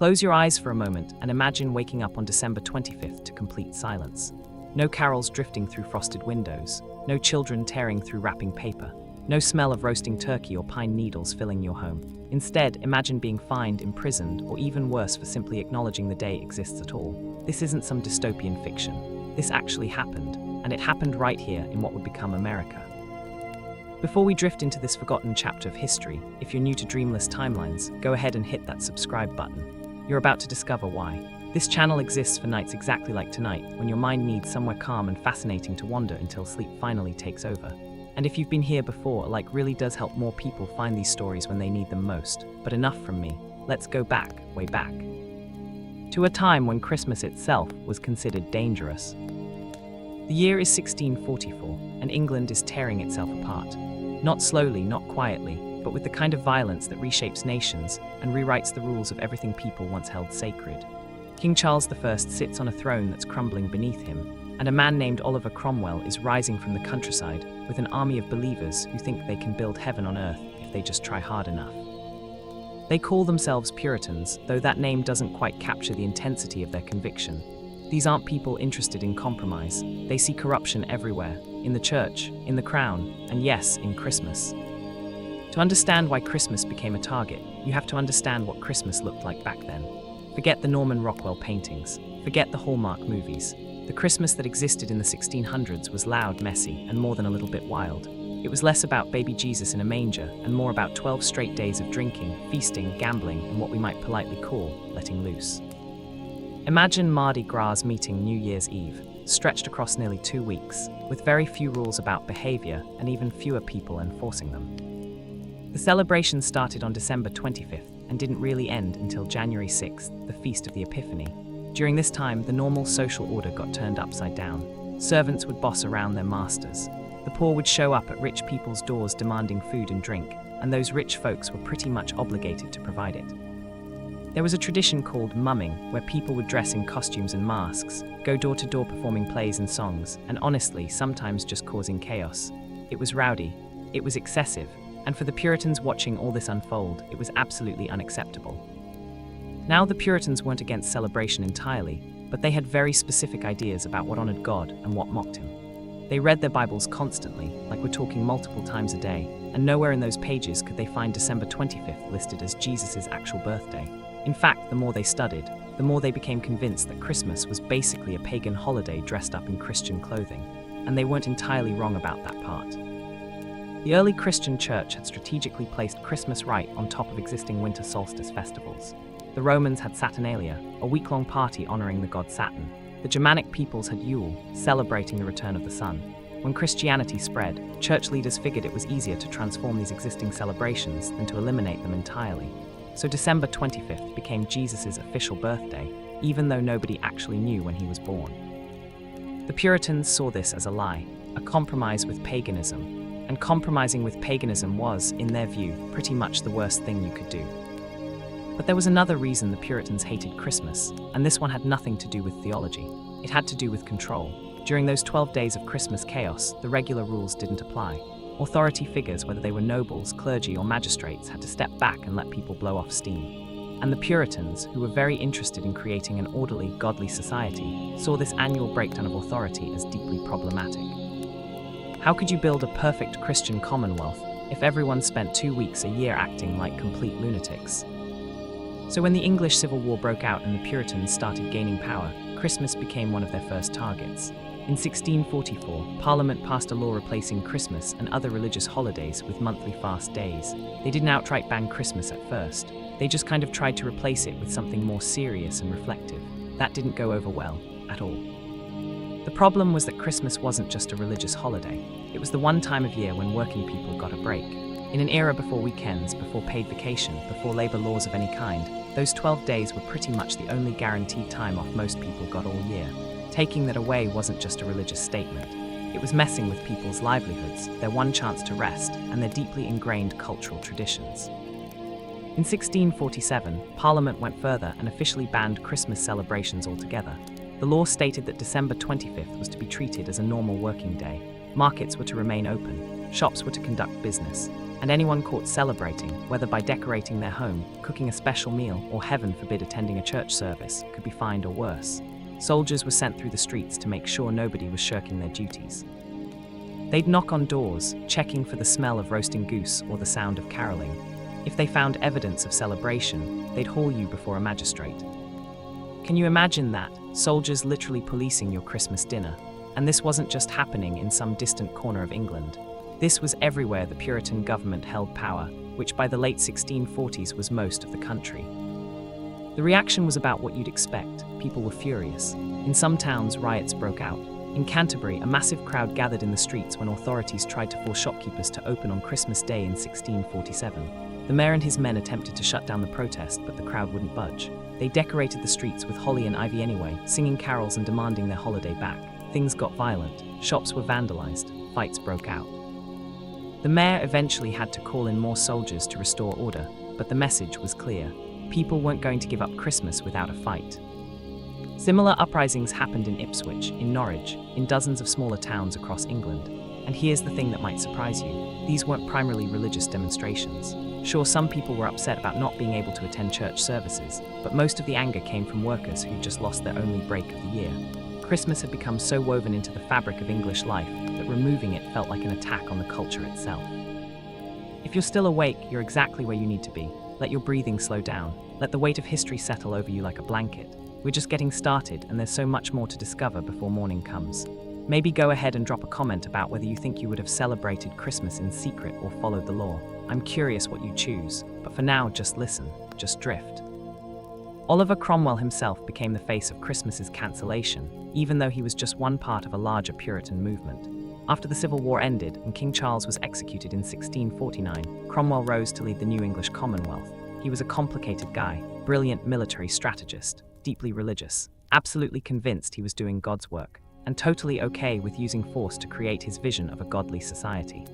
Close your eyes for a moment and imagine waking up on December 25th to complete silence. No carols drifting through frosted windows, no children tearing through wrapping paper, no smell of roasting turkey or pine needles filling your home. Instead, imagine being fined, imprisoned, or even worse for simply acknowledging the day exists at all. This isn't some dystopian fiction. This actually happened, and it happened right here in what would become America. Before we drift into this forgotten chapter of history, if you're new to Dreamless Timelines, go ahead and hit that subscribe button. You're about to discover why. This channel exists for nights exactly like tonight, when your mind needs somewhere calm and fascinating to wander until sleep finally takes over. And if you've been here before, a like really does help more people find these stories when they need them most. But enough from me. Let's go back, way back, to a time when Christmas itself was considered dangerous. The year is 1644, and England is tearing itself apart. Not slowly, not quietly, but with the kind of violence that reshapes nations and rewrites the rules of everything people once held sacred. King Charles I sits on a throne that's crumbling beneath him, and a man named Oliver Cromwell is rising from the countryside with an army of believers who think they can build heaven on earth if they just try hard enough. They call themselves Puritans, though that name doesn't quite capture the intensity of their conviction. These aren't people interested in compromise. They see corruption everywhere, in the church, in the crown, and yes, in Christmas. To understand why Christmas became a target, you have to understand what Christmas looked like back then. Forget the Norman Rockwell paintings. Forget the Hallmark movies. The Christmas that existed in the 1600s was loud, messy, and more than a little bit wild. It was less about baby Jesus in a manger and more about 12 straight days of drinking, feasting, gambling, and what we might politely call letting loose. Imagine Mardi Gras meeting New Year's Eve, stretched across nearly 2 weeks, with very few rules about behavior and even fewer people enforcing them. The celebration started on December 25th and didn't really end until January 6th, the Feast of the Epiphany. During this time, the normal social order got turned upside down. Servants would boss around their masters. The poor would show up at rich people's doors demanding food and drink, and those rich folks were pretty much obligated to provide it. There was a tradition called mumming, where people would dress in costumes and masks, go door to door performing plays and songs, and honestly, sometimes just causing chaos. It was rowdy, it was excessive, and for the Puritans watching all this unfold, it was absolutely unacceptable. Now, the Puritans weren't against celebration entirely, but they had very specific ideas about what honored God and what mocked him. They read their Bibles constantly, like we're talking multiple times a day, and nowhere in those pages could they find December 25th listed as Jesus' actual birthday. In fact, the more they studied, the more they became convinced that Christmas was basically a pagan holiday dressed up in Christian clothing, and they weren't entirely wrong about that part. The early Christian church had strategically placed Christmas right on top of existing winter solstice festivals. The Romans had Saturnalia, a week-long party honoring the god Saturn. The Germanic peoples had Yule, celebrating the return of the sun. When Christianity spread, church leaders figured it was easier to transform these existing celebrations than to eliminate them entirely. So December 25th became Jesus' official birthday, even though nobody actually knew when he was born. The Puritans saw this as a lie, a compromise with paganism, and compromising with paganism was, in their view, pretty much the worst thing you could do. But there was another reason the Puritans hated Christmas, and this one had nothing to do with theology. It had to do with control. During those 12 days of Christmas chaos, the regular rules didn't apply. Authority figures, whether they were nobles, clergy, or magistrates, had to step back and let people blow off steam. And the Puritans, who were very interested in creating an orderly, godly society, saw this annual breakdown of authority as deeply problematic. How could you build a perfect Christian commonwealth if everyone spent 2 weeks a year acting like complete lunatics? So when the English Civil War broke out and the Puritans started gaining power, Christmas became one of their first targets. In 1644, Parliament passed a law replacing Christmas and other religious holidays with monthly fast days. They didn't outright ban Christmas at first. They just kind of tried to replace it with something more serious and reflective. That didn't go over well, at all. The problem was that Christmas wasn't just a religious holiday. It was the one time of year when working people got a break. In an era before weekends, before paid vacation, before labor laws of any kind, those 12 days were pretty much the only guaranteed time off most people got all year. Taking that away wasn't just a religious statement. It was messing with people's livelihoods, their one chance to rest, and their deeply ingrained cultural traditions. In 1647, Parliament went further and officially banned Christmas celebrations altogether. The law stated that December 25th was to be treated as a normal working day. Markets were to remain open. shops were to conduct business, and anyone caught celebrating, whether by decorating their home, cooking a special meal, or heaven forbid attending a church service, could be fined or worse. Soldiers were sent through the streets to make sure nobody was shirking their duties. They'd knock on doors, checking for the smell of roasting goose or the sound of caroling. If they found evidence of celebration, they'd haul you before a magistrate. Can you imagine that? Soldiers literally policing your Christmas dinner. And this wasn't just happening in some distant corner of England. This was everywhere the Puritan government held power, which by the late 1640s was most of the country. The reaction was about what you'd expect. People were furious. In some towns, riots broke out. In Canterbury, a massive crowd gathered in the streets when authorities tried to force shopkeepers to open on Christmas Day in 1647. The mayor and his men attempted to shut down the protest, but the crowd wouldn't budge. They decorated the streets with holly and ivy anyway, singing carols and demanding their holiday back. Things got violent. Shops were vandalized. Fights broke out. The mayor eventually had to call in more soldiers to restore order, but the message was clear. People weren't going to give up Christmas without a fight. Similar uprisings happened in Ipswich, in Norwich, in dozens of smaller towns across England. And here's the thing that might surprise you. These weren't primarily religious demonstrations. Sure, some people were upset about not being able to attend church services, but most of the anger came from workers who'd just lost their only break of the year. Christmas had become so woven into the fabric of English life that removing it felt like an attack on the culture itself. If you're still awake, you're exactly where you need to be. Let your breathing slow down. Let the weight of history settle over you like a blanket. We're just getting started, and there's so much more to discover before morning comes. Maybe go ahead and drop a comment about whether you think you would have celebrated Christmas in secret or followed the law. I'm curious what you choose, but for now, just listen, just drift. Oliver Cromwell himself became the face of Christmas's cancellation, even though he was just one part of a larger Puritan movement. After the Civil War ended and King Charles was executed in 1649, Cromwell rose to lead the new English Commonwealth. He was a complicated guy, brilliant military strategist, deeply religious, absolutely convinced he was doing God's work, and totally okay with using force to create his vision of a godly society.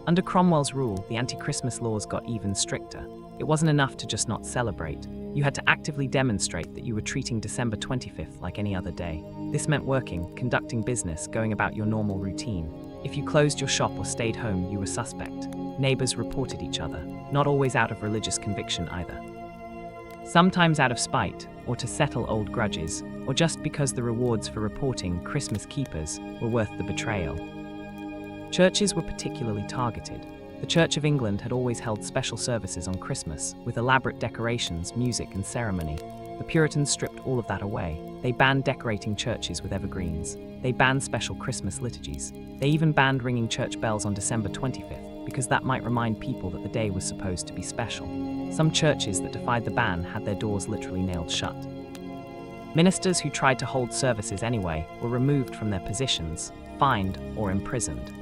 Under Cromwell's rule, the anti-Christmas laws got even stricter. It wasn't enough to just not celebrate. You had to actively demonstrate that you were treating December 25th like any other day. This meant working, conducting business, going about your normal routine. If you closed your shop or stayed home, you were suspect. Neighbors reported each other, not always out of religious conviction either. Sometimes out of spite, or to settle old grudges, or just because the rewards for reporting Christmas keepers were worth the betrayal. Churches were particularly targeted. The Church of England had always held special services on Christmas, with elaborate decorations, music, and ceremony. The Puritans stripped all of that away. They banned decorating churches with evergreens. They banned special Christmas liturgies. They even banned ringing church bells on December 25th, because that might remind people that the day was supposed to be special. Some churches that defied the ban had their doors literally nailed shut. Ministers who tried to hold services anyway were removed from their positions, fined, or imprisoned.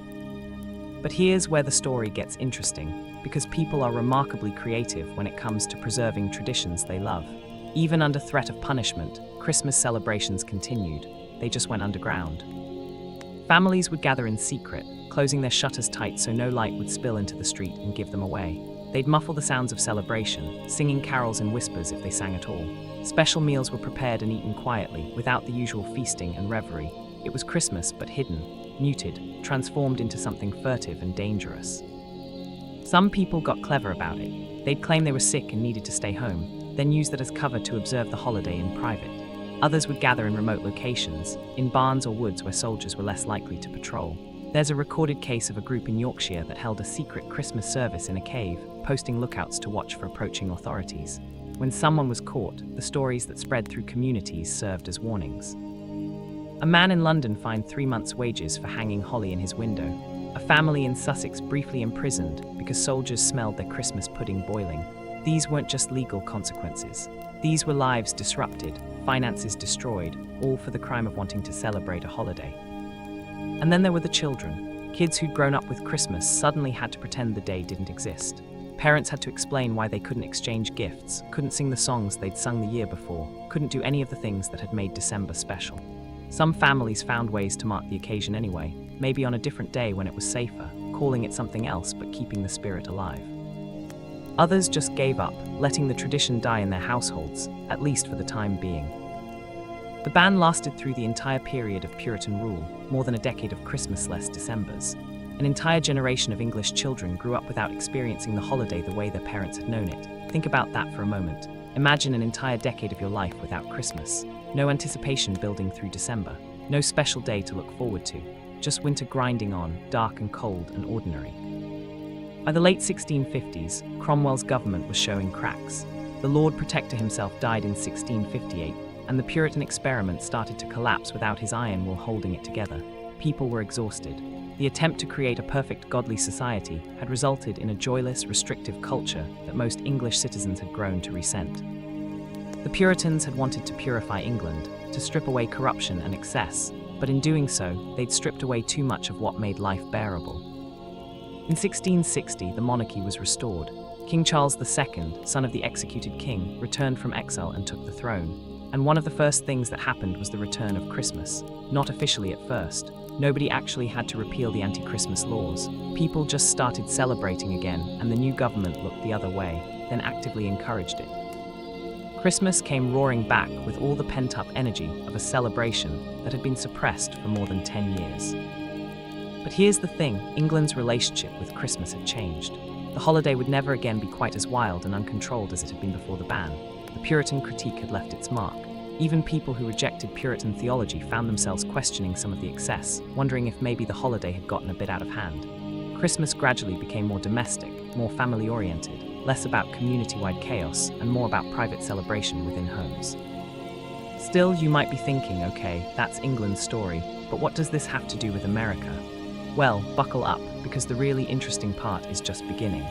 But here's where the story gets interesting, because people are remarkably creative when it comes to preserving traditions they love. Even under threat of punishment, Christmas celebrations continued. They just went underground. Families would gather in secret, closing their shutters tight so no light would spill into the street and give them away. They'd muffle the sounds of celebration, singing carols in whispers if they sang at all. Special meals were prepared and eaten quietly, without the usual feasting and revelry. It was Christmas, but hidden, muted, transformed into something furtive and dangerous. Some people got clever about it. They'd claim they were sick and needed to stay home, then use that as cover to observe the holiday in private. Others would gather in remote locations, in barns or woods where soldiers were less likely to patrol. There's a recorded case of a group in Yorkshire that held a secret Christmas service in a cave, posting lookouts to watch for approaching authorities. When someone was caught, the stories that spread through communities served as warnings. A man in London fined 3 months' wages for hanging holly in his window. A family in Sussex briefly imprisoned because soldiers smelled their Christmas pudding boiling. These weren't just legal consequences. These were lives disrupted, finances destroyed, all for the crime of wanting to celebrate a holiday. And then there were the children. Kids who'd grown up with Christmas suddenly had to pretend the day didn't exist. Parents had to explain why they couldn't exchange gifts, couldn't sing the songs they'd sung the year before, couldn't do any of the things that had made December special. Some families found ways to mark the occasion anyway, maybe on a different day when it was safer, calling it something else but keeping the spirit alive. Others just gave up, letting the tradition die in their households, at least for the time being. The ban lasted through the entire period of Puritan rule, more than a decade of Christmas-less Decembers. An entire generation of English children grew up without experiencing the holiday the way their parents had known it. Think about that for a moment. Imagine an entire decade of your life without Christmas. No anticipation building through December. No special day to look forward to. Just winter grinding on, dark and cold and ordinary. By the late 1650s, Cromwell's government was showing cracks. The Lord Protector himself died in 1658, and the Puritan experiment started to collapse without his iron will holding it together. People were exhausted. The attempt to create a perfect godly society had resulted in a joyless, restrictive culture that most English citizens had grown to resent. The Puritans had wanted to purify England, to strip away corruption and excess, but in doing so, they'd stripped away too much of what made life bearable. In 1660, the monarchy was restored. King Charles II, son of the executed king, returned from exile and took the throne. And one of the first things that happened was the return of Christmas. Not officially at first. Nobody actually had to repeal the anti-Christmas laws. People just started celebrating again, and the new government looked the other way, then actively encouraged it. Christmas came roaring back with all the pent-up energy of a celebration that had been suppressed for more than 10 years. But here's the thing, England's relationship with Christmas had changed. The holiday would never again be quite as wild and uncontrolled as it had been before the ban. The Puritan critique had left its mark. Even people who rejected Puritan theology found themselves questioning some of the excess, wondering if maybe the holiday had gotten a bit out of hand. Christmas gradually became more domestic, more family-oriented, less about community-wide chaos, and more about private celebration within homes. Still, you might be thinking, okay, that's England's story, but what does this have to do with America? Well, buckle up, because the really interesting part is just beginning.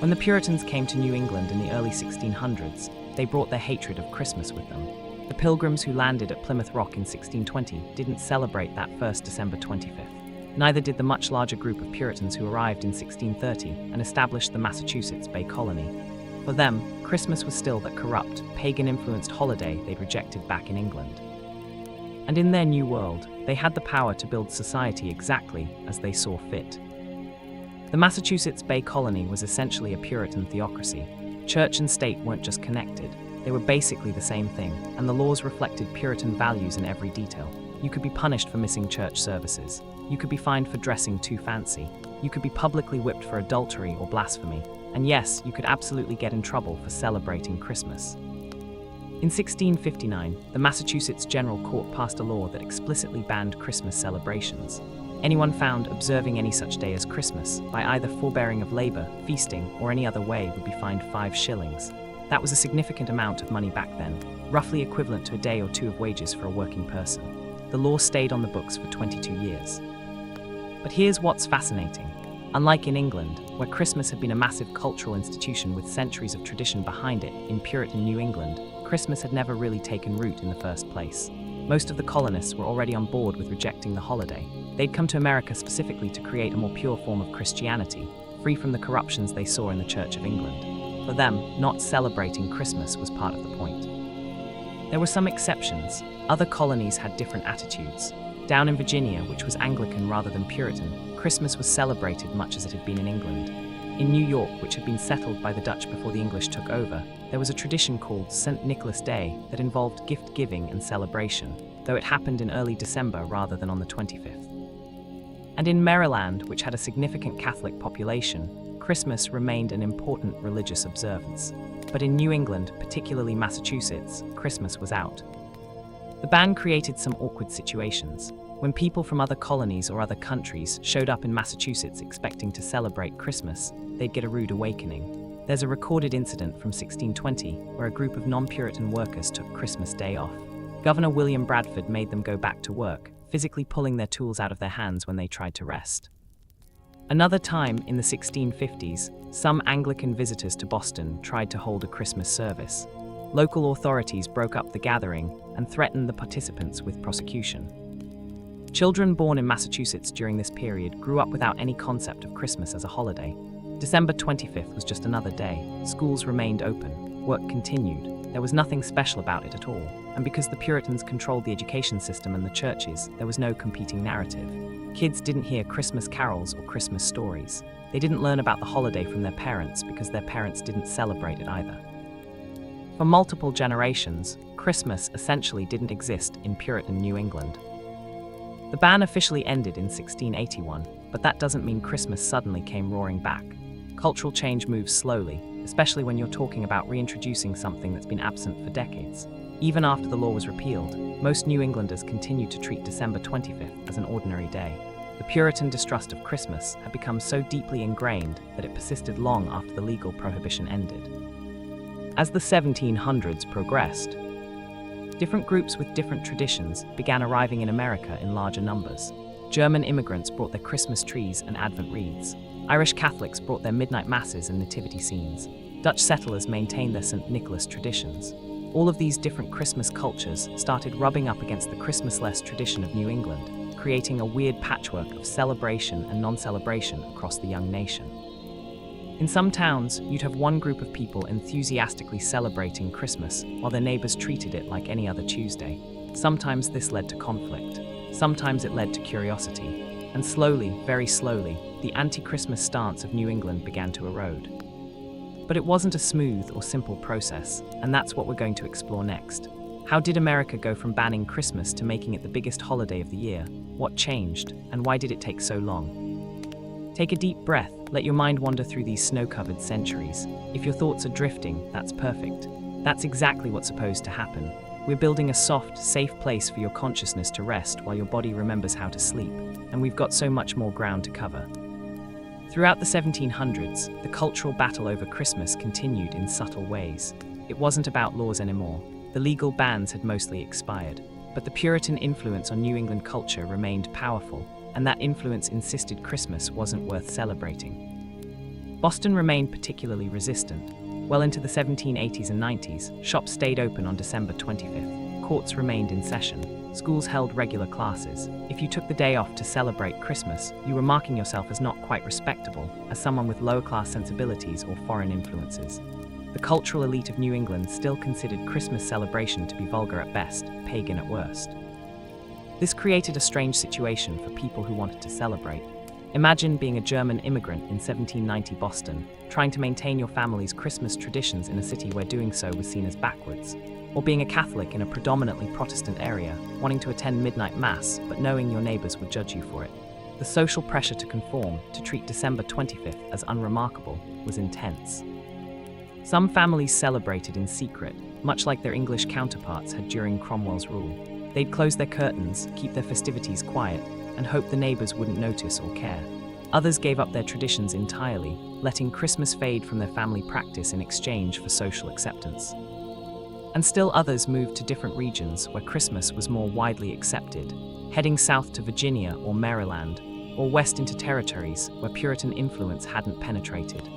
When the Puritans came to New England in the early 1600s, they brought their hatred of Christmas with them. The Pilgrims who landed at Plymouth Rock in 1620 didn't celebrate that first December 25th. Neither did the much larger group of Puritans who arrived in 1630 and established the Massachusetts Bay Colony. For them, Christmas was still that corrupt, pagan-influenced holiday they'd rejected back in England. And in their new world, they had the power to build society exactly as they saw fit. The Massachusetts Bay Colony was essentially a Puritan theocracy. Church and state weren't just connected, they were basically the same thing, and the laws reflected Puritan values in every detail. You could be punished for missing church services. You could be fined for dressing too fancy. You could be publicly whipped for adultery or blasphemy. And yes, you could absolutely get in trouble for celebrating Christmas. In 1659, the Massachusetts General Court passed a law that explicitly banned Christmas celebrations. Anyone found observing any such day as Christmas, by either forbearing of labor, feasting, or any other way, would be fined 5 shillings. That was a significant amount of money back then, roughly equivalent to a day or two of wages for a working person. The law stayed on the books for 22 years. But here's what's fascinating. Unlike in England, where Christmas had been a massive cultural institution with centuries of tradition behind it, in Puritan New England, Christmas had never really taken root in the first place. Most of the colonists were already on board with rejecting the holiday. They'd come to America specifically to create a more pure form of Christianity, free from the corruptions they saw in the Church of England. For them, not celebrating Christmas was part of the point. There were some exceptions. Other colonies had different attitudes. Down in Virginia, which was Anglican rather than Puritan, Christmas was celebrated much as it had been in England. In New York, which had been settled by the Dutch before the English took over, there was a tradition called St. Nicholas Day that involved gift-giving and celebration, though it happened in early December rather than on the 25th. And in Maryland, which had a significant Catholic population, Christmas remained an important religious observance. But in New England, particularly Massachusetts, Christmas was out. The ban created some awkward situations. When people from other colonies or other countries showed up in Massachusetts expecting to celebrate Christmas, they'd get a rude awakening. There's a recorded incident from 1620 where a group of non-Puritan workers took Christmas Day off. Governor William Bradford made them go back to work, physically pulling their tools out of their hands when they tried to rest. Another time, in the 1650s, some Anglican visitors to Boston tried to hold a Christmas service. Local authorities broke up the gathering and threatened the participants with prosecution. Children born in Massachusetts during this period grew up without any concept of Christmas as a holiday. December 25th was just another day. Schools remained open. Work continued. There was nothing special about it at all. And because the Puritans controlled the education system and the churches, there was no competing narrative. Kids didn't hear Christmas carols or Christmas stories. They didn't learn about the holiday from their parents because their parents didn't celebrate it either. For multiple generations, Christmas essentially didn't exist in Puritan New England. The ban officially ended in 1681. but that doesn't mean Christmas suddenly came roaring back. Cultural change moves slowly, especially when you're talking about reintroducing something that's been absent for decades. Even after the law was repealed, most New Englanders continued to treat December 25th as an ordinary day. The Puritan distrust of Christmas had become so deeply ingrained that it persisted long after the legal prohibition ended. As the 1700s progressed, different groups with different traditions began arriving in America in larger numbers. German immigrants brought their Christmas trees and Advent wreaths. Irish Catholics brought their midnight masses and nativity scenes. Dutch settlers maintained their St. Nicholas traditions. All of these different Christmas cultures started rubbing up against the Christmas-less tradition of New England, creating a weird patchwork of celebration and non-celebration across the young nation. In some towns, you'd have one group of people enthusiastically celebrating Christmas while their neighbors treated it like any other Tuesday. Sometimes this led to conflict. Sometimes it led to curiosity. And slowly, very slowly, the anti-Christmas stance of New England began to erode. But it wasn't a smooth or simple process, and that's what we're going to explore next. How did America go from banning Christmas to making it the biggest holiday of the year? What changed, and why did it take so long? Take a deep breath, let your mind wander through these snow-covered centuries. If your thoughts are drifting, that's perfect. That's exactly what's supposed to happen. We're building a soft, safe place for your consciousness to rest while your body remembers how to sleep, and we've got so much more ground to cover. Throughout the 1700s, the cultural battle over Christmas continued in subtle ways. It wasn't about laws anymore. The legal bans had mostly expired, but the Puritan influence on New England culture remained powerful, and that influence insisted Christmas wasn't worth celebrating. Boston remained particularly resistant. Well into the 1780s and 90s, shops stayed open on December 25th, courts remained in session, schools held regular classes. If you took the day off to celebrate Christmas, you were marking yourself as not quite respectable, as someone with lower-class sensibilities or foreign influences. The cultural elite of New England still considered Christmas celebration to be vulgar at best, pagan at worst. This created a strange situation for people who wanted to celebrate. Imagine being a German immigrant in 1790 Boston, trying to maintain your family's Christmas traditions in a city where doing so was seen as backwards. Or being a Catholic in a predominantly Protestant area, wanting to attend midnight mass but knowing your neighbors would judge you for it. The social pressure to conform, to treat December 25th as unremarkable, was intense. Some families celebrated in secret, much like their English counterparts had during Cromwell's rule. They'd close their curtains, keep their festivities quiet, and hope the neighbors wouldn't notice or care. Others gave up their traditions entirely, letting Christmas fade from their family practice in exchange for social acceptance. And still others moved to different regions where Christmas was more widely accepted, heading south to Virginia or Maryland, or west into territories where Puritan influence hadn't penetrated.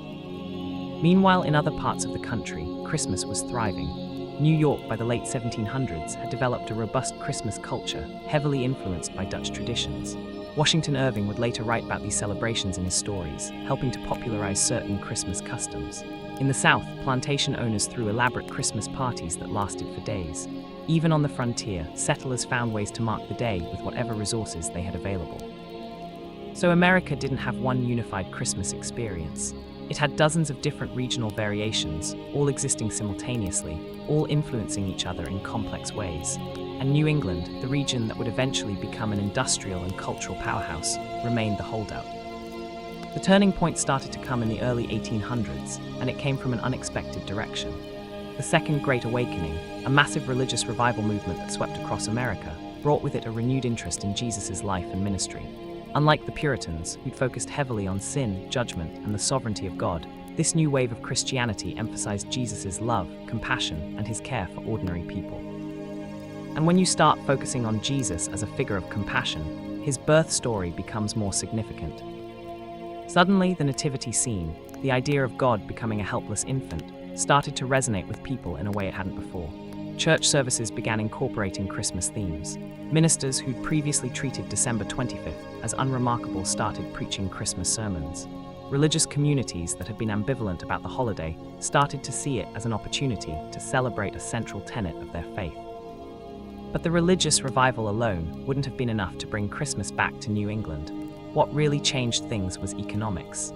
Meanwhile, in other parts of the country, Christmas was thriving. New York, by the late 1700s, had developed a robust Christmas culture, heavily influenced by Dutch traditions. Washington Irving would later write about these celebrations in his stories, helping to popularize certain Christmas customs. In the South, plantation owners threw elaborate Christmas parties that lasted for days. Even on the frontier, settlers found ways to mark the day with whatever resources they had available. So America didn't have one unified Christmas experience. It had dozens of different regional variations, all existing simultaneously, all influencing each other in complex ways. And New England, the region that would eventually become an industrial and cultural powerhouse, remained the holdout. The turning point started to come in the early 1800s, and it came from an unexpected direction. The Second Great Awakening, a massive religious revival movement that swept across America, brought with it a renewed interest in Jesus' life and ministry. Unlike the Puritans, who'd focused heavily on sin, judgment, and the sovereignty of God, this new wave of Christianity emphasized Jesus' love, compassion, and his care for ordinary people. And when you start focusing on Jesus as a figure of compassion, his birth story becomes more significant. Suddenly, the nativity scene, the idea of God becoming a helpless infant, started to resonate with people in a way it hadn't before. Church services began incorporating Christmas themes. Ministers who'd previously treated December 25th as unremarkable started preaching Christmas sermons. Religious communities that had been ambivalent about the holiday started to see it as an opportunity to celebrate a central tenet of their faith. But the religious revival alone wouldn't have been enough to bring Christmas back to New England. What really changed things was economics.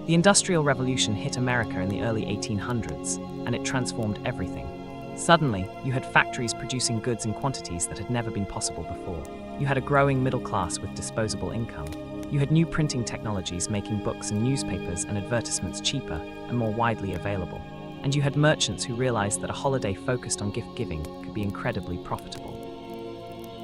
The Industrial Revolution hit America in the early 1800s, and it transformed everything. Suddenly, you had factories producing goods in quantities that had never been possible before. You had a growing middle class with disposable income. You had new printing technologies making books and newspapers and advertisements cheaper and more widely available. And you had merchants who realized that a holiday focused on gift-giving could be incredibly profitable.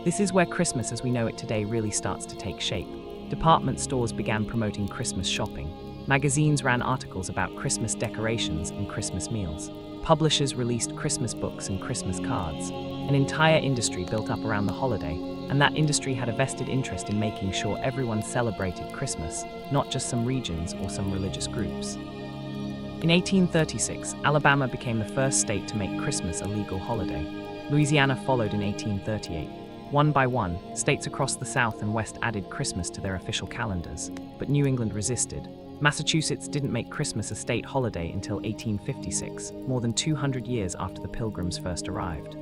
This is where Christmas as we know it today really starts to take shape. Department stores began promoting Christmas shopping. Magazines ran articles about Christmas decorations and Christmas meals. Publishers released Christmas books and Christmas cards. An entire industry built up around the holiday, and that industry had a vested interest in making sure everyone celebrated Christmas, not just some regions or some religious groups. In 1836, Alabama became the first state to make Christmas a legal holiday. Louisiana followed in 1838. One by one, states across the South and West added Christmas to their official calendars, but New England resisted. Massachusetts didn't make Christmas a state holiday until 1856, more than 200 years after the Pilgrims first arrived.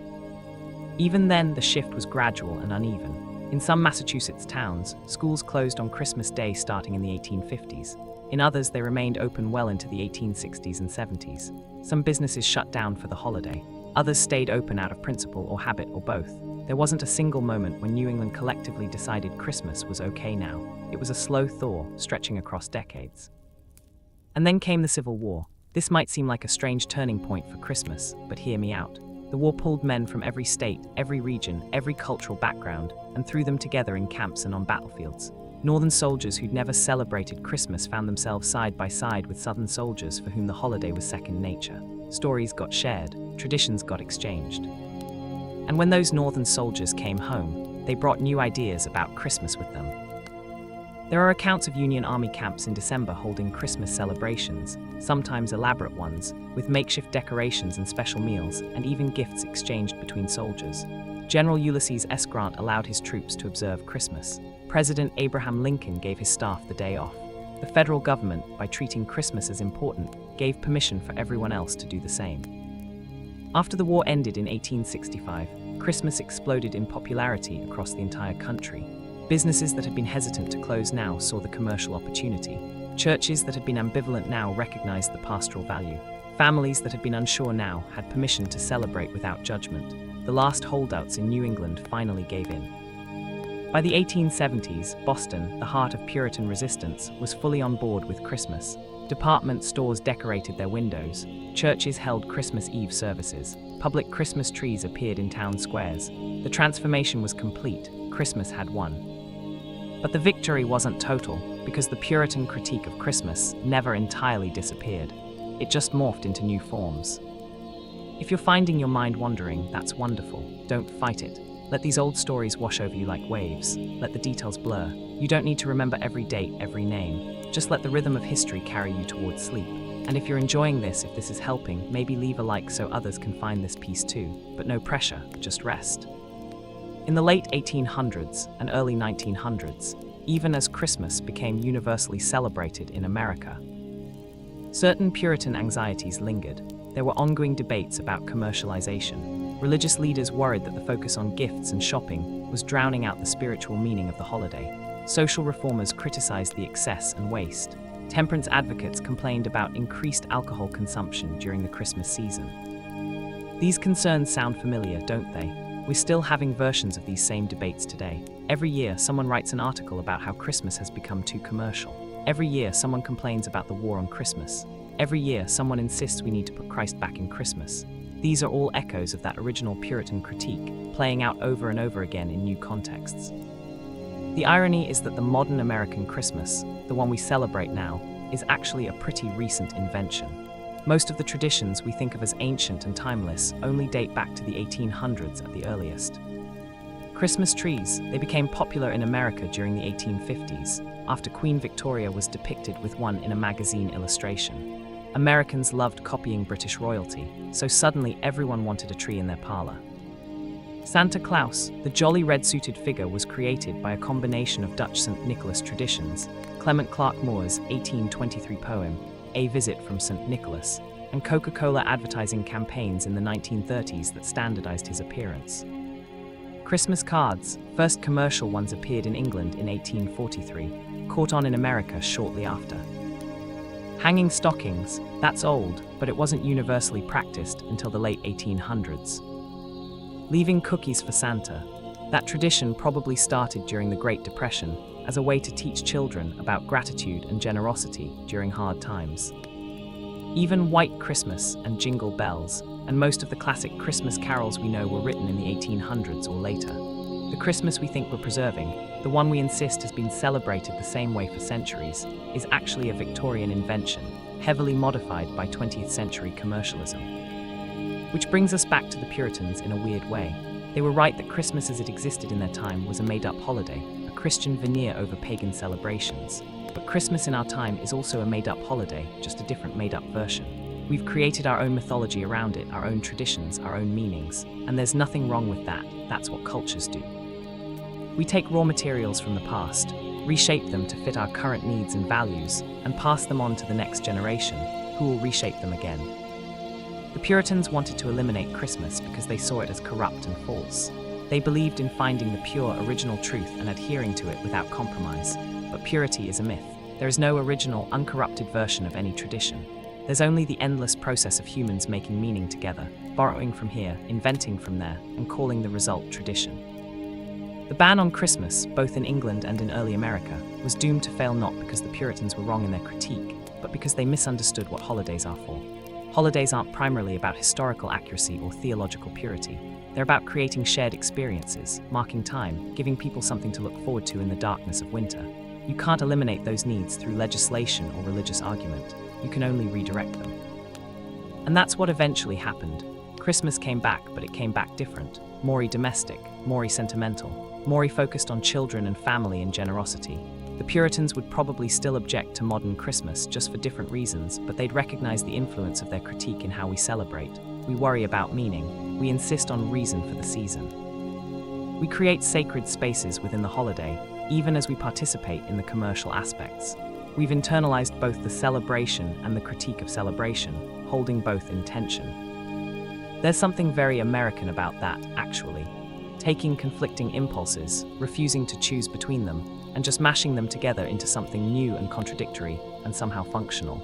Even then, the shift was gradual and uneven. In some Massachusetts towns, schools closed on Christmas Day starting in the 1850s. In others, they remained open well into the 1860s and 70s. Some businesses shut down for the holiday. Others stayed open out of principle or habit or both. There wasn't a single moment when New England collectively decided Christmas was okay now. It was a slow thaw, stretching across decades. And then came the Civil War. This might seem like a strange turning point for Christmas, but hear me out. The war pulled men from every state, every region, every cultural background, and threw them together in camps and on battlefields. Northern soldiers who'd never celebrated Christmas found themselves side by side with Southern soldiers for whom the holiday was second nature. Stories got shared, traditions got exchanged. And when those Northern soldiers came home, they brought new ideas about Christmas with them. There are accounts of Union Army camps in December holding Christmas celebrations, sometimes elaborate ones, with makeshift decorations and special meals, and even gifts exchanged between soldiers. General Ulysses S. Grant allowed his troops to observe Christmas. President Abraham Lincoln gave his staff the day off. The federal government, by treating Christmas as important, gave permission for everyone else to do the same. After the war ended in 1865, Christmas exploded in popularity across the entire country. Businesses that had been hesitant to close now saw the commercial opportunity. Churches that had been ambivalent now recognized the pastoral value. Families that had been unsure now had permission to celebrate without judgment. The last holdouts in New England finally gave in. By the 1870s, Boston, the heart of Puritan resistance, was fully on board with Christmas. Department stores decorated their windows. Churches held Christmas Eve services. Public Christmas trees appeared in town squares. The transformation was complete. Christmas had won. But the victory wasn't total, because the Puritan critique of Christmas never entirely disappeared. It just morphed into new forms. If you're finding your mind wandering, that's wonderful. Don't fight it. Let these old stories wash over you like waves. Let the details blur. You don't need to remember every date, every name. Just let the rhythm of history carry you towards sleep. And if you're enjoying this, if this is helping, maybe leave a like so others can find this piece too. But no pressure, just rest. In the late 1800s and early 1900s, even as Christmas became universally celebrated in America, certain Puritan anxieties lingered. There were ongoing debates about commercialization. Religious leaders worried that the focus on gifts and shopping was drowning out the spiritual meaning of the holiday. Social reformers criticized the excess and waste. Temperance advocates complained about increased alcohol consumption during the Christmas season. These concerns sound familiar, don't they? We're still having versions of these same debates today. Every year, someone writes an article about how Christmas has become too commercial. Every year, someone complains about the war on Christmas. Every year, someone insists we need to put Christ back in Christmas. These are all echoes of that original Puritan critique, playing out over and over again in new contexts. The irony is that the modern American Christmas, the one we celebrate now, is actually a pretty recent invention. Most of the traditions we think of as ancient and timeless only date back to the 1800s at the earliest. Christmas trees, they became popular in America during the 1850s, after Queen Victoria was depicted with one in a magazine illustration. Americans loved copying British royalty, so suddenly everyone wanted a tree in their parlor. Santa Claus, the jolly red-suited figure, was created by a combination of Dutch St. Nicholas traditions, Clement Clarke Moore's 1823 poem, A Visit from St. Nicholas, and Coca-Cola advertising campaigns in the 1930s that standardized his appearance. Christmas cards, first commercial ones, appeared in England in 1843, caught on in America shortly after. Hanging stockings, that's old, but it wasn't universally practiced until the late 1800s. Leaving cookies for Santa, that tradition probably started during the Great Depression, as a way to teach children about gratitude and generosity during hard times. Even White Christmas and Jingle Bells, and most of the classic Christmas carols we know were written in the 1800s or later. The Christmas we think we're preserving, the one we insist has been celebrated the same way for centuries, is actually a Victorian invention, heavily modified by 20th century commercialism. Which brings us back to the Puritans in a weird way. They were right that Christmas as it existed in their time was a made-up holiday, a Christian veneer over pagan celebrations. But Christmas in our time is also a made-up holiday, just a different made-up version. We've created our own mythology around it, our own traditions, our own meanings, and there's nothing wrong with that. That's what cultures do. We take raw materials from the past, reshape them to fit our current needs and values, and pass them on to the next generation, who will reshape them again. The Puritans wanted to eliminate Christmas because they saw it as corrupt and false. They believed in finding the pure, original truth and adhering to it without compromise. But purity is a myth. There is no original, uncorrupted version of any tradition. There's only the endless process of humans making meaning together, borrowing from here, inventing from there, and calling the result tradition. The ban on Christmas, both in England and in early America, was doomed to fail not because the Puritans were wrong in their critique, but because they misunderstood what holidays are for. Holidays aren't primarily about historical accuracy or theological purity. They're about creating shared experiences, marking time, giving people something to look forward to in the darkness of winter. You can't eliminate those needs through legislation or religious argument. You can only redirect them. And that's what eventually happened. Christmas came back, but it came back different. More domestic, more sentimental, more focused on children and family and generosity. The Puritans would probably still object to modern Christmas just for different reasons, but they'd recognize the influence of their critique in how we celebrate. We worry about meaning. We insist on reason for the season. We create sacred spaces within the holiday, even as we participate in the commercial aspects. We've internalized both the celebration and the critique of celebration, holding both in tension. There's something very American about that, actually. Taking conflicting impulses, refusing to choose between them, and just mashing them together into something new and contradictory, and somehow functional.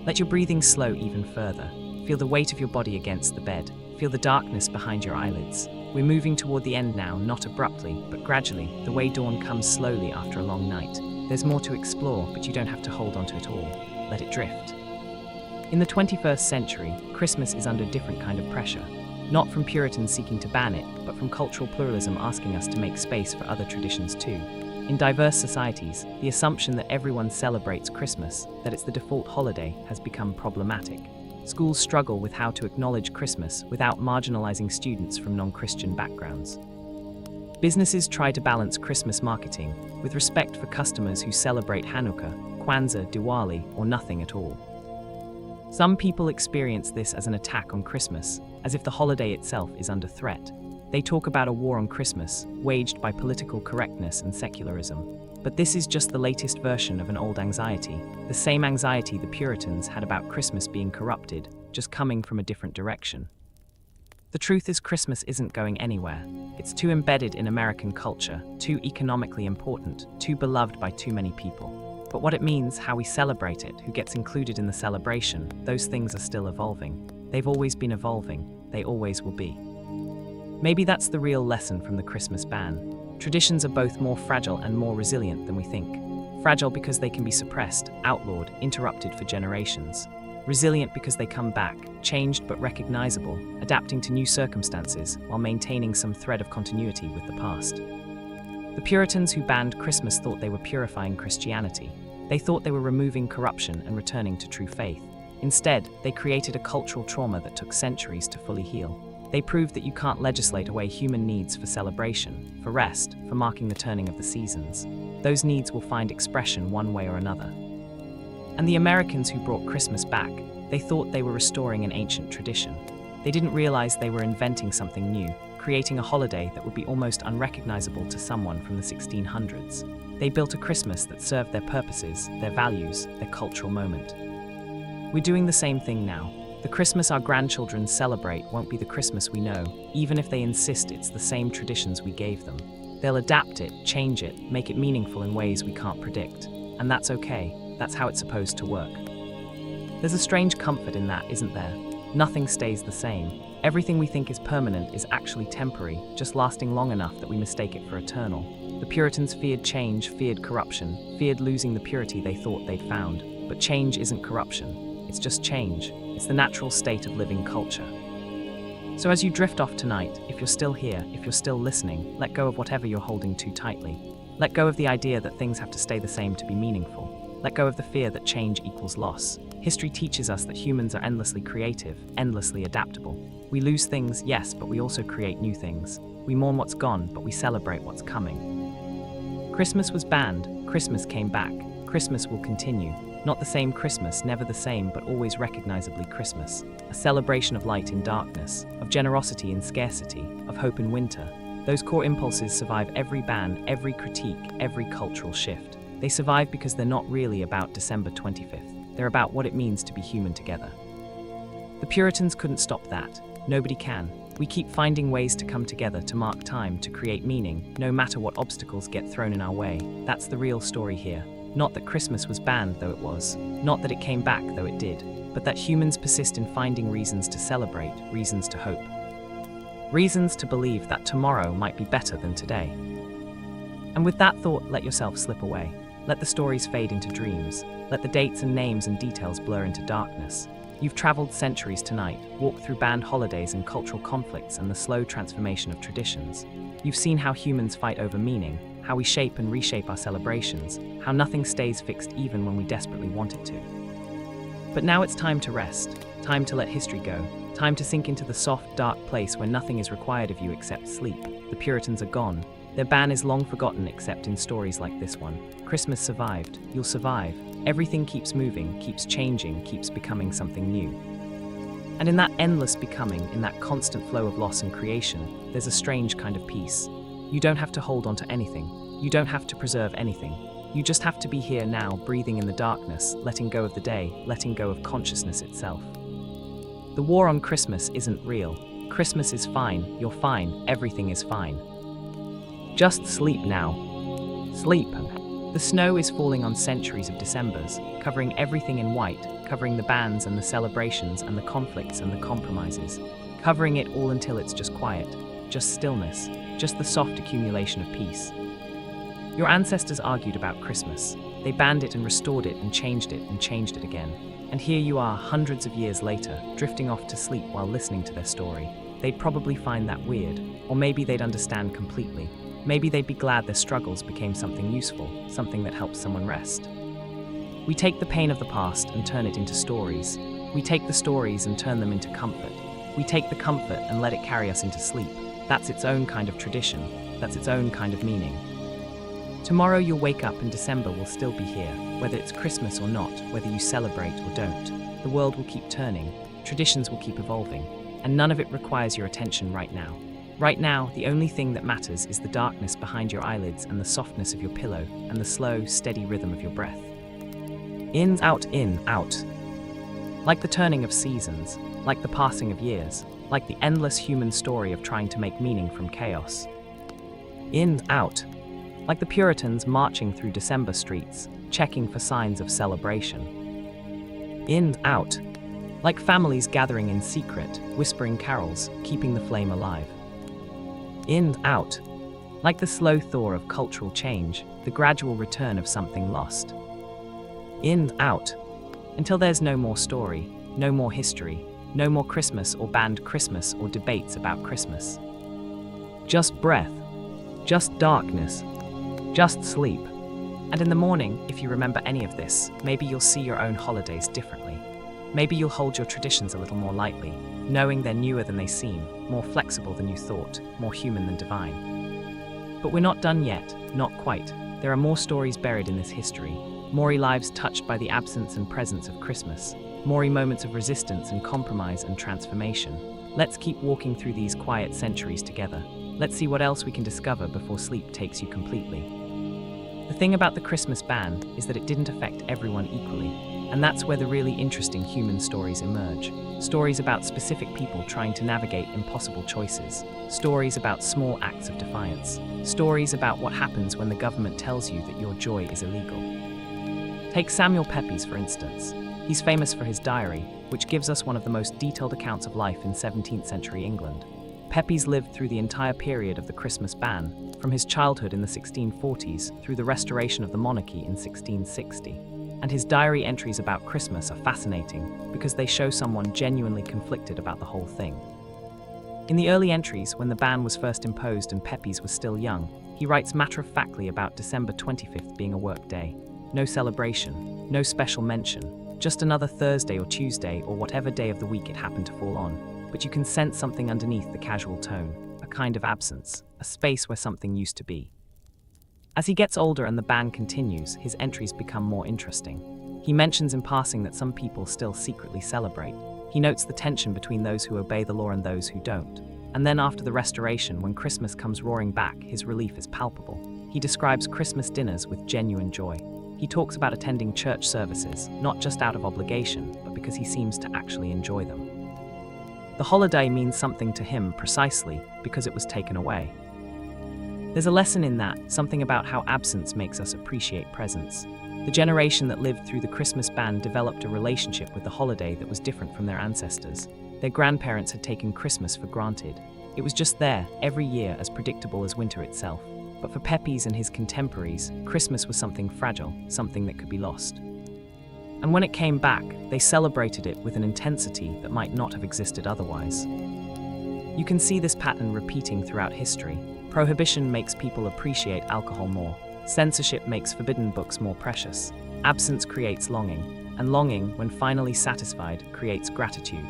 Let your breathing slow even further. Feel the weight of your body against the bed. Feel the darkness behind your eyelids. We're moving toward the end now, not abruptly, but gradually, the way dawn comes slowly after a long night. There's more to explore, but you don't have to hold onto it all. Let it drift. In the 21st century, Christmas is under a different kind of pressure. Not from Puritans seeking to ban it, but from cultural pluralism asking us to make space for other traditions too. In diverse societies, the assumption that everyone celebrates Christmas, that it's the default holiday, has become problematic. Schools struggle with how to acknowledge Christmas without marginalizing students from non-Christian backgrounds. Businesses try to balance Christmas marketing with respect for customers who celebrate Hanukkah, Kwanzaa, Diwali, or nothing at all. Some people experience this as an attack on Christmas, as if the holiday itself is under threat. They talk about a war on Christmas, waged by political correctness and secularism. But this is just the latest version of an old anxiety, the same anxiety the Puritans had about Christmas being corrupted, just coming from a different direction. The truth is Christmas isn't going anywhere. It's too embedded in American culture, too economically important, too beloved by too many people. But what it means, how we celebrate it, who gets included in the celebration, those things are still evolving. They've always been evolving. They always will be. Maybe that's the real lesson from the Christmas ban. Traditions are both more fragile and more resilient than we think. Fragile because they can be suppressed, outlawed, interrupted for generations. Resilient because they come back, changed but recognizable, adapting to new circumstances while maintaining some thread of continuity with the past. The Puritans who banned Christmas thought they were purifying Christianity. They thought they were removing corruption and returning to true faith. Instead, they created a cultural trauma that took centuries to fully heal. They proved that you can't legislate away human needs for celebration, for rest, for marking the turning of the seasons. Those needs will find expression one way or another. And the Americans who brought Christmas back, they thought they were restoring an ancient tradition. They didn't realize they were inventing something new, creating a holiday that would be almost unrecognizable to someone from the 1600s. They built a Christmas that served their purposes, their values, their cultural moment. We're doing the same thing now. The Christmas our grandchildren celebrate won't be the Christmas we know, even if they insist it's the same traditions we gave them. They'll adapt it, change it, make it meaningful in ways we can't predict. And that's okay. That's how it's supposed to work. There's a strange comfort in that, isn't there? Nothing stays the same. Everything we think is permanent is actually temporary, just lasting long enough that we mistake it for eternal. The Puritans feared change, feared corruption, feared losing the purity they thought they'd found. But change isn't corruption. It's just change. It's the natural state of living culture. So as you drift off tonight, if you're still here, if you're still listening, let go of whatever you're holding too tightly. Let go of the idea that things have to stay the same to be meaningful. Let go of the fear that change equals loss. History teaches us that humans are endlessly creative, endlessly adaptable. We lose things, yes, but we also create new things. We mourn what's gone, but we celebrate what's coming. Christmas was banned, Christmas came back, Christmas will continue. Not the same Christmas, never the same, but always recognizably Christmas. A celebration of light in darkness, of generosity in scarcity, of hope in winter. Those core impulses survive every ban, every critique, every cultural shift. They survive because they're not really about December 25th. They're about what it means to be human together. The Puritans couldn't stop that. Nobody can. We keep finding ways to come together, to mark time, to create meaning, no matter what obstacles get thrown in our way. That's the real story here. Not that Christmas was banned, though it was. Not that it came back, though it did. But that humans persist in finding reasons to celebrate, reasons to hope. Reasons to believe that tomorrow might be better than today. And with that thought, let yourself slip away. Let the stories fade into dreams. Let the dates and names and details blur into darkness. You've traveled centuries tonight, walked through banned holidays and cultural conflicts and the slow transformation of traditions. You've seen how humans fight over meaning, how we shape and reshape our celebrations, how nothing stays fixed even when we desperately want it to. But now it's time to rest, time to let history go, time to sink into the soft, dark place where nothing is required of you except sleep. The Puritans are gone. Their ban is long forgotten except in stories like this one. Christmas survived. You'll survive. Everything keeps moving, keeps changing, keeps becoming something new. And in that endless becoming, in that constant flow of loss and creation, there's a strange kind of peace. You don't have to hold on to anything. You don't have to preserve anything. You just have to be here now, breathing in the darkness, letting go of the day, letting go of consciousness itself. The war on Christmas isn't real. Christmas is fine, you're fine, everything is fine. Just sleep now. Sleep. The snow is falling on centuries of Decembers, covering everything in white, covering the bans and the celebrations and the conflicts and the compromises, covering it all until it's just quiet, just stillness, just the soft accumulation of peace. Your ancestors argued about Christmas. They banned it and restored it and changed it again. And here you are, hundreds of years later, drifting off to sleep while listening to their story. They'd probably find that weird, or maybe they'd understand completely. Maybe they'd be glad their struggles became something useful, something that helps someone rest. We take the pain of the past and turn it into stories. We take the stories and turn them into comfort. We take the comfort and let it carry us into sleep. That's its own kind of tradition. That's its own kind of meaning. Tomorrow you'll wake up and December will still be here, whether it's Christmas or not, whether you celebrate or don't. The world will keep turning, traditions will keep evolving, and none of it requires your attention right now. Right now, the only thing that matters is the darkness behind your eyelids and the softness of your pillow and the slow, steady rhythm of your breath. In, out, in, out. Like the turning of seasons, like the passing of years, like the endless human story of trying to make meaning from chaos. In, out. Like the Puritans marching through December streets, checking for signs of celebration. In, out. Like families gathering in secret, whispering carols, keeping the flame alive. In, out. Like the slow thaw of cultural change, the gradual return of something lost. In, out. Until there's no more story, no more history, no more Christmas or banned Christmas or debates about Christmas. Just breath, just darkness, just sleep. And in the morning, if you remember any of this, maybe you'll see your own holidays differently. Maybe you'll hold your traditions a little more lightly, knowing they're newer than they seem, more flexible than you thought, more human than divine. But we're not done yet, not quite. There are more stories buried in this history, more lives touched by the absence and presence of Christmas, more moments of resistance and compromise and transformation. Let's keep walking through these quiet centuries together. Let's see what else we can discover before sleep takes you completely. The thing about the Christmas ban is that it didn't affect everyone equally, and that's where the really interesting human stories emerge. Stories about specific people trying to navigate impossible choices. Stories about small acts of defiance. Stories about what happens when the government tells you that your joy is illegal. Take Samuel Pepys, for instance. He's famous for his diary, which gives us one of the most detailed accounts of life in 17th century England. Pepys lived through the entire period of the Christmas ban, from his childhood in the 1640s through the restoration of the monarchy in 1660. And his diary entries about Christmas are fascinating because they show someone genuinely conflicted about the whole thing. In the early entries, when the ban was first imposed and Pepys was still young, he writes matter-of-factly about December 25th being a work day. No celebration, no special mention, just another Thursday or Tuesday or whatever day of the week it happened to fall on. But you can sense something underneath the casual tone, a kind of absence, a space where something used to be. As he gets older and the ban continues, his entries become more interesting. He mentions in passing that some people still secretly celebrate. He notes the tension between those who obey the law and those who don't. And then after the Restoration, when Christmas comes roaring back, his relief is palpable. He describes Christmas dinners with genuine joy. He talks about attending church services, not just out of obligation, but because he seems to actually enjoy them. The holiday means something to him precisely because it was taken away. There's a lesson in that, something about how absence makes us appreciate presence. The generation that lived through the Christmas ban developed a relationship with the holiday that was different from their ancestors. Their grandparents had taken Christmas for granted. It was just there, every year, as predictable as winter itself. But for Pepys and his contemporaries, Christmas was something fragile, something that could be lost. And when it came back, they celebrated it with an intensity that might not have existed otherwise. You can see this pattern repeating throughout history. Prohibition makes people appreciate alcohol more. Censorship makes forbidden books more precious. Absence creates longing, and longing, when finally satisfied, creates gratitude.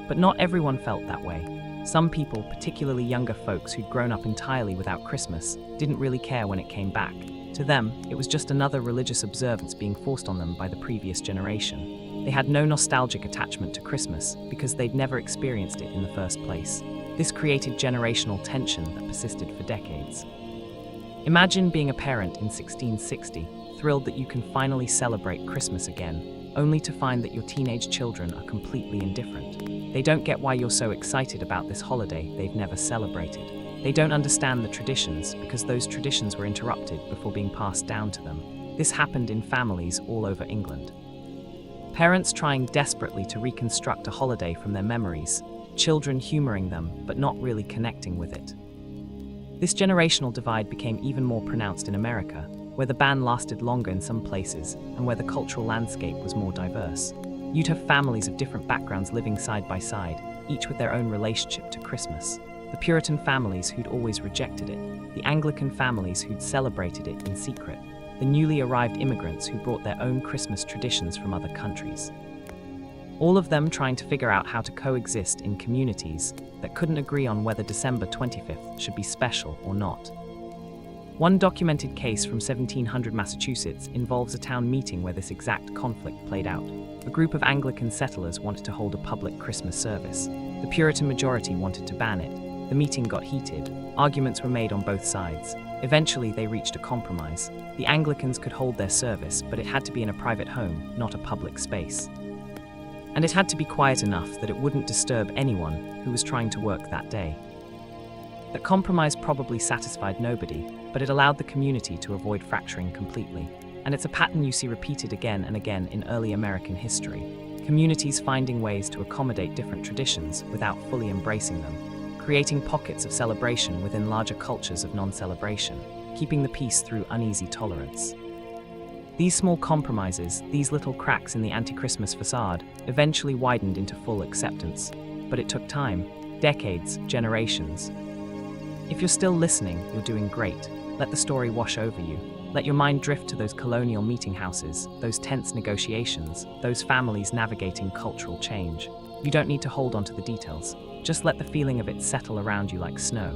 But not everyone felt that way. Some people, particularly younger folks who'd grown up entirely without Christmas, didn't really care when it came back. To them, it was just another religious observance being forced on them by the previous generation. They had no nostalgic attachment to Christmas because they'd never experienced it in the first place. This created generational tension that persisted for decades. Imagine being a parent in 1660, thrilled that you can finally celebrate Christmas again, only to find that your teenage children are completely indifferent. They don't get why you're so excited about this holiday they've never celebrated. They don't understand the traditions because those traditions were interrupted before being passed down to them. This happened in families all over England. Parents trying desperately to reconstruct a holiday from their memories, children humoring them but not really connecting with it. This generational divide became even more pronounced in America, where the ban lasted longer in some places and where the cultural landscape was more diverse. You'd have families of different backgrounds living side by side, each with their own relationship to Christmas. The Puritan families who'd always rejected it, the Anglican families who'd celebrated it in secret, the newly arrived immigrants who brought their own Christmas traditions from other countries. All of them trying to figure out how to coexist in communities that couldn't agree on whether December 25th should be special or not. One documented case from 1700 Massachusetts involves a town meeting where this exact conflict played out. A group of Anglican settlers wanted to hold a public Christmas service. The Puritan majority wanted to ban it. The meeting got heated. Arguments were made on both sides. Eventually, they reached a compromise. The Anglicans could hold their service, but it had to be in a private home, not a public space. And it had to be quiet enough that it wouldn't disturb anyone who was trying to work that day. That compromise probably satisfied nobody, but it allowed the community to avoid fracturing completely. And it's a pattern you see repeated again and again in early American history. Communities finding ways to accommodate different traditions without fully embracing them, creating pockets of celebration within larger cultures of non-celebration, keeping the peace through uneasy tolerance. These small compromises, these little cracks in the anti-Christmas facade, eventually widened into full acceptance. But it took time, decades, generations. If you're still listening, you're doing great. Let the story wash over you. Let your mind drift to those colonial meeting houses, those tense negotiations, those families navigating cultural change. You don't need to hold on to the details. Just let the feeling of it settle around you like snow.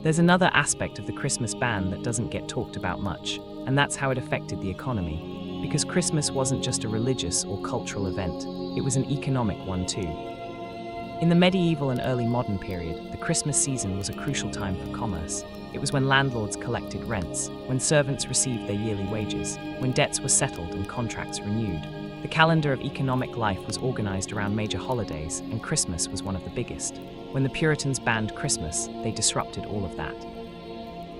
There's another aspect of the Christmas ban that doesn't get talked about much, and that's how it affected the economy. Because Christmas wasn't just a religious or cultural event, it was an economic one too. In the medieval and early modern period, the Christmas season was a crucial time for commerce. It was when landlords collected rents, when servants received their yearly wages, when debts were settled and contracts renewed. The calendar of economic life was organized around major holidays, and Christmas was one of the biggest. When the Puritans banned Christmas, they disrupted all of that.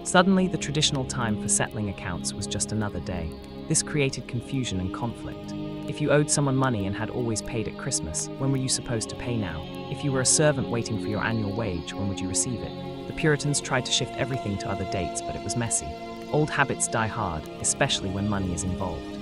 Suddenly, the traditional time for settling accounts was just another day. This created confusion and conflict. If you owed someone money and had always paid at Christmas, when were you supposed to pay now? If you were a servant waiting for your annual wage, when would you receive it? The Puritans tried to shift everything to other dates, but it was messy. Old habits die hard, especially when money is involved.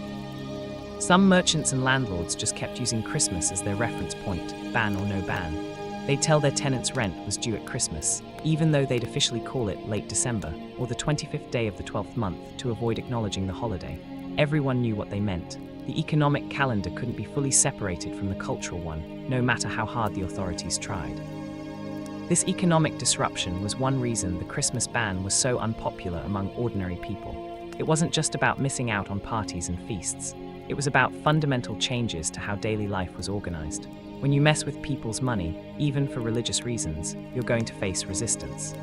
Some merchants and landlords just kept using Christmas as their reference point, ban or no ban. They'd tell their tenants rent was due at Christmas, even though they'd officially call it late December or the 25th day of the 12th month to avoid acknowledging the holiday. Everyone knew what they meant. The economic calendar couldn't be fully separated from the cultural one, no matter how hard the authorities tried. This economic disruption was one reason the Christmas ban was so unpopular among ordinary people. It wasn't just about missing out on parties and feasts. It was about fundamental changes to how daily life was organized. When you mess with people's money, even for religious reasons, you're going to face resistance.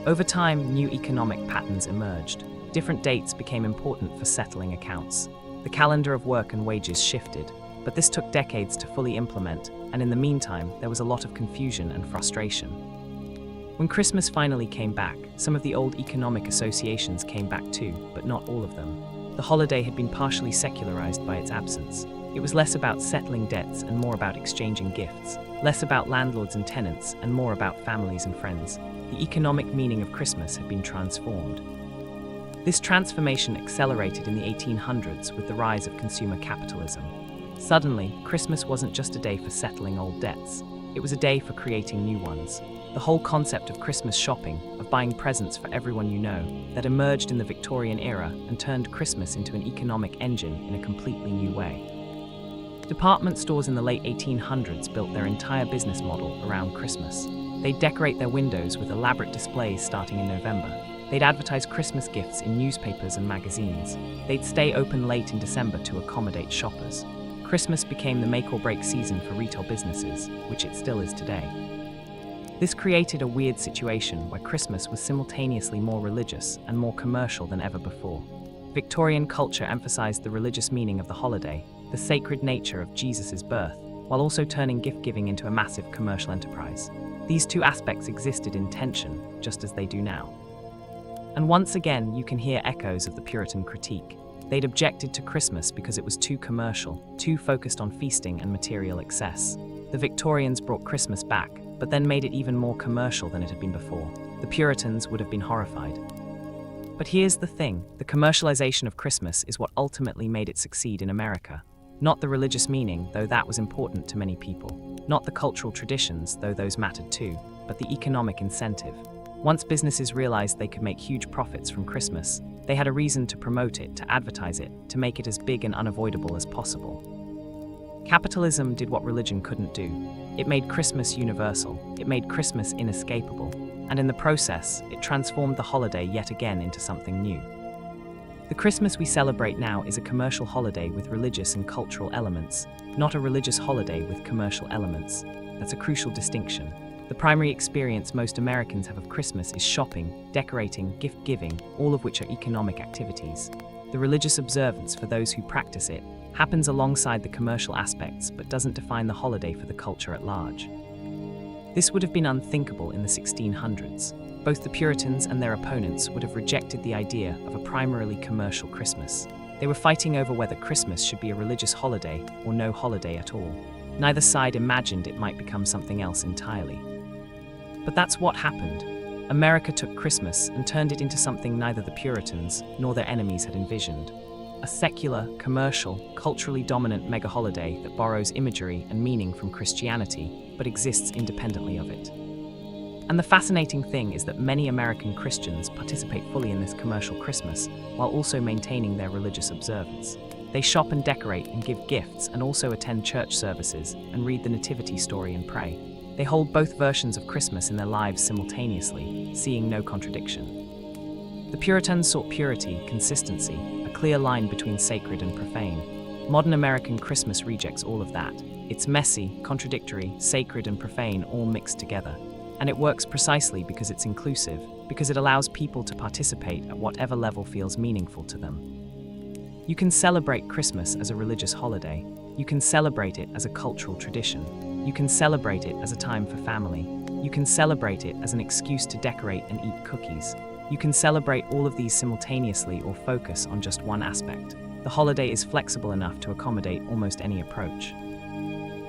Over time, new economic patterns emerged. Different dates became important for settling accounts. The calendar of work and wages shifted, but this took decades to fully implement, and in the meantime, there was a lot of confusion and frustration. When Christmas finally came back, some of the old economic associations came back too, but not all of them. The holiday had been partially secularized by its absence. It was less about settling debts and more about exchanging gifts, less about landlords and tenants and more about families and friends. The economic meaning of Christmas had been transformed. This transformation accelerated in the 1800s with the rise of consumer capitalism. Suddenly, Christmas wasn't just a day for settling old debts. It was a day for creating new ones. The whole concept of Christmas shopping, of buying presents for everyone you know, that emerged in the Victorian era and turned Christmas into an economic engine in a completely new way. Department stores in the late 1800s built their entire business model around Christmas. They'd decorate their windows with elaborate displays starting in November. They'd advertise Christmas gifts in newspapers and magazines. They'd stay open late in December to accommodate shoppers. Christmas became the make-or-break season for retail businesses, which it still is today. This created a weird situation where Christmas was simultaneously more religious and more commercial than ever before. Victorian culture emphasized the religious meaning of the holiday, the sacred nature of Jesus' birth, while also turning gift-giving into a massive commercial enterprise. These two aspects existed in tension, just as they do now. And once again, you can hear echoes of the Puritan critique. They'd objected to Christmas because it was too commercial, too focused on feasting and material excess. The Victorians brought Christmas back, but then made it even more commercial than it had been before. The Puritans would have been horrified. But here's the thing, the commercialization of Christmas is what ultimately made it succeed in America. Not the religious meaning, though that was important to many people. Not the cultural traditions, though those mattered too, but the economic incentive. Once businesses realized they could make huge profits from Christmas, they had a reason to promote it, to advertise it, to make it as big and unavoidable as possible. Capitalism did what religion couldn't do. It made Christmas universal. It made Christmas inescapable. And in the process, it transformed the holiday yet again into something new. The Christmas we celebrate now is a commercial holiday with religious and cultural elements, not a religious holiday with commercial elements. That's a crucial distinction. The primary experience most Americans have of Christmas is shopping, decorating, gift-giving, all of which are economic activities. The religious observance, for those who practice it, happens alongside the commercial aspects but doesn't define the holiday for the culture at large. This would have been unthinkable in the 1600s. Both the Puritans and their opponents would have rejected the idea of a primarily commercial Christmas. They were fighting over whether Christmas should be a religious holiday or no holiday at all. Neither side imagined it might become something else entirely. But that's what happened. America took Christmas and turned it into something neither the Puritans nor their enemies had envisioned. A secular, commercial, culturally dominant mega-holiday that borrows imagery and meaning from Christianity, but exists independently of it. And the fascinating thing is that many American Christians participate fully in this commercial Christmas, while also maintaining their religious observance. They shop and decorate and give gifts and also attend church services and read the nativity story and pray. They hold both versions of Christmas in their lives simultaneously, seeing no contradiction. The Puritans sought purity, consistency, a clear line between sacred and profane. Modern American Christmas rejects all of that. It's messy, contradictory, sacred and profane all mixed together. And it works precisely because it's inclusive, because it allows people to participate at whatever level feels meaningful to them. You can celebrate Christmas as a religious holiday. You can celebrate it as a cultural tradition. You can celebrate it as a time for family. You can celebrate it as an excuse to decorate and eat cookies. You can celebrate all of these simultaneously or focus on just one aspect. The holiday is flexible enough to accommodate almost any approach.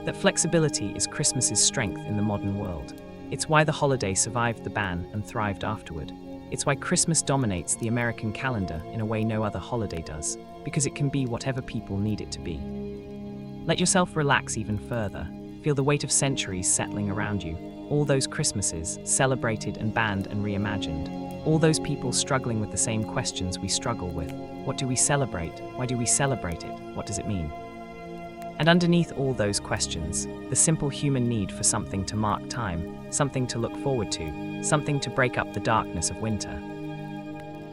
That flexibility is Christmas's strength in the modern world. It's why the holiday survived the ban and thrived afterward. It's why Christmas dominates the American calendar in a way no other holiday does, because it can be whatever people need it to be. Let yourself relax even further. Feel the weight of centuries settling around you. All those Christmases, celebrated and banned and reimagined. All those people struggling with the same questions we struggle with. What do we celebrate? Why do we celebrate it? What does it mean? And underneath all those questions, the simple human need for something to mark time, something to look forward to, something to break up the darkness of winter.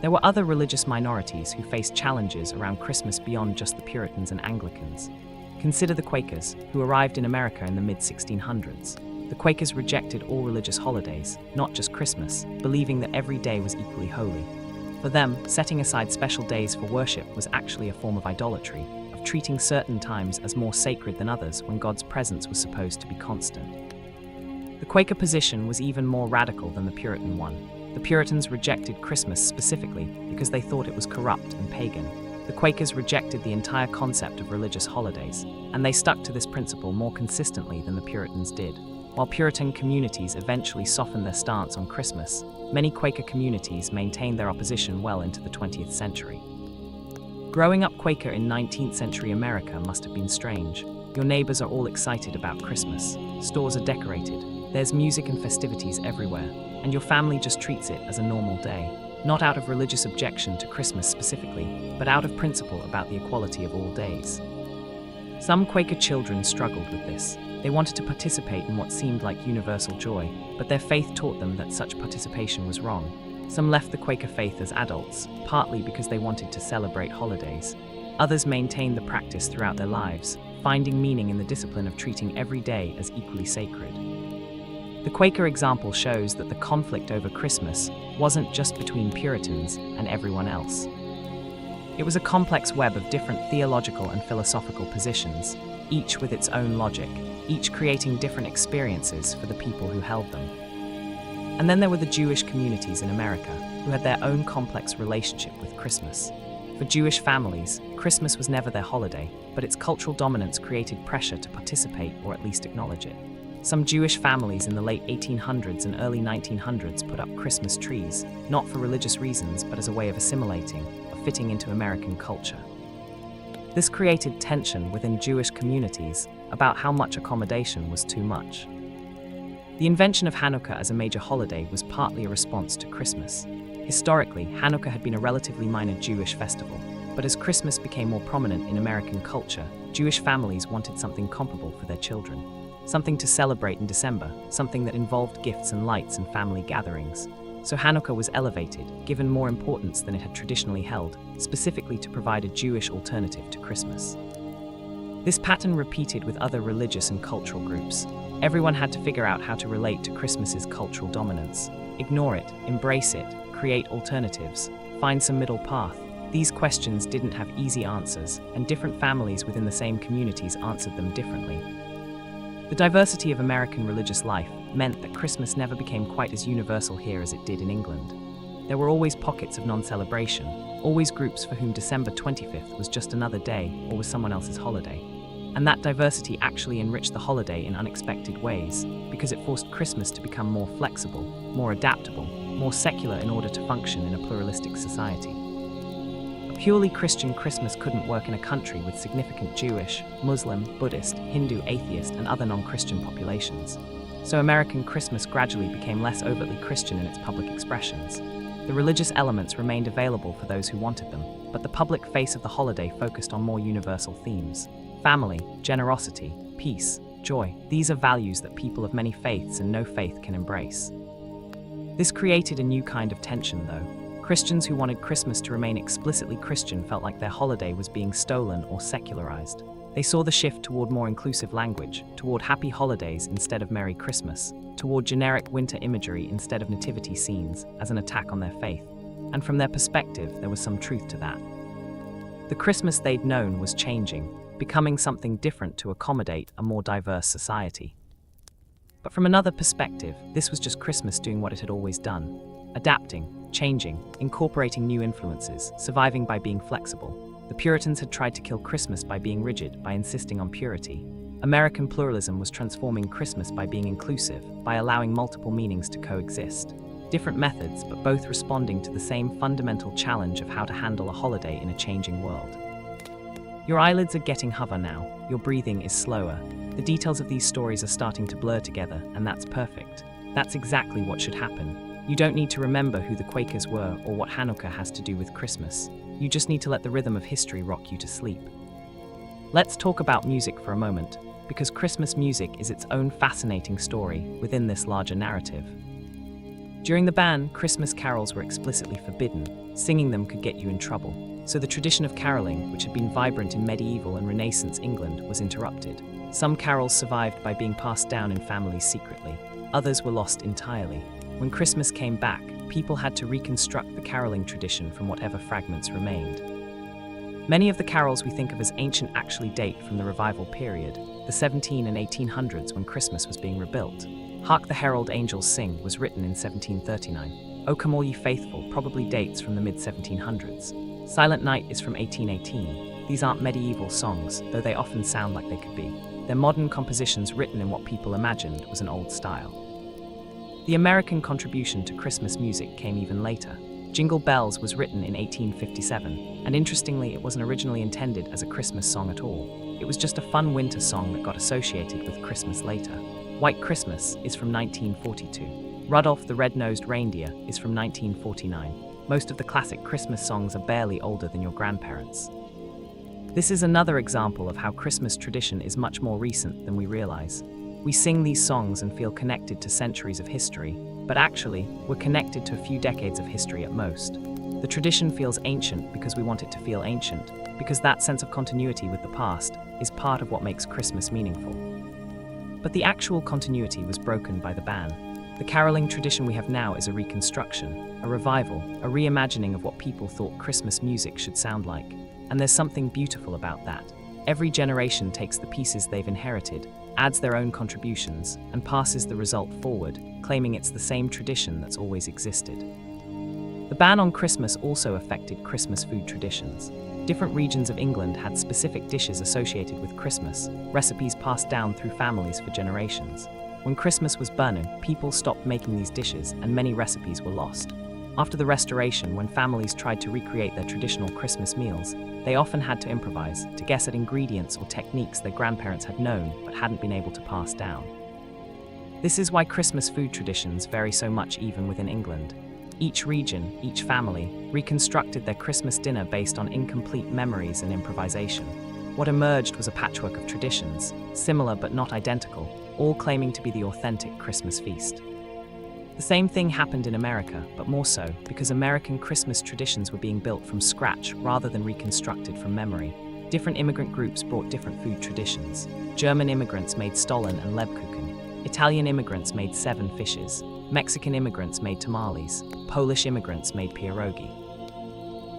There were other religious minorities who faced challenges around Christmas beyond just the Puritans and Anglicans. Consider the Quakers, who arrived in America in the mid-1600s. The Quakers rejected all religious holidays, not just Christmas, believing that every day was equally holy. For them, setting aside special days for worship was actually a form of idolatry, of treating certain times as more sacred than others when God's presence was supposed to be constant. The Quaker position was even more radical than the Puritan one. The Puritans rejected Christmas specifically because they thought it was corrupt and pagan. The Quakers rejected the entire concept of religious holidays, and they stuck to this principle more consistently than the Puritans did. While Puritan communities eventually softened their stance on Christmas, many Quaker communities maintained their opposition well into the 20th century. Growing up Quaker in 19th century America must have been strange. Your neighbors are all excited about Christmas, stores are decorated, there's music and festivities everywhere, and your family just treats it as a normal day. Not out of religious objection to Christmas specifically, but out of principle about the equality of all days. Some Quaker children struggled with this. They wanted to participate in what seemed like universal joy, but their faith taught them that such participation was wrong. Some left the Quaker faith as adults, partly because they wanted to celebrate holidays. Others maintained the practice throughout their lives, finding meaning in the discipline of treating every day as equally sacred. The Quaker example shows that the conflict over Christmas wasn't just between Puritans and everyone else. It was a complex web of different theological and philosophical positions, each with its own logic, each creating different experiences for the people who held them. And then there were the Jewish communities in America, who had their own complex relationship with Christmas. For Jewish families, Christmas was never their holiday, but its cultural dominance created pressure to participate or at least acknowledge it. Some Jewish families in the late 1800s and early 1900s put up Christmas trees, not for religious reasons but as a way of assimilating, of fitting into American culture. This created tension within Jewish communities about how much accommodation was too much. The invention of Hanukkah as a major holiday was partly a response to Christmas. Historically, Hanukkah had been a relatively minor Jewish festival, but as Christmas became more prominent in American culture, Jewish families wanted something comparable for their children. Something to celebrate in December, something that involved gifts and lights and family gatherings. So Hanukkah was elevated, given more importance than it had traditionally held, specifically to provide a Jewish alternative to Christmas. This pattern repeated with other religious and cultural groups. Everyone had to figure out how to relate to Christmas's cultural dominance. Ignore it, embrace it, create alternatives, find some middle path. These questions didn't have easy answers, and different families within the same communities answered them differently. The diversity of American religious life meant that Christmas never became quite as universal here as it did in England. There were always pockets of non-celebration, always groups for whom December 25th was just another day or was someone else's holiday. And that diversity actually enriched the holiday in unexpected ways, because it forced Christmas to become more flexible, more adaptable, more secular in order to function in a pluralistic society. A purely Christian Christmas couldn't work in a country with significant Jewish, Muslim, Buddhist, Hindu, atheist, and other non-Christian populations. So American Christmas gradually became less overtly Christian in its public expressions. The religious elements remained available for those who wanted them, but the public face of the holiday focused on more universal themes. Family, generosity, peace, joy. These are values that people of many faiths and no faith can embrace. This created a new kind of tension, though. Christians who wanted Christmas to remain explicitly Christian felt like their holiday was being stolen or secularized. They saw the shift toward more inclusive language, toward happy holidays instead of Merry Christmas, toward generic winter imagery instead of nativity scenes, as an attack on their faith. And from their perspective, there was some truth to that. The Christmas they'd known was changing, becoming something different to accommodate a more diverse society. But from another perspective, this was just Christmas doing what it had always done, adapting, changing, incorporating new influences, surviving by being flexible. The Puritans had tried to kill Christmas by being rigid, by insisting on purity. American pluralism was transforming Christmas by being inclusive, by allowing multiple meanings to coexist. Different methods, but both responding to the same fundamental challenge of how to handle a holiday in a changing world. Your eyelids are getting heavier now, your breathing is slower. The details of these stories are starting to blur together, and that's perfect. That's exactly what should happen. You don't need to remember who the Quakers were or what Hanukkah has to do with Christmas. You just need to let the rhythm of history rock you to sleep. Let's talk about music for a moment, because Christmas music is its own fascinating story within this larger narrative. During the ban, Christmas carols were explicitly forbidden. Singing them could get you in trouble. So the tradition of caroling, which had been vibrant in medieval and Renaissance England, was interrupted. Some carols survived by being passed down in families secretly. Others were lost entirely. When Christmas came back, people had to reconstruct the caroling tradition from whatever fragments remained. Many of the carols we think of as ancient actually date from the revival period, the 1700s and 1800s, when Christmas was being rebuilt. Hark the Herald Angels Sing was written in 1739. O Come All Ye Faithful probably dates from the mid-1700s. Silent Night is from 1818. These aren't medieval songs, though they often sound like they could be. They're modern compositions written in what people imagined was an old style. The American contribution to Christmas music came even later. Jingle Bells was written in 1857, and interestingly, it wasn't originally intended as a Christmas song at all. It was just a fun winter song that got associated with Christmas later. White Christmas is from 1942. Rudolph the Red-Nosed Reindeer is from 1949. Most of the classic Christmas songs are barely older than your grandparents. This is another example of how Christmas tradition is much more recent than we realize. We sing these songs and feel connected to centuries of history, but actually, we're connected to a few decades of history at most. The tradition feels ancient because we want it to feel ancient, because that sense of continuity with the past is part of what makes Christmas meaningful. But the actual continuity was broken by the ban. The caroling tradition we have now is a reconstruction, a revival, a reimagining of what people thought Christmas music should sound like. And there's something beautiful about that. Every generation takes the pieces they've inherited, adds their own contributions, and passes the result forward, claiming it's the same tradition that's always existed. The ban on Christmas also affected Christmas food traditions. Different regions of England had specific dishes associated with Christmas, recipes passed down through families for generations. When Christmas was burning, people stopped making these dishes and many recipes were lost. After the Restoration, when families tried to recreate their traditional Christmas meals, they often had to improvise, to guess at ingredients or techniques their grandparents had known but hadn't been able to pass down. This is why Christmas food traditions vary so much even within England. Each region, each family, reconstructed their Christmas dinner based on incomplete memories and improvisation. What emerged was a patchwork of traditions, similar but not identical, all claiming to be the authentic Christmas feast. The same thing happened in America, but more so, because American Christmas traditions were being built from scratch rather than reconstructed from memory. Different immigrant groups brought different food traditions. German immigrants made Stollen and Lebkuchen. Italian immigrants made seven fishes. Mexican immigrants made tamales. Polish immigrants made pierogi.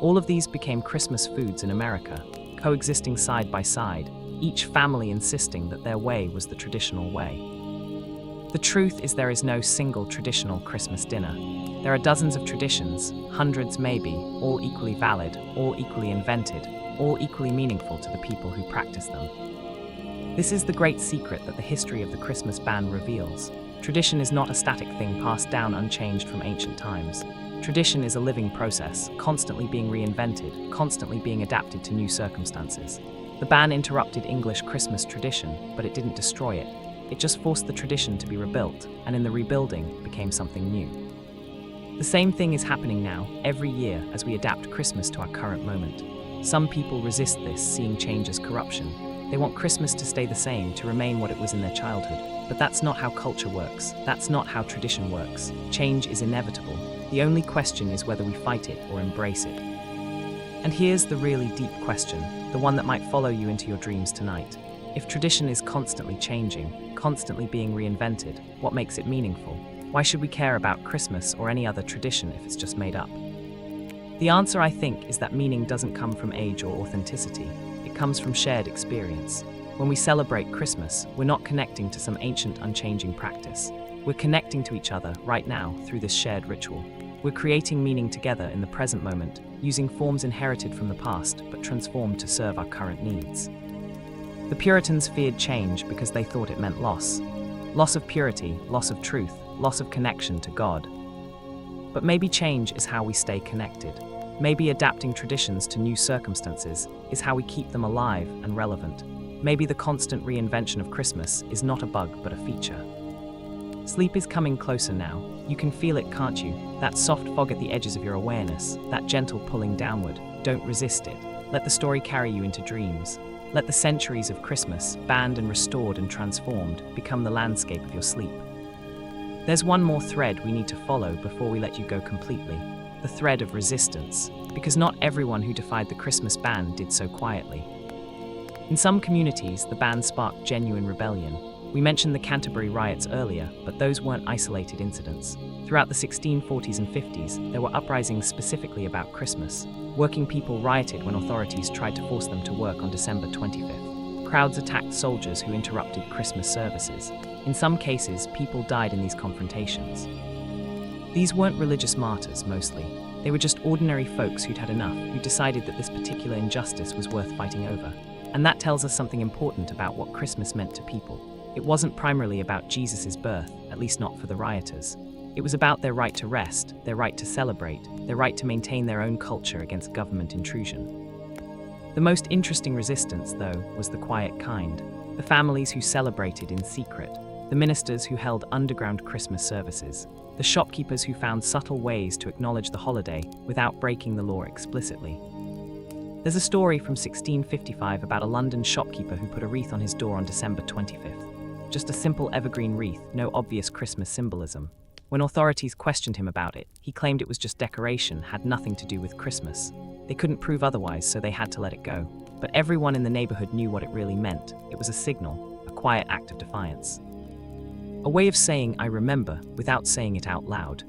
All of these became Christmas foods in America, coexisting side by side, each family insisting that their way was the traditional way. The truth is there is no single traditional Christmas dinner. There are dozens of traditions, hundreds maybe, all equally valid, all equally invented, all equally meaningful to the people who practice them. This is the great secret that the history of the Christmas ban reveals. Tradition is not a static thing passed down unchanged from ancient times. Tradition is a living process, constantly being reinvented, constantly being adapted to new circumstances. The ban interrupted English Christmas tradition, but it didn't destroy it. It just forced the tradition to be rebuilt, and in the rebuilding, became something new. The same thing is happening now, every year, as we adapt Christmas to our current moment. Some people resist this, seeing change as corruption. They want Christmas to stay the same, to remain what it was in their childhood. But that's not how culture works. That's not how tradition works. Change is inevitable. The only question is whether we fight it or embrace it. And here's the really deep question, the one that might follow you into your dreams tonight. If tradition is constantly changing, constantly being reinvented, what makes it meaningful? Why should we care about Christmas or any other tradition if it's just made up? The answer, I think, is that meaning doesn't come from age or authenticity. It comes from shared experience. When we celebrate Christmas, we're not connecting to some ancient, unchanging practice. We're connecting to each other right now through this shared ritual. We're creating meaning together in the present moment, using forms inherited from the past but transformed to serve our current needs. The Puritans feared change because they thought it meant loss. Loss of purity, loss of truth, loss of connection to God. But maybe change is how we stay connected. Maybe adapting traditions to new circumstances is how we keep them alive and relevant. Maybe the constant reinvention of Christmas is not a bug but a feature. Sleep is coming closer now. You can feel it, can't you? That soft fog at the edges of your awareness, that gentle pulling downward. Don't resist it. Let the story carry you into dreams. Let the centuries of Christmas, banned and restored and transformed, become the landscape of your sleep. There's one more thread we need to follow before we let you go completely. The thread of resistance, because not everyone who defied the Christmas ban did so quietly. In some communities, the ban sparked genuine rebellion. We mentioned the Canterbury riots earlier, but those weren't isolated incidents. Throughout the 1640s and 50s, there were uprisings specifically about Christmas. Working people rioted when authorities tried to force them to work on December 25th. Crowds attacked soldiers who interrupted Christmas services. In some cases, people died in these confrontations. These weren't religious martyrs, mostly. They were just ordinary folks who'd had enough, who decided that this particular injustice was worth fighting over. And that tells us something important about what Christmas meant to people. It wasn't primarily about Jesus' birth, at least not for the rioters. It was about their right to rest, their right to celebrate, their right to maintain their own culture against government intrusion. The most interesting resistance, though, was the quiet kind. The families who celebrated in secret, the ministers who held underground Christmas services, the shopkeepers who found subtle ways to acknowledge the holiday without breaking the law explicitly. There's a story from 1655 about a London shopkeeper who put a wreath on his door on December 25th. Just a simple evergreen wreath, no obvious Christmas symbolism. When authorities questioned him about it, he claimed it was just decoration, had nothing to do with Christmas. They couldn't prove otherwise, so they had to let it go. But everyone in the neighborhood knew what it really meant. It was a signal, a quiet act of defiance. A way of saying "I remember" without saying it out loud.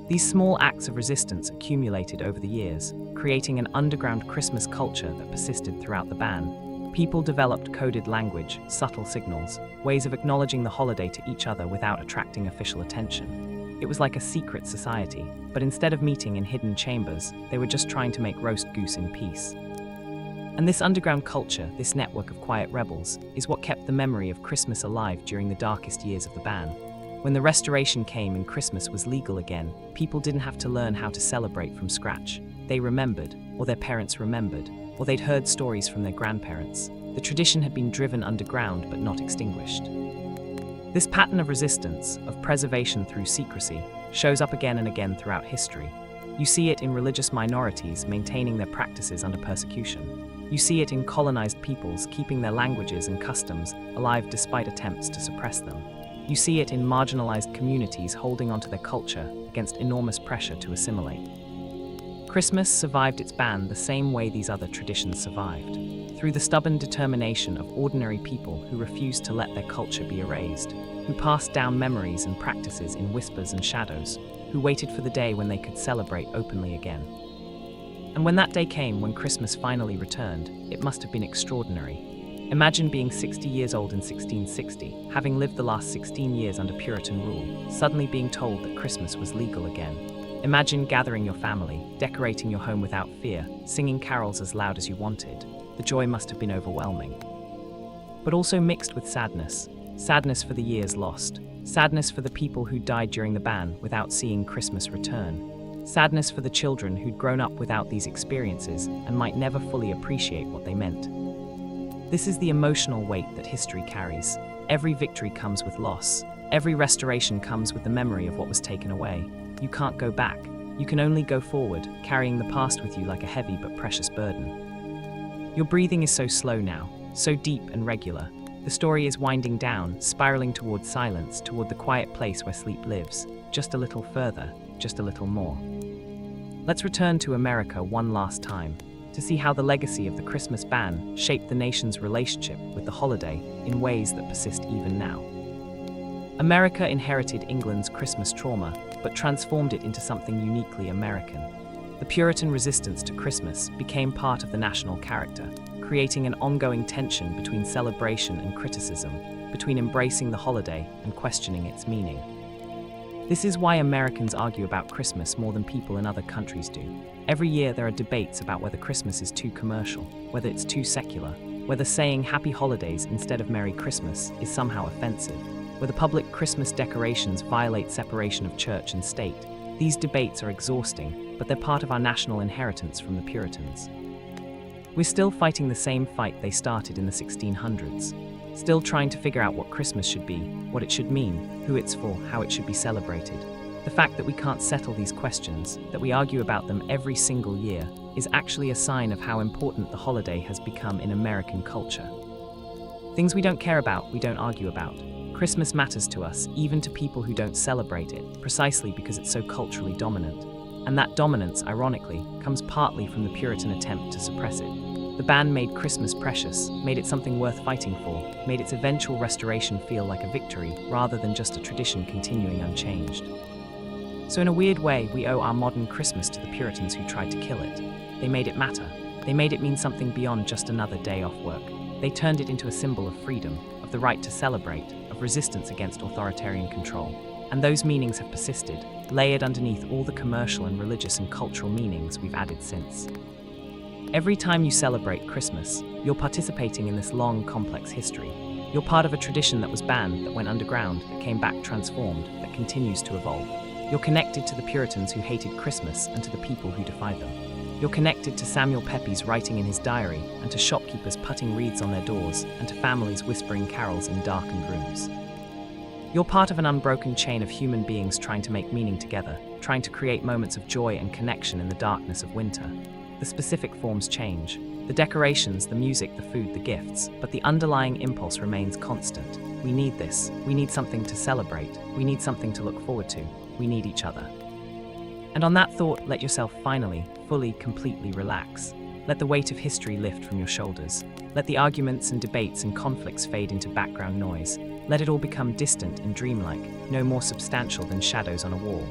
These small acts of resistance accumulated over the years, creating an underground Christmas culture that persisted throughout the ban. People developed coded language, subtle signals, ways of acknowledging the holiday to each other without attracting official attention. It was like a secret society, but instead of meeting in hidden chambers, they were just trying to make roast goose in peace. And this underground culture, this network of quiet rebels, is what kept the memory of Christmas alive during the darkest years of the ban. When the restoration came and Christmas was legal again, people didn't have to learn how to celebrate from scratch. They remembered, or their parents remembered, or they'd heard stories from their grandparents. The tradition had been driven underground but not extinguished. This pattern of resistance, of preservation through secrecy, shows up again and again throughout history. You see it in religious minorities maintaining their practices under persecution. You see it in colonized peoples keeping their languages and customs alive despite attempts to suppress them. You see it in marginalized communities holding onto their culture against enormous pressure to assimilate. Christmas survived its ban the same way these other traditions survived, through the stubborn determination of ordinary people who refused to let their culture be erased, who passed down memories and practices in whispers and shadows, who waited for the day when they could celebrate openly again. And when that day came, when Christmas finally returned, it must have been extraordinary. Imagine being 60 years old in 1660, having lived the last 16 years under Puritan rule, suddenly being told that Christmas was legal again. Imagine gathering your family, decorating your home without fear, singing carols as loud as you wanted. The joy must have been overwhelming. But also mixed with sadness. Sadness for the years lost. Sadness for the people who died during the ban without seeing Christmas return. Sadness for the children who'd grown up without these experiences and might never fully appreciate what they meant. This is the emotional weight that history carries. Every victory comes with loss. Every restoration comes with the memory of what was taken away. You can't go back. You can only go forward, carrying the past with you like a heavy but precious burden. Your breathing is so slow now, so deep and regular. The story is winding down, spiraling towards silence, toward the quiet place where sleep lives. Just a little further, just a little more. Let's return to America one last time, to see how the legacy of the Christmas ban shaped the nation's relationship with the holiday in ways that persist even now. America inherited England's Christmas trauma, but transformed it into something uniquely American. The Puritan resistance to Christmas became part of the national character, creating an ongoing tension between celebration and criticism, between embracing the holiday and questioning its meaning. This is why Americans argue about Christmas more than people in other countries do. Every year there are debates about whether Christmas is too commercial, whether it's too secular, whether saying Happy Holidays instead of Merry Christmas is somehow offensive, whether public Christmas decorations violate separation of church and state. These debates are exhausting, but they're part of our national inheritance from the Puritans. We're still fighting the same fight they started in the 1600s. Still trying to figure out what Christmas should be, what it should mean, who it's for, how it should be celebrated. The fact that we can't settle these questions, that we argue about them every single year, is actually a sign of how important the holiday has become in American culture. Things we don't care about, we don't argue about. Christmas matters to us, even to people who don't celebrate it, precisely because it's so culturally dominant. And that dominance, ironically, comes partly from the Puritan attempt to suppress it. The ban made Christmas precious, made it something worth fighting for, made its eventual restoration feel like a victory rather than just a tradition continuing unchanged. So in a weird way, we owe our modern Christmas to the Puritans who tried to kill it. They made it matter. They made it mean something beyond just another day off work. They turned it into a symbol of freedom, of the right to celebrate, of resistance against authoritarian control. And those meanings have persisted, layered underneath all the commercial and religious and cultural meanings we've added since. Every time you celebrate Christmas, you're participating in this long, complex history. You're part of a tradition that was banned, that went underground, that came back transformed, that continues to evolve. You're connected to the Puritans who hated Christmas and to the people who defied them. You're connected to Samuel Pepys writing in his diary, and to shopkeepers putting wreaths on their doors, and to families whispering carols in darkened rooms. You're part of an unbroken chain of human beings trying to make meaning together, trying to create moments of joy and connection in the darkness of winter. The specific forms change. The decorations, the music, the food, the gifts, but the underlying impulse remains constant. We need this. We need something to celebrate. We need something to look forward to. We need each other. And on that thought, let yourself finally, fully, completely relax. Let the weight of history lift from your shoulders. Let the arguments and debates and conflicts fade into background noise. Let it all become distant and dreamlike, no more substantial than shadows on a wall.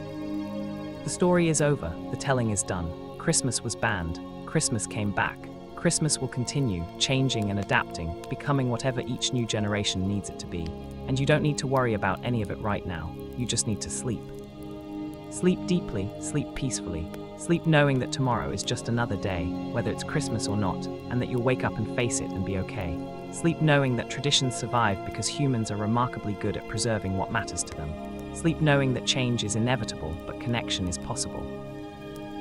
The story is over. The telling is done. Christmas was banned. Christmas came back. Christmas will continue, changing and adapting, becoming whatever each new generation needs it to be. And you don't need to worry about any of it right now. You just need to sleep. Sleep deeply, sleep peacefully. Sleep knowing that tomorrow is just another day, whether it's Christmas or not, and that you'll wake up and face it and be okay. Sleep knowing that traditions survive because humans are remarkably good at preserving what matters to them. Sleep knowing that change is inevitable, but connection is possible.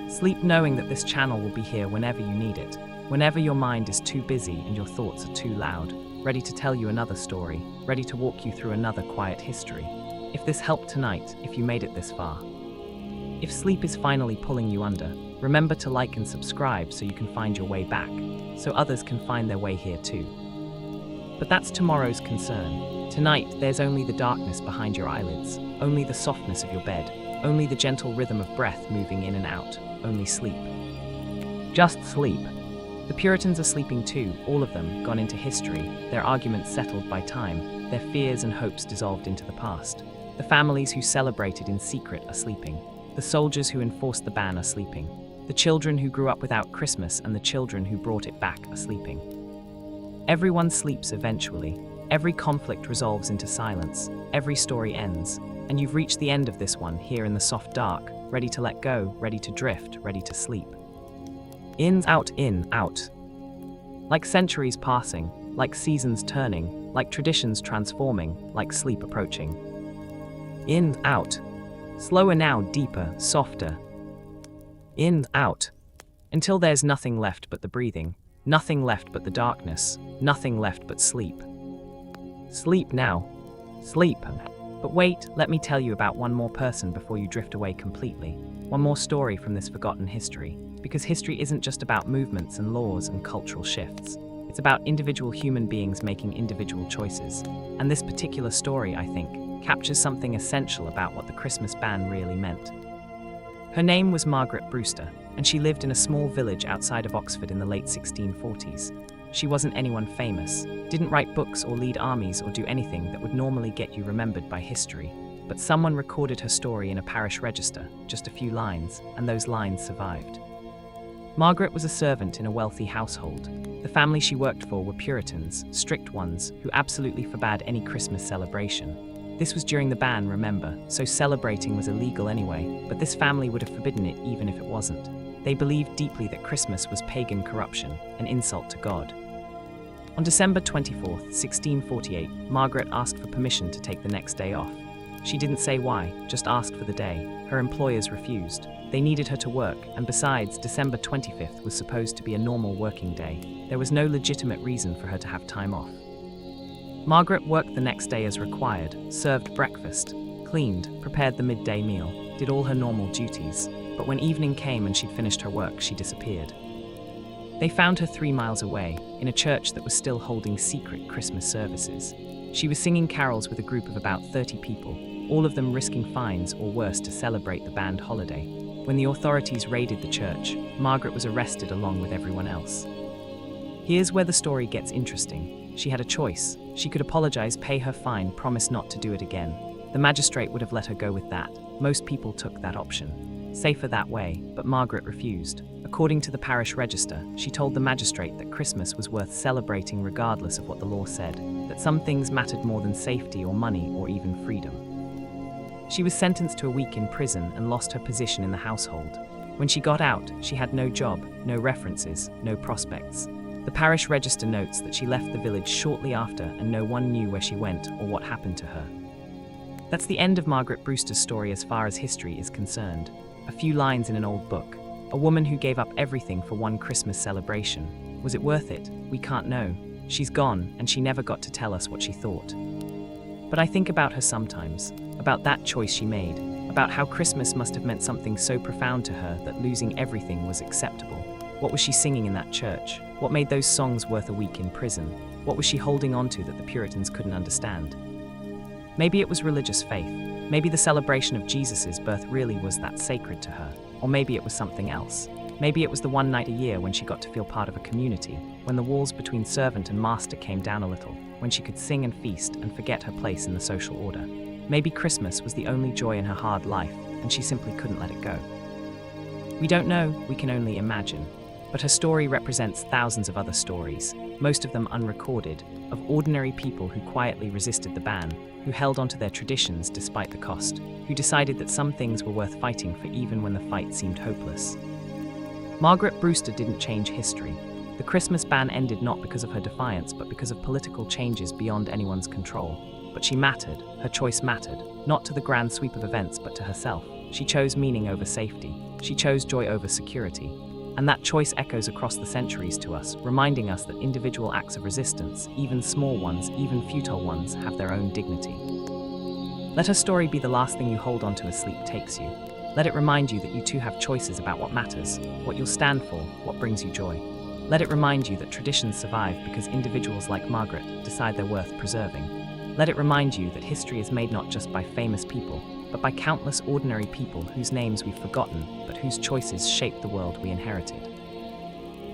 Sleep knowing that this channel will be here whenever you need it, whenever your mind is too busy and your thoughts are too loud, ready to tell you another story, ready to walk you through another quiet history. If this helped tonight, if you made it this far. If sleep is finally pulling you under, remember to like and subscribe so you can find your way back, so others can find their way here too. But that's tomorrow's concern. Tonight, there's only the darkness behind your eyelids, only the softness of your bed, only the gentle rhythm of breath moving in and out, only sleep. Just sleep. The Puritans are sleeping too, all of them, gone into history, their arguments settled by time, their fears and hopes dissolved into the past. The families who celebrated in secret are sleeping. The soldiers who enforced the ban are sleeping. The children who grew up without Christmas and the children who brought it back are sleeping. Everyone sleeps eventually. Every conflict resolves into silence. Every story ends. And you've reached the end of this one here in the soft dark, ready to let go, ready to drift, ready to sleep. In, out. Like centuries passing, like seasons turning, like traditions transforming, like sleep approaching. In, out. Slower now, deeper, softer. In, out. Until there's nothing left but the breathing, nothing left but the darkness, nothing left but sleep. Sleep now. Sleep. But wait, let me tell you about one more person before you drift away completely. One more story from this forgotten history. Because history isn't just about movements and laws and cultural shifts. It's about individual human beings making individual choices. And this particular story, I think, captures something essential about what the Christmas ban really meant. Her name was Margaret Brewster, and she lived in a small village outside of Oxford in the late 1640s. She wasn't anyone famous, didn't write books or lead armies or do anything that would normally get you remembered by history. But someone recorded her story in a parish register, just a few lines, and those lines survived. Margaret was a servant in a wealthy household. The family she worked for were Puritans, strict ones, who absolutely forbade any Christmas celebration. This was during the ban, remember, so celebrating was illegal anyway, but this family would have forbidden it even if it wasn't. They believed deeply that Christmas was pagan corruption, an insult to God. On December 24, 1648, Margaret asked for permission to take the next day off. She didn't say why, just asked for the day. Her employers refused. They needed her to work, and besides, December 25th was supposed to be a normal working day. There was no legitimate reason for her to have time off. Margaret worked the next day as required, served breakfast, cleaned, prepared the midday meal, did all her normal duties, but when evening came and she'd finished her work, she disappeared. They found her 3 miles away, in a church that was still holding secret Christmas services. She was singing carols with a group of about 30 people, all of them risking fines or worse to celebrate the banned holiday. When the authorities raided the church, Margaret was arrested along with everyone else. Here's where the story gets interesting. She had a choice. She could apologize, pay her fine, promise not to do it again. The magistrate would have let her go with that. Most people took that option. Safer that way, but Margaret refused. According to the parish register, she told the magistrate that Christmas was worth celebrating regardless of what the law said, that some things mattered more than safety or money or even freedom. She was sentenced to a week in prison and lost her position in the household. When she got out, she had no job, no references, no prospects. The parish register notes that she left the village shortly after and no one knew where she went or what happened to her. That's the end of Margaret Brewster's story as far as history is concerned. A few lines in an old book. A woman who gave up everything for one Christmas celebration. Was it worth it? We can't know. She's gone, and she never got to tell us what she thought. But I think about her sometimes, about that choice she made, about how Christmas must have meant something so profound to her that losing everything was acceptable. What was she singing in that church? What made those songs worth a week in prison? What was she holding on to that the Puritans couldn't understand? Maybe it was religious faith. Maybe the celebration of Jesus' birth really was that sacred to her. Or maybe it was something else. Maybe it was the one night a year when she got to feel part of a community, when the walls between servant and master came down a little, when she could sing and feast and forget her place in the social order. Maybe Christmas was the only joy in her hard life, and she simply couldn't let it go. We don't know, we can only imagine. But her story represents thousands of other stories, most of them unrecorded, of ordinary people who quietly resisted the ban, who held onto their traditions despite the cost, who decided that some things were worth fighting for even when the fight seemed hopeless. Margaret Brewster didn't change history. The Christmas ban ended not because of her defiance, but because of political changes beyond anyone's control. But she mattered, her choice mattered, not to the grand sweep of events, but to herself. She chose meaning over safety. She chose joy over security. And that choice echoes across the centuries to us, reminding us that individual acts of resistance, even small ones, even futile ones, have their own dignity. Let her story be the last thing you hold on to as sleep takes you. Let it remind you that you too have choices about what matters, what you'll stand for, what brings you joy. Let it remind you that traditions survive because individuals like Margaret decide they're worth preserving. Let it remind you that history is made not just by famous people, but by countless ordinary people whose names we've forgotten, but whose choices shaped the world we inherited.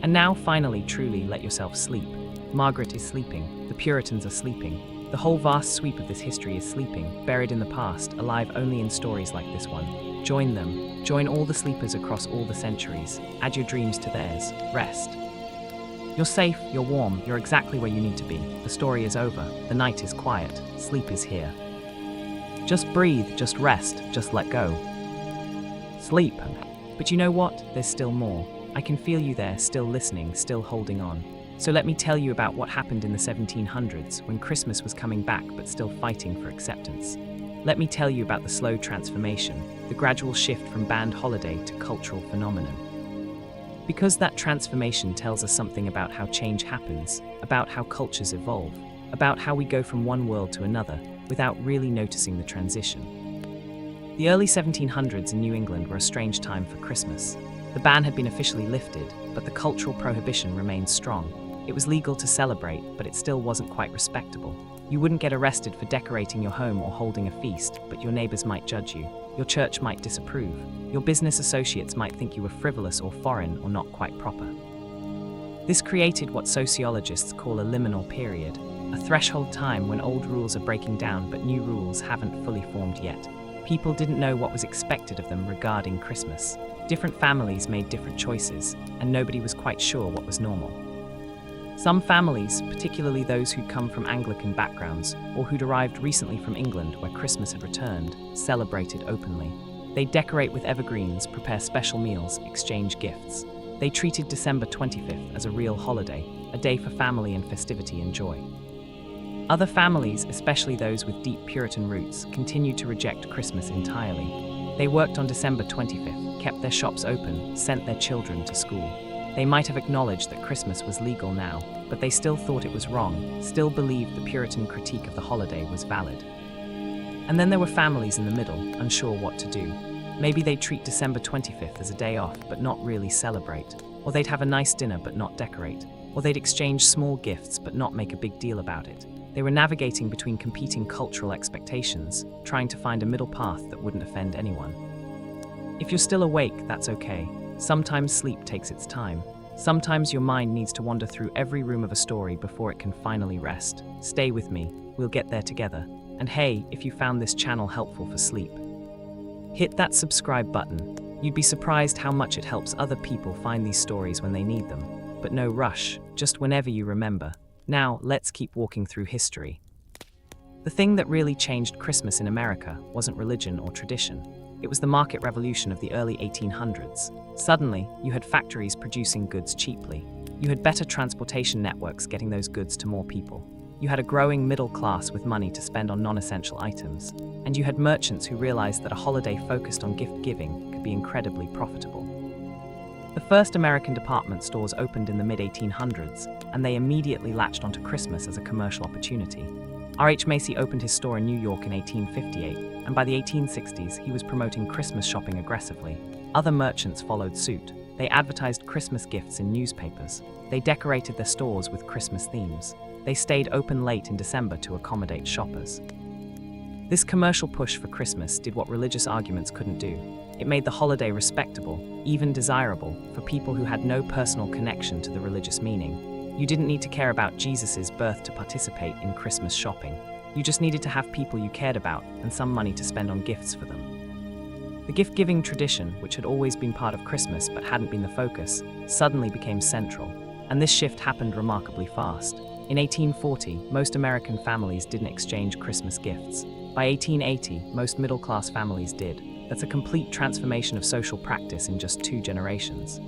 And now, finally, truly let yourself sleep. Margaret is sleeping. The Puritans are sleeping. The whole vast sweep of this history is sleeping, buried in the past, alive only in stories like this one. Join them. Join all the sleepers across all the centuries. Add your dreams to theirs. Rest. You're safe, you're warm, you're exactly where you need to be. The story is over. The night is quiet. Sleep is here. Just breathe, just rest, just let go. Sleep. But you know what? There's still more. I can feel you there, still listening, still holding on. So let me tell you about what happened in the 1700s, when Christmas was coming back but still fighting for acceptance. Let me tell you about the slow transformation, the gradual shift from banned holiday to cultural phenomenon. Because that transformation tells us something about how change happens, about how cultures evolve, about how we go from one world to another, without really noticing the transition. The early 1700s in New England were a strange time for Christmas. The ban had been officially lifted, but the cultural prohibition remained strong. It was legal to celebrate, but it still wasn't quite respectable. You wouldn't get arrested for decorating your home or holding a feast, but your neighbors might judge you. Your church might disapprove. Your business associates might think you were frivolous or foreign or not quite proper. This created what sociologists call a liminal period, a threshold time when old rules are breaking down but new rules haven't fully formed yet. People didn't know what was expected of them regarding Christmas. Different families made different choices, and nobody was quite sure what was normal. Some families, particularly those who'd come from Anglican backgrounds or who'd arrived recently from England where Christmas had returned, celebrated openly. They decorate with evergreens, prepare special meals, exchange gifts. They treated December 25th as a real holiday, a day for family and festivity and joy. Other families, especially those with deep Puritan roots, continued to reject Christmas entirely. They worked on December 25th, kept their shops open, sent their children to school. They might have acknowledged that Christmas was legal now, but they still thought it was wrong, still believed the Puritan critique of the holiday was valid. And then there were families in the middle, unsure what to do. Maybe they'd treat December 25th as a day off but not really celebrate, or they'd have a nice dinner but not decorate, or they'd exchange small gifts but not make a big deal about it. They were navigating between competing cultural expectations, trying to find a middle path that wouldn't offend anyone. If you're still awake, that's okay. Sometimes sleep takes its time. Sometimes your mind needs to wander through every room of a story before it can finally rest. Stay with me, we'll get there together. And hey, if you found this channel helpful for sleep, hit that subscribe button. You'd be surprised how much it helps other people find these stories when they need them. But no rush, just whenever you remember. Now, let's keep walking through history. The thing that really changed Christmas in America wasn't religion or tradition. It was the market revolution of the early 1800s. Suddenly, you had factories producing goods cheaply. You had better transportation networks getting those goods to more people. You had a growing middle class with money to spend on non-essential items. And you had merchants who realized that a holiday focused on gift giving could be incredibly profitable. The first American department stores opened in the mid-1800s, and they immediately latched onto Christmas as a commercial opportunity. R.H. Macy opened his store in New York in 1858, and by the 1860s, he was promoting Christmas shopping aggressively. Other merchants followed suit. They advertised Christmas gifts in newspapers. They decorated their stores with Christmas themes. They stayed open late in December to accommodate shoppers. This commercial push for Christmas did what religious arguments couldn't do. It made the holiday respectable, even desirable, for people who had no personal connection to the religious meaning. You didn't need to care about Jesus' birth to participate in Christmas shopping. You just needed to have people you cared about and some money to spend on gifts for them. The gift-giving tradition, which had always been part of Christmas but hadn't been the focus, suddenly became central. And this shift happened remarkably fast. In 1840, most American families didn't exchange Christmas gifts. By 1880, most middle-class families did. That's a complete transformation of social practice in just 2 generations.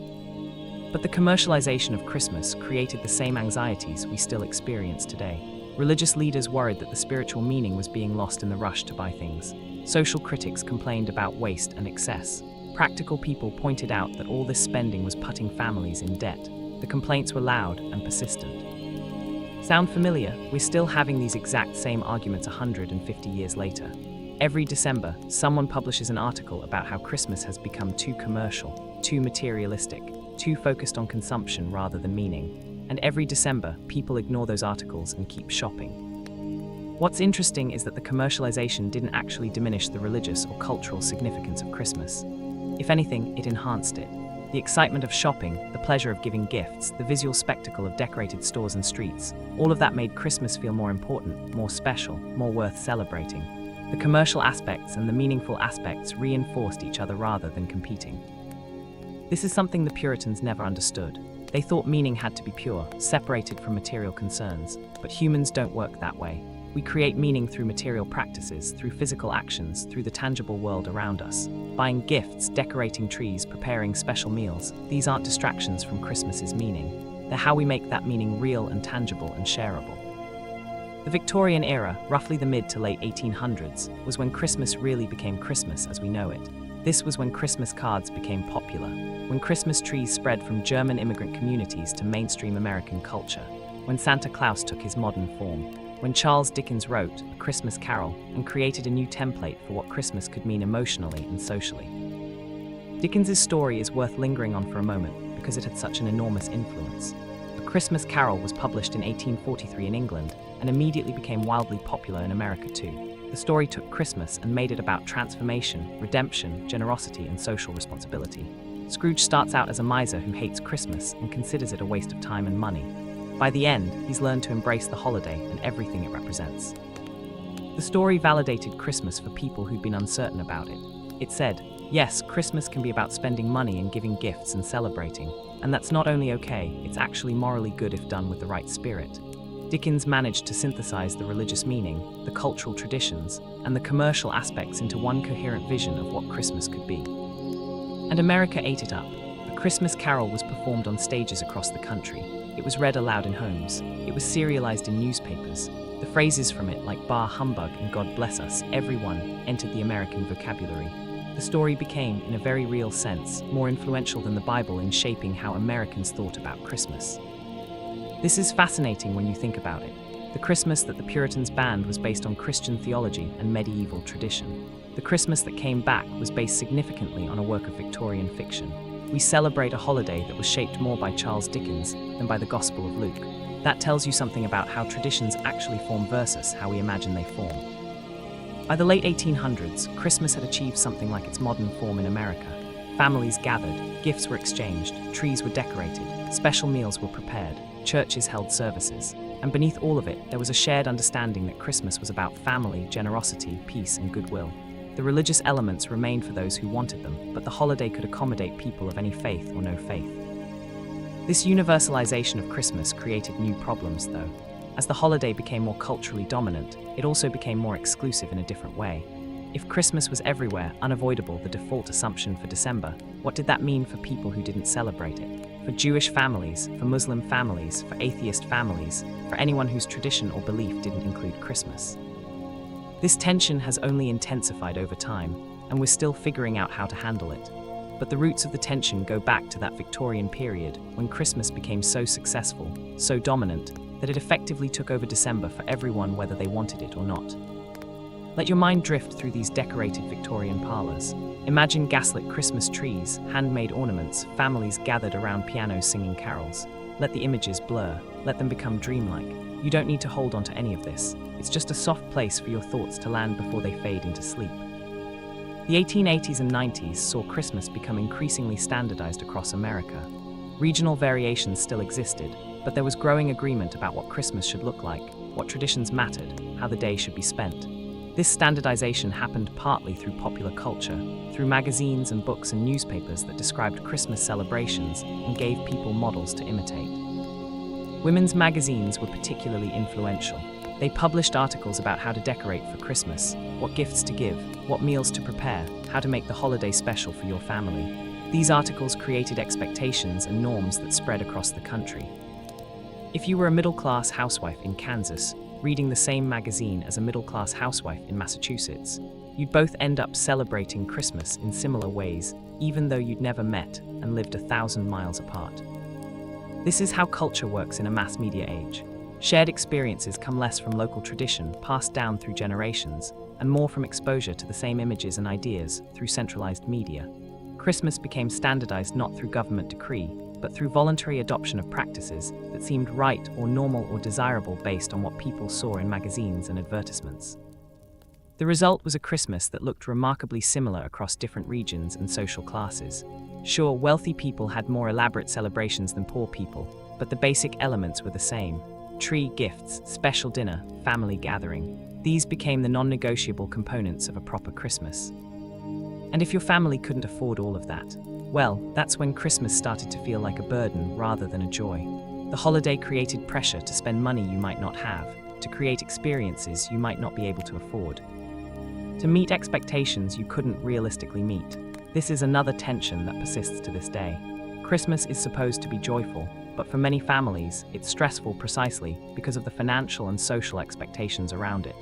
But the commercialization of Christmas created the same anxieties we still experience today. Religious leaders worried that the spiritual meaning was being lost in the rush to buy things. Social critics complained about waste and excess. Practical people pointed out that all this spending was putting families in debt. The complaints were loud and persistent. Sound familiar? We're still having these exact same arguments 150 years later. Every December, someone publishes an article about how Christmas has become too commercial, too materialistic, too focused on consumption rather than meaning. And every December, people ignore those articles and keep shopping. What's interesting is that the commercialization didn't actually diminish the religious or cultural significance of Christmas. If anything, it enhanced it. The excitement of shopping, the pleasure of giving gifts, the visual spectacle of decorated stores and streets, all of that made Christmas feel more important, more special, more worth celebrating. The commercial aspects and the meaningful aspects reinforced each other rather than competing. This is something the Puritans never understood. They thought meaning had to be pure, separated from material concerns. But humans don't work that way. We create meaning through material practices, through physical actions, through the tangible world around us. Buying gifts, decorating trees, preparing special meals, these aren't distractions from Christmas's meaning. They're how we make that meaning real and tangible and shareable. The Victorian era, roughly the mid to late 1800s, was when Christmas really became Christmas as we know it. This was when Christmas cards became popular, when Christmas trees spread from German immigrant communities to mainstream American culture, when Santa Claus took his modern form, when Charles Dickens wrote A Christmas Carol and created a new template for what Christmas could mean emotionally and socially. Dickens's story is worth lingering on for a moment because it had such an enormous influence. A Christmas Carol was published in 1843 in England and immediately became wildly popular in America too. The story took Christmas and made it about transformation, redemption, generosity, and social responsibility. Scrooge starts out as a miser who hates Christmas and considers it a waste of time and money. By the end, he's learned to embrace the holiday and everything it represents. The story validated Christmas for people who'd been uncertain about it. It said, Yes, Christmas can be about spending money and giving gifts and celebrating. And that's not only okay, it's actually morally good if done with the right spirit. Dickens managed to synthesize the religious meaning, the cultural traditions, and the commercial aspects into one coherent vision of what Christmas could be. And America ate it up. A Christmas Carol was performed on stages across the country. It was read aloud in homes. It was serialized in newspapers. The phrases from it, like "Bah humbug" and "God bless us," everyone entered the American vocabulary. The story became, in a very real sense, more influential than the Bible in shaping how Americans thought about Christmas. This is fascinating when you think about it. The Christmas that the Puritans banned was based on Christian theology and medieval tradition. The Christmas that came back was based significantly on a work of Victorian fiction. We celebrate a holiday that was shaped more by Charles Dickens than by the Gospel of Luke. That tells you something about how traditions actually form versus how we imagine they form. By the late 1800s, Christmas had achieved something like its modern form in America. Families gathered, gifts were exchanged, trees were decorated, special meals were prepared, churches held services. And beneath all of it, there was a shared understanding that Christmas was about family, generosity, peace, and goodwill. The religious elements remained for those who wanted them, but the holiday could accommodate people of any faith or no faith. This universalization of Christmas created new problems, though. As the holiday became more culturally dominant, it also became more exclusive in a different way. If Christmas was everywhere, unavoidable, the default assumption for December, what did that mean for people who didn't celebrate it? For Jewish families, for Muslim families, for atheist families, for anyone whose tradition or belief didn't include Christmas. This tension has only intensified over time, and we're still figuring out how to handle it. But the roots of the tension go back to that Victorian period when Christmas became so successful, so dominant, that it effectively took over December for everyone whether they wanted it or not. Let your mind drift through these decorated Victorian parlors. Imagine gaslit Christmas trees, handmade ornaments, families gathered around pianos singing carols. Let the images blur, let them become dreamlike. You don't need to hold on to any of this. It's just a soft place for your thoughts to land before they fade into sleep. The 1880s and 90s saw Christmas become increasingly standardized across America. Regional variations still existed, but there was growing agreement about what Christmas should look like, what traditions mattered, how the day should be spent. This standardization happened partly through popular culture, through magazines and books and newspapers that described Christmas celebrations and gave people models to imitate. Women's magazines were particularly influential. They published articles about how to decorate for Christmas, what gifts to give, what meals to prepare, how to make the holiday special for your family. These articles created expectations and norms that spread across the country. If you were a middle-class housewife in Kansas, reading the same magazine as a middle-class housewife in Massachusetts, you'd both end up celebrating Christmas in similar ways, even though you'd never met and lived 1,000 miles apart. This is how culture works in a mass media age. Shared experiences come less from local tradition passed down through generations, and more from exposure to the same images and ideas through centralized media. Christmas became standardized not through government decree, but through voluntary adoption of practices that seemed right or normal or desirable based on what people saw in magazines and advertisements. The result was a Christmas that looked remarkably similar across different regions and social classes. Sure, wealthy people had more elaborate celebrations than poor people, but the basic elements were the same. Tree, gifts, special dinner, family gathering. These became the non-negotiable components of a proper Christmas. And if your family couldn't afford all of that, well, that's when Christmas started to feel like a burden rather than a joy. The holiday created pressure to spend money you might not have, to create experiences you might not be able to afford, to meet expectations you couldn't realistically meet. This is another tension that persists to this day. Christmas is supposed to be joyful, but for many families, it's stressful precisely because of the financial and social expectations around it.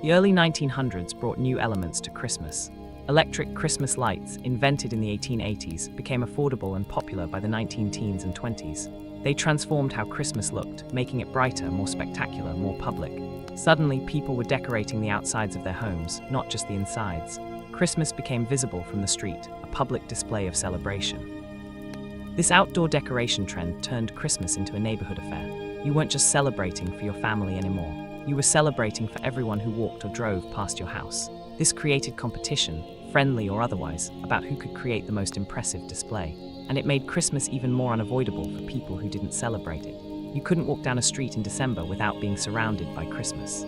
The early 1900s brought new elements to Christmas. Electric Christmas lights, invented in the 1880s, became affordable and popular by the 19-teens and 20s. They transformed how Christmas looked, making it brighter, more spectacular, more public. Suddenly, people were decorating the outsides of their homes, not just the insides. Christmas became visible from the street, a public display of celebration. This outdoor decoration trend turned Christmas into a neighborhood affair. You weren't just celebrating for your family anymore. You were celebrating for everyone who walked or drove past your house. This created competition, friendly or otherwise, about who could create the most impressive display. And it made Christmas even more unavoidable for people who didn't celebrate it. You couldn't walk down a street in December without being surrounded by Christmas.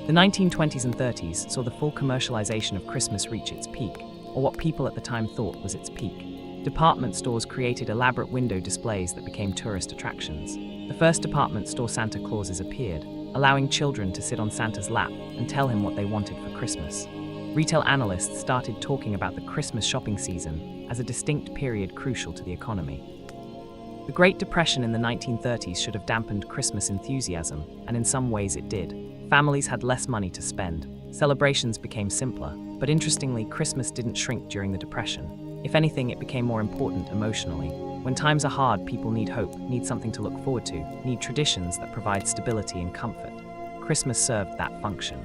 The 1920s and 30s saw the full commercialization of Christmas reach its peak. or what people at the time thought was its peak. Department stores created elaborate window displays that became tourist attractions. The first department store Santa Clauses appeared, allowing children to sit on Santa's lap and tell him what they wanted for Christmas. Retail analysts started talking about the Christmas shopping season as a distinct period crucial to the economy. The Great Depression in the 1930s should have dampened Christmas enthusiasm, and in some ways it did. Families had less money to spend. Celebrations became simpler, but interestingly, Christmas didn't shrink during the Depression. If anything, it became more important emotionally. When times are hard, people need hope, need something to look forward to, need traditions that provide stability and comfort. Christmas served that function.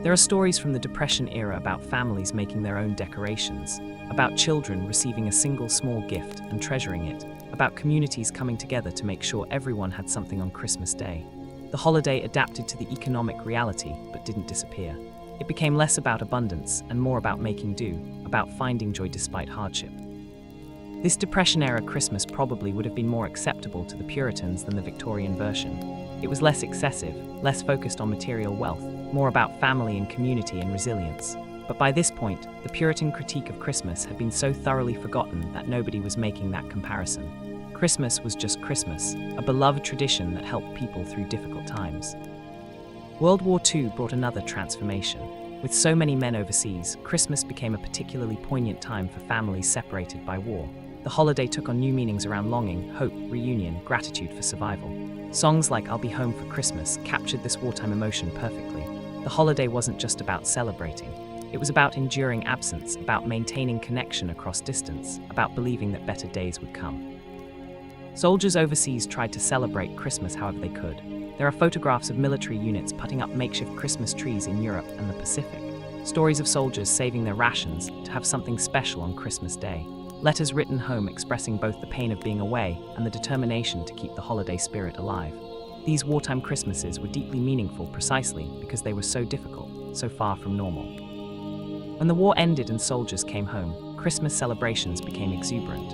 There are stories from the Depression era about families making their own decorations, about children receiving a single small gift and treasuring it, about communities coming together to make sure everyone had something on Christmas Day. The holiday adapted to the economic reality, but didn't disappear. It became less about abundance and more about making do, about finding joy despite hardship. This Depression-era Christmas probably would have been more acceptable to the Puritans than the Victorian version. It was less excessive, less focused on material wealth, more about family and community and resilience. But by this point, the Puritan critique of Christmas had been so thoroughly forgotten that nobody was making that comparison. Christmas was just Christmas, a beloved tradition that helped people through difficult times. World War II brought another transformation. With so many men overseas, Christmas became a particularly poignant time for families separated by war. The holiday took on new meanings around longing, hope, reunion, gratitude for survival. Songs like I'll Be Home for Christmas captured this wartime emotion perfectly. The holiday wasn't just about celebrating. It was about enduring absence, about maintaining connection across distance, about believing that better days would come. Soldiers overseas tried to celebrate Christmas however they could. There are photographs of military units putting up makeshift Christmas trees in Europe and the Pacific. Stories of soldiers saving their rations to have something special on Christmas Day. Letters written home expressing both the pain of being away and the determination to keep the holiday spirit alive. These wartime Christmases were deeply meaningful precisely because they were so difficult, so far from normal. When the war ended and soldiers came home, Christmas celebrations became exuberant.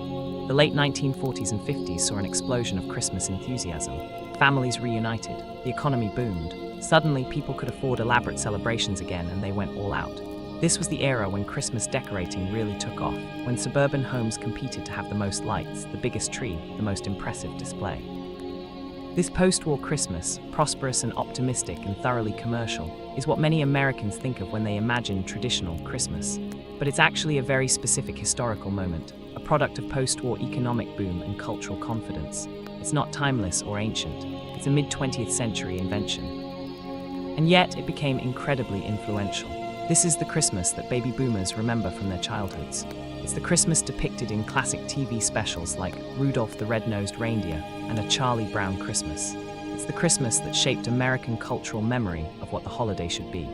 The late 1940s and 50s saw an explosion of Christmas enthusiasm. Families reunited, the economy boomed. Suddenly, people could afford elaborate celebrations again and they went all out. This was the era when Christmas decorating really took off, when suburban homes competed to have the most lights, the biggest tree, the most impressive display. This post-war Christmas, prosperous and optimistic and thoroughly commercial, is what many Americans think of when they imagine traditional Christmas. But it's actually a very specific historical moment, a product of post-war economic boom and cultural confidence. It's not timeless or ancient. It's a mid-20th century invention. And yet it became incredibly influential. This is the Christmas that baby boomers remember from their childhoods. It's the Christmas depicted in classic TV specials like Rudolph the Red-Nosed Reindeer and A Charlie Brown Christmas. It's the Christmas that shaped American cultural memory of what the holiday should be.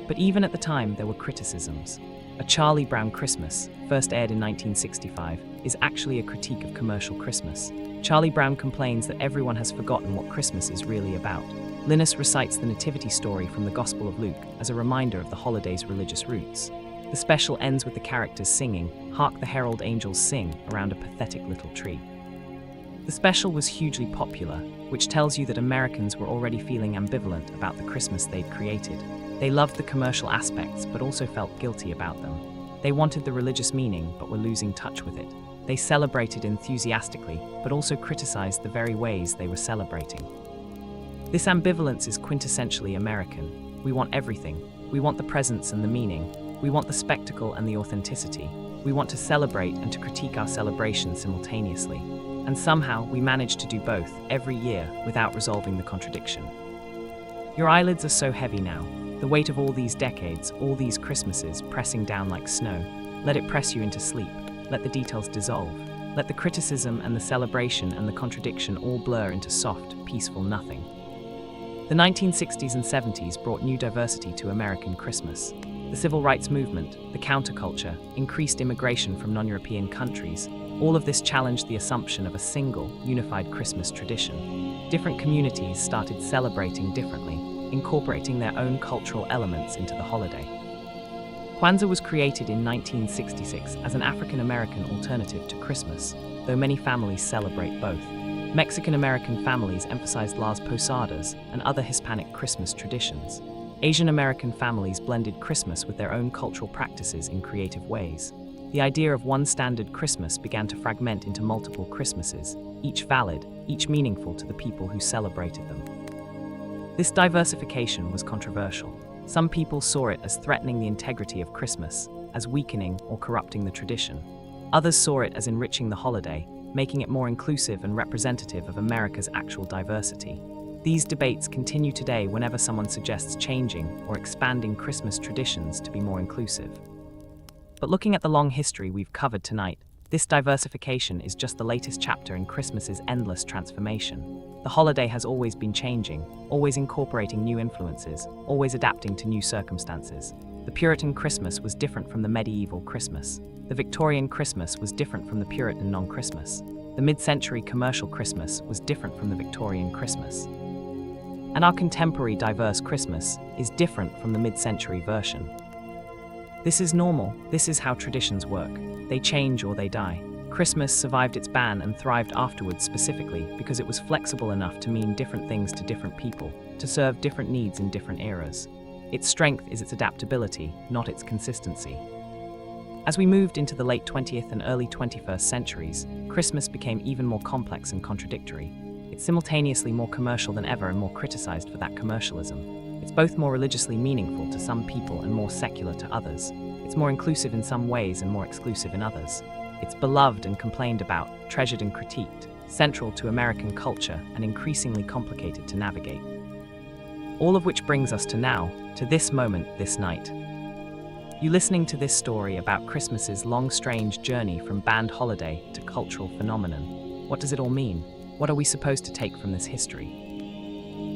But even at the time, there were criticisms. A Charlie Brown Christmas, first aired in 1965, is actually a critique of commercial Christmas. Charlie Brown complains that everyone has forgotten what Christmas is really about. Linus recites the nativity story from the Gospel of Luke as a reminder of the holiday's religious roots. The special ends with the characters singing, "Hark the herald angels sing," around a pathetic little tree. The special was hugely popular, which tells you that Americans were already feeling ambivalent about the Christmas they'd created. They loved the commercial aspects, but also felt guilty about them. They wanted the religious meaning, but were losing touch with it. They celebrated enthusiastically, but also criticized the very ways they were celebrating. This ambivalence is quintessentially American. We want everything. We want the presents and the meaning. We want the spectacle and the authenticity. We want to celebrate and to critique our celebrations simultaneously. And somehow we manage to do both every year without resolving the contradiction. Your eyelids are so heavy now. The weight of all these decades, all these Christmases pressing down like snow. Let it press you into sleep. Let the details dissolve. Let the criticism and the celebration and the contradiction all blur into soft, peaceful nothing. The 1960s and 70s brought new diversity to American Christmas. The civil rights movement, the counterculture, increased immigration from non-European countries. All of this challenged the assumption of a single, unified Christmas tradition. Different communities started celebrating differently, incorporating their own cultural elements into the holiday. Kwanzaa was created in 1966 as an African-American alternative to Christmas, though many families celebrate both. Mexican-American families emphasized Las Posadas and other Hispanic Christmas traditions. Asian American families blended Christmas with their own cultural practices in creative ways. The idea of one standard Christmas began to fragment into multiple Christmases, each valid, each meaningful to the people who celebrated them. This diversification was controversial. Some people saw it as threatening the integrity of Christmas, as weakening or corrupting the tradition. Others saw it as enriching the holiday, making it more inclusive and representative of America's actual diversity. These debates continue today whenever someone suggests changing or expanding Christmas traditions to be more inclusive. But looking at the long history we've covered tonight, this diversification is just the latest chapter in Christmas's endless transformation. The holiday has always been changing, always incorporating new influences, always adapting to new circumstances. The Puritan Christmas was different from the medieval Christmas. The Victorian Christmas was different from the Puritan non-Christmas. The mid-century commercial Christmas was different from the Victorian Christmas. And our contemporary diverse Christmas is different from the mid-century version. This is normal. This is how traditions work. They change or they die. Christmas survived its ban and thrived afterwards specifically because it was flexible enough to mean different things to different people, to serve different needs in different eras. Its strength is its adaptability, not its consistency. As we moved into the late 20th and early 21st centuries, Christmas became even more complex and contradictory. It's simultaneously more commercial than ever and more criticized for that commercialism. It's both more religiously meaningful to some people and more secular to others. It's more inclusive in some ways and more exclusive in others. It's beloved and complained about, treasured and critiqued, central to American culture and increasingly complicated to navigate. All of which brings us to now, to this moment, this night. You listening to this story about Christmas's long, strange journey from banned holiday to cultural phenomenon. What does it all mean? What are we supposed to take from this history?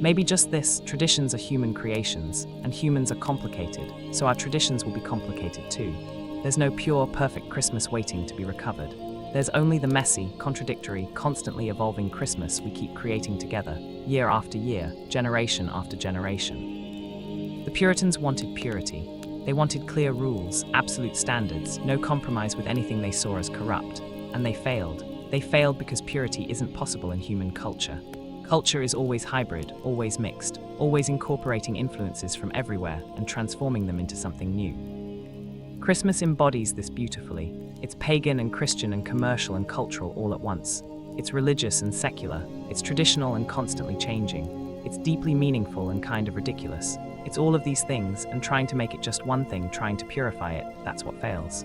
Maybe just this: traditions are human creations, and humans are complicated, so our traditions will be complicated too. There's no pure, perfect Christmas waiting to be recovered. There's only the messy, contradictory, constantly evolving Christmas we keep creating together, year after year, generation after generation. The Puritans wanted purity. They wanted clear rules, absolute standards, no compromise with anything they saw as corrupt. And they failed. They failed because purity isn't possible in human culture. Culture is always hybrid, always mixed, always incorporating influences from everywhere and transforming them into something new. Christmas embodies this beautifully. It's pagan and Christian and commercial and cultural all at once. It's religious and secular. It's traditional and constantly changing. It's deeply meaningful and kind of ridiculous. It's all of these things, and trying to make it just one thing, trying to purify it, that's what fails.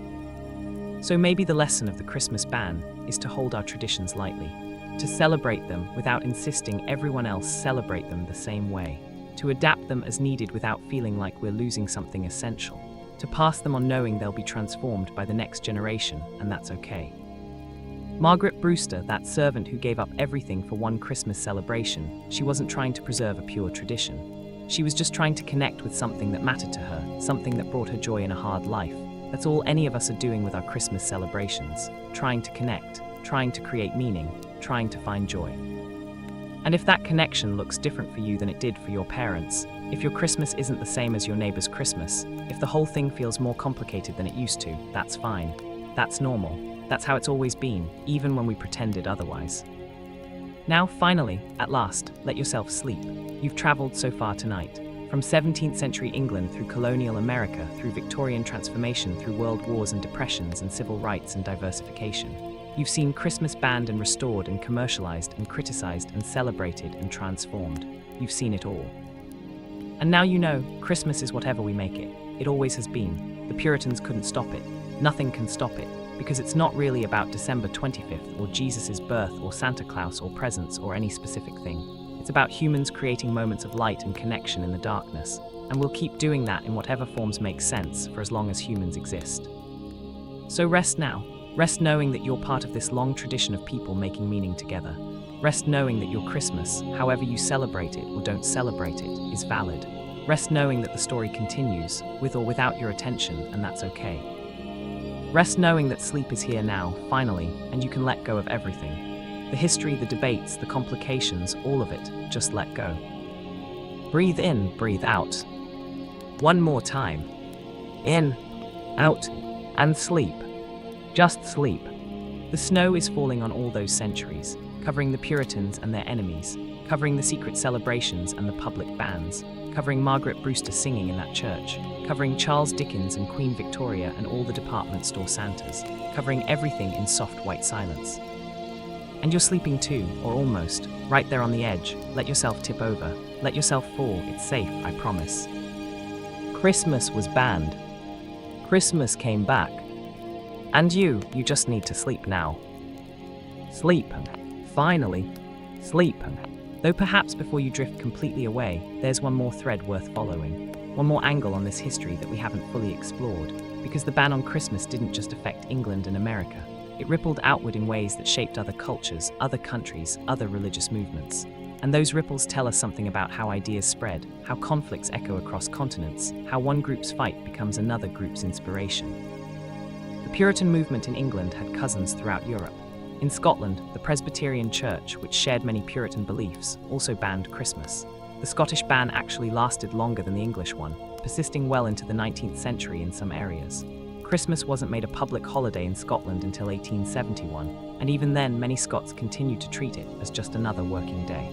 So maybe the lesson of the Christmas ban is to hold our traditions lightly, to celebrate them without insisting everyone else celebrate them the same way, to adapt them as needed without feeling like we're losing something essential, to pass them on knowing they'll be transformed by the next generation, and that's okay. Margaret Brewster, that servant who gave up everything for one Christmas celebration, she wasn't trying to preserve a pure tradition. She was just trying to connect with something that mattered to her, something that brought her joy in a hard life. That's all any of us are doing with our Christmas celebrations, trying to connect, trying to create meaning, trying to find joy. And if that connection looks different for you than it did for your parents, if your Christmas isn't the same as your neighbor's Christmas, if the whole thing feels more complicated than it used to, that's fine. That's normal. That's how it's always been, even when we pretended otherwise. Now, finally, at last, let yourself sleep. You've traveled so far tonight. From 17th century England through colonial America, through Victorian transformation, through world wars and depressions and civil rights and diversification. You've seen Christmas banned and restored and commercialized and criticized and celebrated and transformed. You've seen it all. And now you know, Christmas is whatever we make it. It always has been. The Puritans couldn't stop it. Nothing can stop it, because it's not really about December 25th or Jesus' birth or Santa Claus or presents or any specific thing. It's about humans creating moments of light and connection in the darkness, and we'll keep doing that in whatever forms make sense for as long as humans exist. So rest now. Rest knowing that you're part of this long tradition of people making meaning together. Rest knowing that your Christmas, however you celebrate it or don't celebrate it, is valid. Rest knowing that the story continues, with or without your attention, and that's okay. Rest knowing that sleep is here now, finally, and you can let go of everything. The history, the debates, the complications, all of it, just let go. Breathe in, breathe out. One more time. In, out, and sleep. Just sleep. The snow is falling on all those centuries. covering the Puritans and their enemies, covering the secret celebrations and the public bans, covering Margaret Brewster singing in that church, covering Charles Dickens and Queen Victoria and all the department store Santas, covering everything in soft white silence. And you're sleeping too, or almost, right there on the edge. Let yourself tip over. Let yourself fall. It's safe, I promise. Christmas was banned. Christmas came back. And you just need to sleep now. Sleep. Finally. Sleep. Though perhaps before you drift completely away, there's one more thread worth following. One more angle on this history that we haven't fully explored, because the ban on Christmas didn't just affect England and America. It rippled outward in ways that shaped other cultures, other countries, other religious movements. And those ripples tell us something about how ideas spread, how conflicts echo across continents, how one group's fight becomes another group's inspiration. The Puritan movement in England had cousins throughout Europe. In Scotland, the Presbyterian Church, which shared many Puritan beliefs, also banned Christmas. The Scottish ban actually lasted longer than the English one, persisting well into the 19th century in some areas. Christmas wasn't made a public holiday in Scotland until 1871, and even then many Scots continued to treat it as just another working day.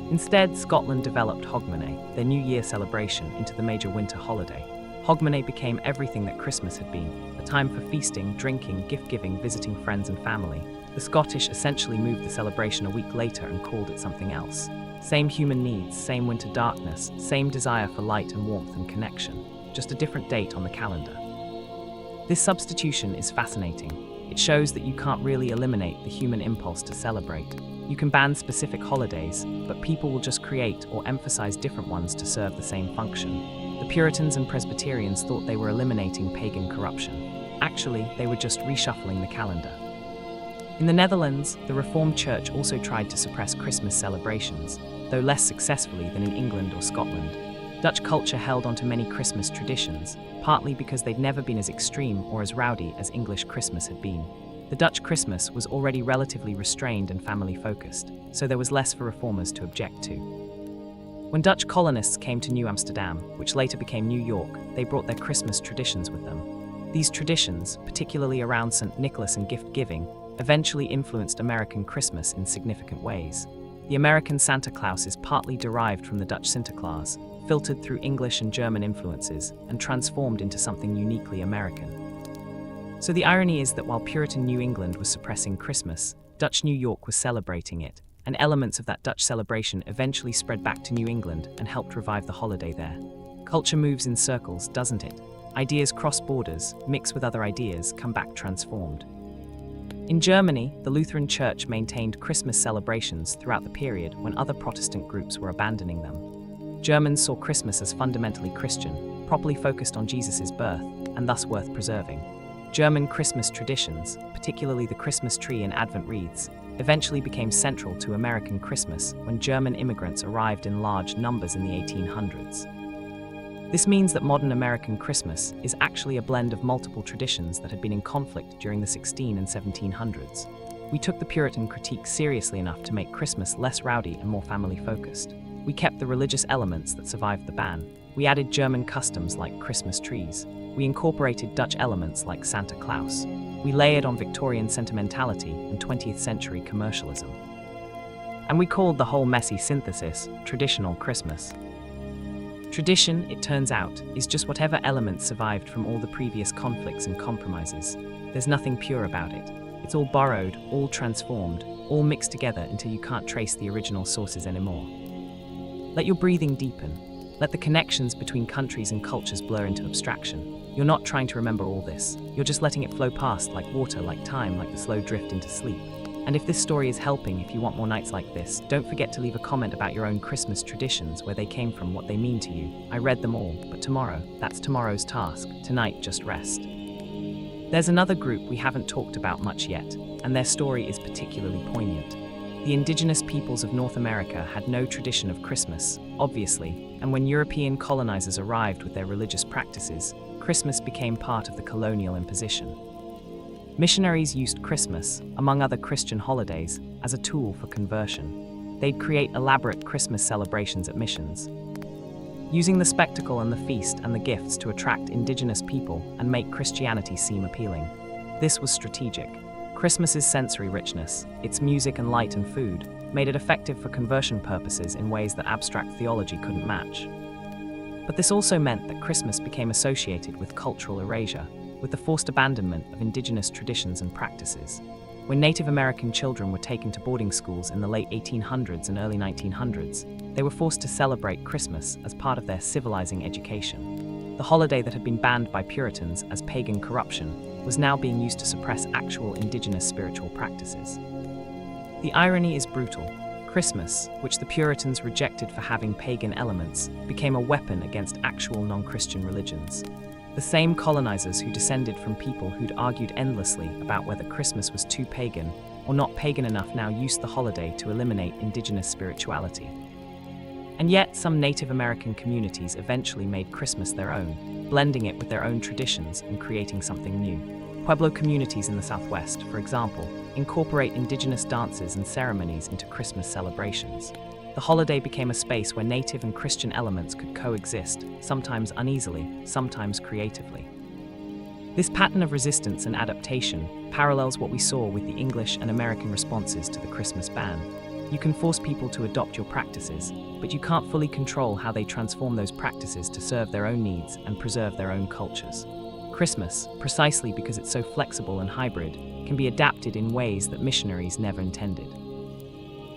Instead, Scotland developed Hogmanay, their New Year celebration, into the major winter holiday. Hogmanay became everything that Christmas had been, a time for feasting, drinking, gift-giving, visiting friends and family. The Scottish essentially moved the celebration a week later and called it something else. Same human needs, same winter darkness, same desire for light and warmth and connection, just a different date on the calendar. This substitution is fascinating. It shows that you can't really eliminate the human impulse to celebrate. You can ban specific holidays, but people will just create or emphasize different ones to serve the same function. The Puritans and Presbyterians thought they were eliminating pagan corruption. Actually, they were just reshuffling the calendar. In the Netherlands, the Reformed Church also tried to suppress Christmas celebrations, though less successfully than in England or Scotland. Dutch culture held onto many Christmas traditions, partly because they'd never been as extreme or as rowdy as English Christmas had been. The Dutch Christmas was already relatively restrained and family-focused, so there was less for reformers to object to. When Dutch colonists came to New Amsterdam, which later became New York, they brought their Christmas traditions with them. These traditions, particularly around St. Nicholas and gift-giving, eventually influenced American Christmas in significant ways. The American Santa Claus is partly derived from the Dutch Sinterklaas, filtered through English and German influences, and transformed into something uniquely American. So the irony is that while Puritan New England was suppressing Christmas, Dutch New York was celebrating it, and elements of that Dutch celebration eventually spread back to New England and helped revive the holiday there. Culture moves in circles, doesn't it? Ideas cross borders, mix with other ideas, come back transformed. In Germany, the Lutheran Church maintained Christmas celebrations throughout the period when other Protestant groups were abandoning them. Germans saw Christmas as fundamentally Christian, properly focused on Jesus' birth, and thus worth preserving. German Christmas traditions, particularly the Christmas tree and Advent wreaths, eventually became central to American Christmas when German immigrants arrived in large numbers in the 1800s. This means that modern American Christmas is actually a blend of multiple traditions that had been in conflict during the 1600s and 1700s. We took the Puritan critique seriously enough to make Christmas less rowdy and more family-focused. We kept the religious elements that survived the ban. We added German customs like Christmas trees. We incorporated Dutch elements like Santa Claus. We layered on Victorian sentimentality and 20th century commercialism. And we called the whole messy synthesis traditional Christmas. Tradition, it turns out, is just whatever elements survived from all the previous conflicts and compromises. There's nothing pure about it. It's all borrowed, all transformed, all mixed together until you can't trace the original sources anymore. Let your breathing deepen. Let the connections between countries and cultures blur into abstraction. You're not trying to remember all this. You're just letting it flow past like water, like time, like the slow drift into sleep. And if this story is helping, if you want more nights like this, don't forget to leave a comment about your own Christmas traditions, where they came from, what they mean to you. I read them all, but tomorrow, that's tomorrow's task. Tonight, just rest. There's another group we haven't talked about much yet, and their story is particularly poignant. The indigenous peoples of North America had no tradition of Christmas, obviously, and when European colonizers arrived with their religious practices, Christmas became part of the colonial imposition. Missionaries used Christmas, among other Christian holidays, as a tool for conversion. They'd create elaborate Christmas celebrations at missions, using the spectacle and the feast and the gifts to attract indigenous people and make Christianity seem appealing. This was strategic. Christmas's sensory richness, its music and light and food, made it effective for conversion purposes in ways that abstract theology couldn't match. But this also meant that Christmas became associated with cultural erasure, with the forced abandonment of indigenous traditions and practices. When Native American children were taken to boarding schools in the late 1800s and early 1900s, they were forced to celebrate Christmas as part of their civilizing education. The holiday that had been banned by Puritans as pagan corruption was now being used to suppress actual indigenous spiritual practices. The irony is brutal. Christmas, which the Puritans rejected for having pagan elements, became a weapon against actual non-Christian religions. The same colonizers who descended from people who'd argued endlessly about whether Christmas was too pagan or not pagan enough now used the holiday to eliminate indigenous spirituality. And yet, some Native American communities eventually made Christmas their own, blending it with their own traditions and creating something new. Pueblo communities in the Southwest, for example, incorporate indigenous dances and ceremonies into Christmas celebrations. The holiday became a space where Native and Christian elements could coexist, sometimes uneasily, sometimes creatively. This pattern of resistance and adaptation parallels what we saw with the English and American responses to the Christmas ban. You can force people to adopt your practices, but you can't fully control how they transform those practices to serve their own needs and preserve their own cultures. Christmas, precisely because it's so flexible and hybrid, can be adapted in ways that missionaries never intended.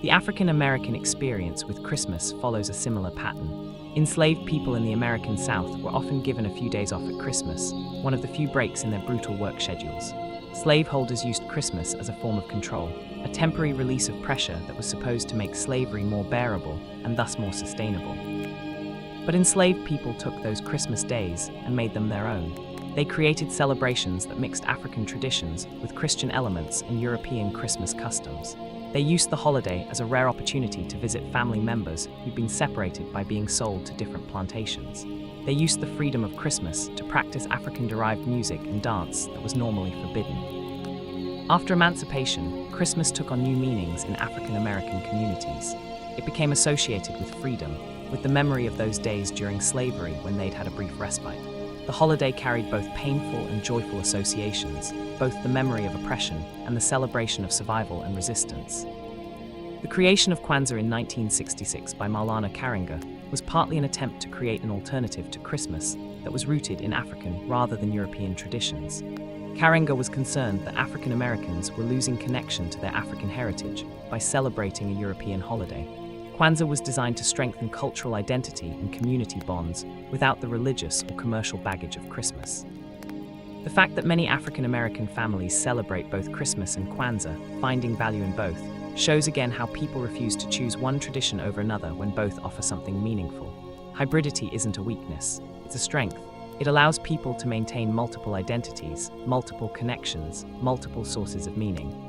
The African American experience with Christmas follows a similar pattern. Enslaved people in the American South were often given a few days off at Christmas, one of the few breaks in their brutal work schedules. Slaveholders used Christmas as a form of control, a temporary release of pressure that was supposed to make slavery more bearable and thus more sustainable. But enslaved people took those Christmas days and made them their own. They created celebrations that mixed African traditions with Christian elements and European Christmas customs. They used the holiday as a rare opportunity to visit family members who'd been separated by being sold to different plantations. They used the freedom of Christmas to practice African-derived music and dance that was normally forbidden. After emancipation, Christmas took on new meanings in African American communities. It became associated with freedom, with the memory of those days during slavery when they'd had a brief respite. The holiday carried both painful and joyful associations, both the memory of oppression and the celebration of survival and resistance. The creation of Kwanzaa in 1966 by Maulana Karenga was partly an attempt to create an alternative to Christmas that was rooted in African rather than European traditions. Karenga was concerned that African Americans were losing connection to their African heritage by celebrating a European holiday. Kwanzaa was designed to strengthen cultural identity and community bonds without the religious or commercial baggage of Christmas. The fact that many African American families celebrate both Christmas and Kwanzaa, finding value in both, shows again how people refuse to choose one tradition over another when both offer something meaningful. Hybridity isn't a weakness, it's a strength. It allows people to maintain multiple identities, multiple connections, multiple sources of meaning.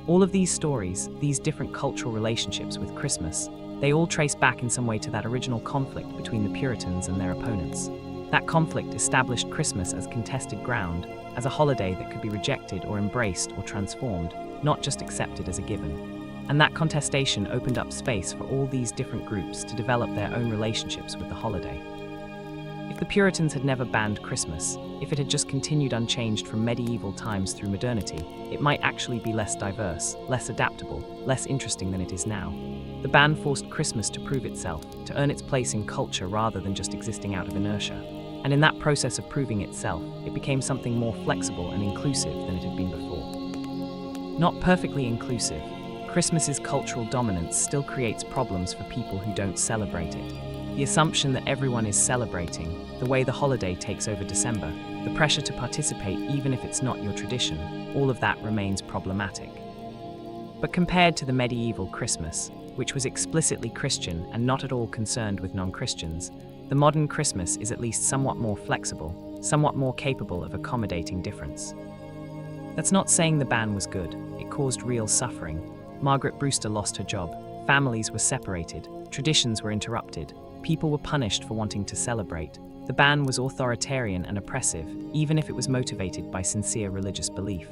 All of these stories, these different cultural relationships with Christmas, they all trace back in some way to that original conflict between the Puritans and their opponents. That conflict established Christmas as contested ground, as a holiday that could be rejected or embraced or transformed, not just accepted as a given. And that contestation opened up space for all these different groups to develop their own relationships with the holiday. If the Puritans had never banned Christmas, if it had just continued unchanged from medieval times through modernity, it might actually be less diverse, less adaptable, less interesting than it is now. The ban forced Christmas to prove itself, to earn its place in culture rather than just existing out of inertia. And in that process of proving itself, it became something more flexible and inclusive than it had been before. Not perfectly inclusive, Christmas's cultural dominance still creates problems for people who don't celebrate it. The assumption that everyone is celebrating, the way the holiday takes over December, the pressure to participate even if it's not your tradition, all of that remains problematic. But compared to the medieval Christmas, which was explicitly Christian and not at all concerned with non-Christians, the modern Christmas is at least somewhat more flexible, somewhat more capable of accommodating difference. That's not saying the ban was good. It caused real suffering. Margaret Brewster lost her job. Families were separated. Traditions were interrupted. People were punished for wanting to celebrate. The ban was authoritarian and oppressive, even if it was motivated by sincere religious belief.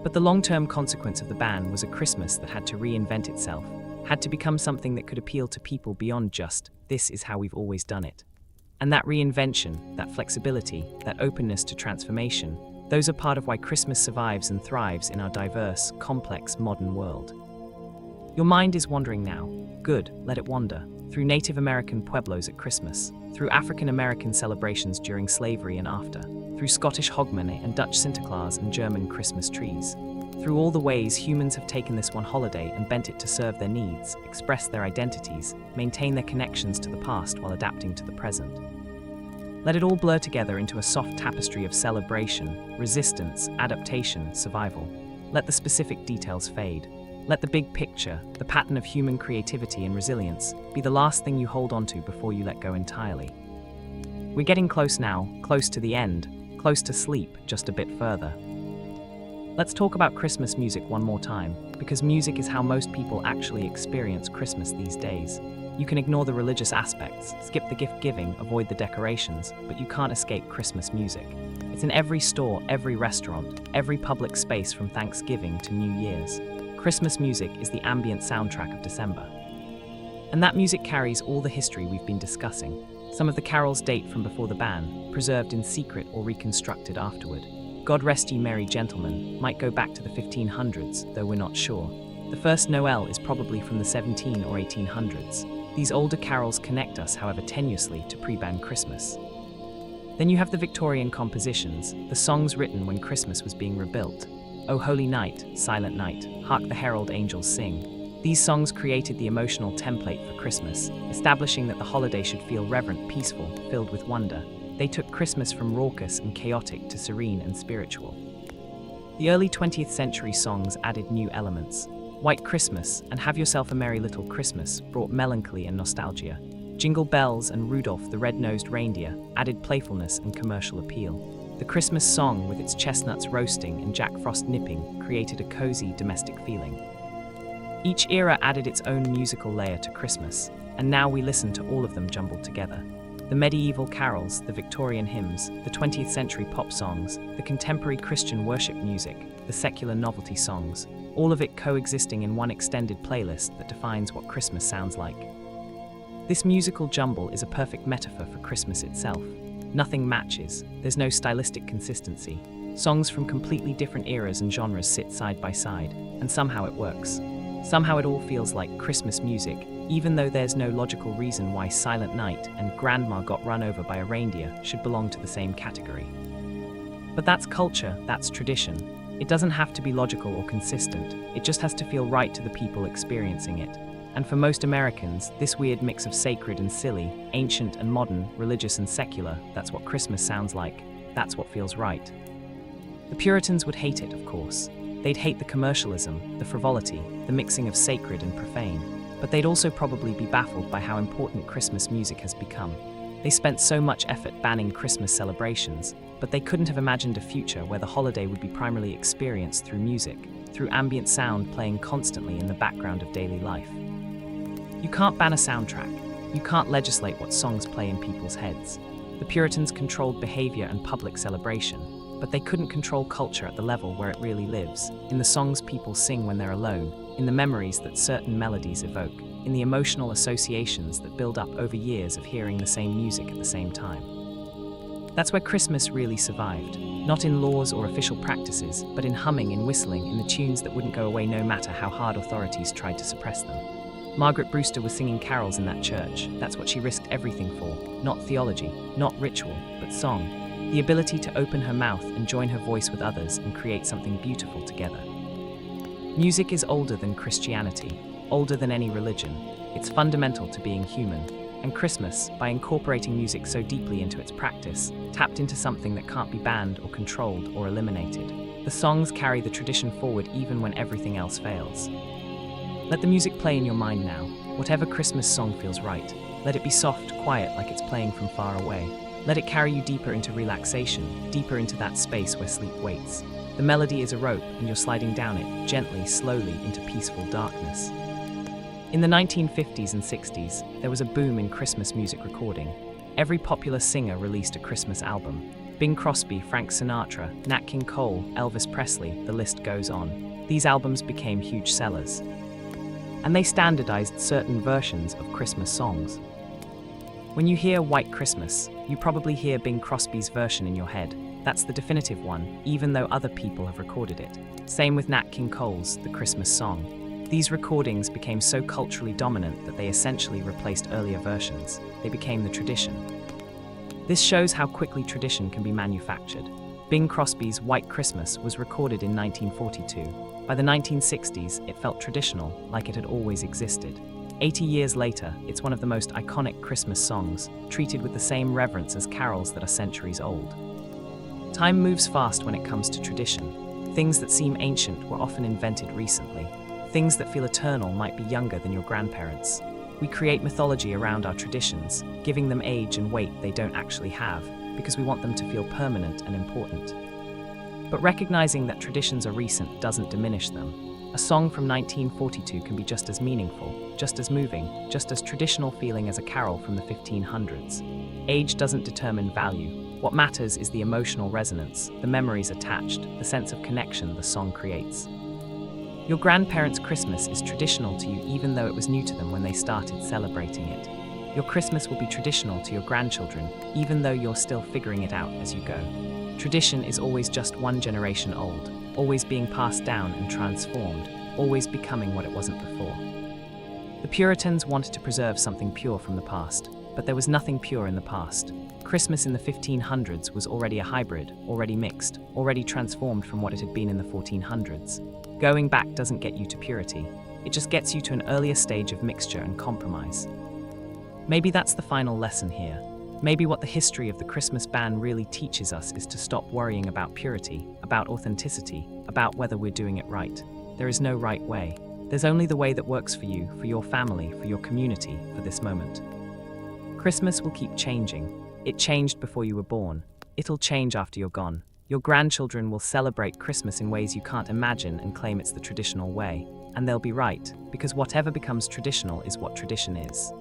But the long-term consequence of the ban was a Christmas that had to reinvent itself, had to become something that could appeal to people beyond just, this is how we've always done it. And that reinvention, that flexibility, that openness to transformation, Those are part of why Christmas survives and thrives in our diverse, complex, modern world. Your mind is wandering now. Good, let it wander. Through Native American pueblos at Christmas, through African American celebrations during slavery and after, through Scottish hogmanay and Dutch Sinterklaas and German Christmas trees, through all the ways humans have taken this one holiday and bent it to serve their needs, express their identities, maintain their connections to the past while adapting to the present. Let it all blur together into a soft tapestry of celebration, resistance, adaptation, survival. Let the specific details fade. Let the big picture, the pattern of human creativity and resilience, be the last thing you hold onto before you let go entirely. We're getting close now, close to the end, close to sleep, just a bit further. Let's talk about Christmas music one more time, because music is how most people actually experience Christmas these days. You can ignore the religious aspects, skip the gift giving, avoid the decorations, but you can't escape Christmas music. It's in every store, every restaurant, every public space from Thanksgiving to New Year's. Christmas music is the ambient soundtrack of December. And that music carries all the history we've been discussing. Some of the carols date from before the ban, preserved in secret or reconstructed afterward. God Rest Ye Merry Gentlemen might go back to the 1500s, though we're not sure. The first Noel is probably from the 17 or 1800s. These older carols connect us, however tenuously, to pre-ban Christmas. Then you have the Victorian compositions, the songs written when Christmas was being rebuilt. O Holy Night, Silent Night, Hark the Herald Angels Sing. These songs created the emotional template for Christmas, establishing that the holiday should feel reverent, peaceful, filled with wonder. They took Christmas from raucous and chaotic to serene and spiritual. The early 20th century songs added new elements. White Christmas and Have Yourself a Merry Little Christmas brought melancholy and nostalgia. Jingle Bells and Rudolph the Red-Nosed Reindeer added playfulness and commercial appeal. The Christmas song, with its chestnuts roasting and Jack Frost nipping, created a cozy, domestic feeling. Each era added its own musical layer to Christmas, and now we listen to all of them jumbled together. The medieval carols, the Victorian hymns, the 20th century pop songs, the contemporary Christian worship music, the secular novelty songs, all of it coexisting in one extended playlist that defines what Christmas sounds like. This musical jumble is a perfect metaphor for Christmas itself. Nothing matches, there's no stylistic consistency. Songs from completely different eras and genres sit side by side, and somehow it works. Somehow it all feels like Christmas music, even though there's no logical reason why Silent Night and Grandma Got Run Over by a Reindeer should belong to the same category. But that's culture, that's tradition. It doesn't have to be logical or consistent, it just has to feel right to the people experiencing it. And for most Americans, this weird mix of sacred and silly, ancient and modern, religious and secular, that's what Christmas sounds like. That's what feels right. The Puritans would hate it, of course. They'd hate the commercialism, the frivolity, the mixing of sacred and profane. But they'd also probably be baffled by how important Christmas music has become. They spent so much effort banning Christmas celebrations, but they couldn't have imagined a future where the holiday would be primarily experienced through music, through ambient sound playing constantly in the background of daily life. You can't ban a soundtrack. You can't legislate what songs play in people's heads. The Puritans controlled behavior and public celebration, but they couldn't control culture at the level where it really lives, in the songs people sing when they're alone, in the memories that certain melodies evoke, in the emotional associations that build up over years of hearing the same music at the same time. That's where Christmas really survived, not in laws or official practices, but in humming and whistling in the tunes that wouldn't go away no matter how hard authorities tried to suppress them. Margaret Brewster was singing carols in that church. That's what she risked everything for. Not theology, not ritual, but song. The ability to open her mouth and join her voice with others and create something beautiful together. Music is older than Christianity, older than any religion. It's fundamental to being human. And Christmas, by incorporating music so deeply into its practice, tapped into something that can't be banned or controlled or eliminated. The songs carry the tradition forward even when everything else fails. Let the music play in your mind now. Whatever Christmas song feels right. Let it be soft, quiet, like it's playing from far away. Let it carry you deeper into relaxation, deeper into that space where sleep waits. The melody is a rope, and you're sliding down it, gently, slowly, into peaceful darkness. In the 1950s and 60s, there was a boom in Christmas music recording. Every popular singer released a Christmas album. Bing Crosby, Frank Sinatra, Nat King Cole, Elvis Presley, the list goes on. These albums became huge sellers. And they standardized certain versions of Christmas songs. When you hear White Christmas, you probably hear Bing Crosby's version in your head. That's the definitive one, even though other people have recorded it. Same with Nat King Cole's The Christmas Song. These recordings became so culturally dominant that they essentially replaced earlier versions. They became the tradition. This shows how quickly tradition can be manufactured. Bing Crosby's White Christmas was recorded in 1942. By the 1960s, it felt traditional, like it had always existed. 80 years later, it's one of the most iconic Christmas songs, treated with the same reverence as carols that are centuries old. Time moves fast when it comes to tradition. Things that seem ancient were often invented recently. Things that feel eternal might be younger than your grandparents. We create mythology around our traditions, giving them age and weight they don't actually have, because we want them to feel permanent and important. But recognizing that traditions are recent doesn't diminish them. A song from 1942 can be just as meaningful, just as moving, just as traditional feeling as a carol from the 1500s. Age doesn't determine value. What matters is the emotional resonance, the memories attached, the sense of connection the song creates. Your grandparents' Christmas is traditional to you even though it was new to them when they started celebrating it. Your Christmas will be traditional to your grandchildren even though you're still figuring it out as you go. Tradition is always just one generation old, always being passed down and transformed, always becoming what it wasn't before. The Puritans wanted to preserve something pure from the past, but there was nothing pure in the past. Christmas in the 1500s was already a hybrid, already mixed, already transformed from what it had been in the 1400s. Going back doesn't get you to purity, it just gets you to an earlier stage of mixture and compromise. Maybe that's the final lesson here. Maybe what the history of the Christmas ban really teaches us is to stop worrying about purity, about authenticity, about whether we're doing it right. There is no right way. There's only the way that works for you, for your family, for your community, for this moment. Christmas will keep changing. It changed before you were born. It'll change after you're gone. Your grandchildren will celebrate Christmas in ways you can't imagine and claim it's the traditional way. And they'll be right, because whatever becomes traditional is what tradition is.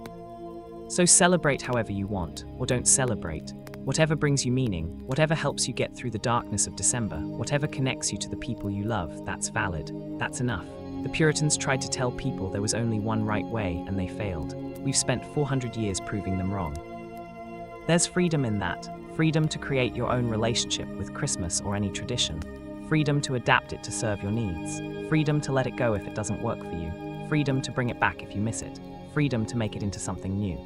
So celebrate however you want, or don't celebrate. Whatever brings you meaning, whatever helps you get through the darkness of December, whatever connects you to the people you love, that's valid. That's enough. The Puritans tried to tell people there was only one right way, and they failed. We've spent 400 years proving them wrong. There's freedom in that. Freedom to create your own relationship with Christmas or any tradition. Freedom to adapt it to serve your needs. Freedom to let it go if it doesn't work for you. Freedom to bring it back if you miss it. Freedom to make it into something new.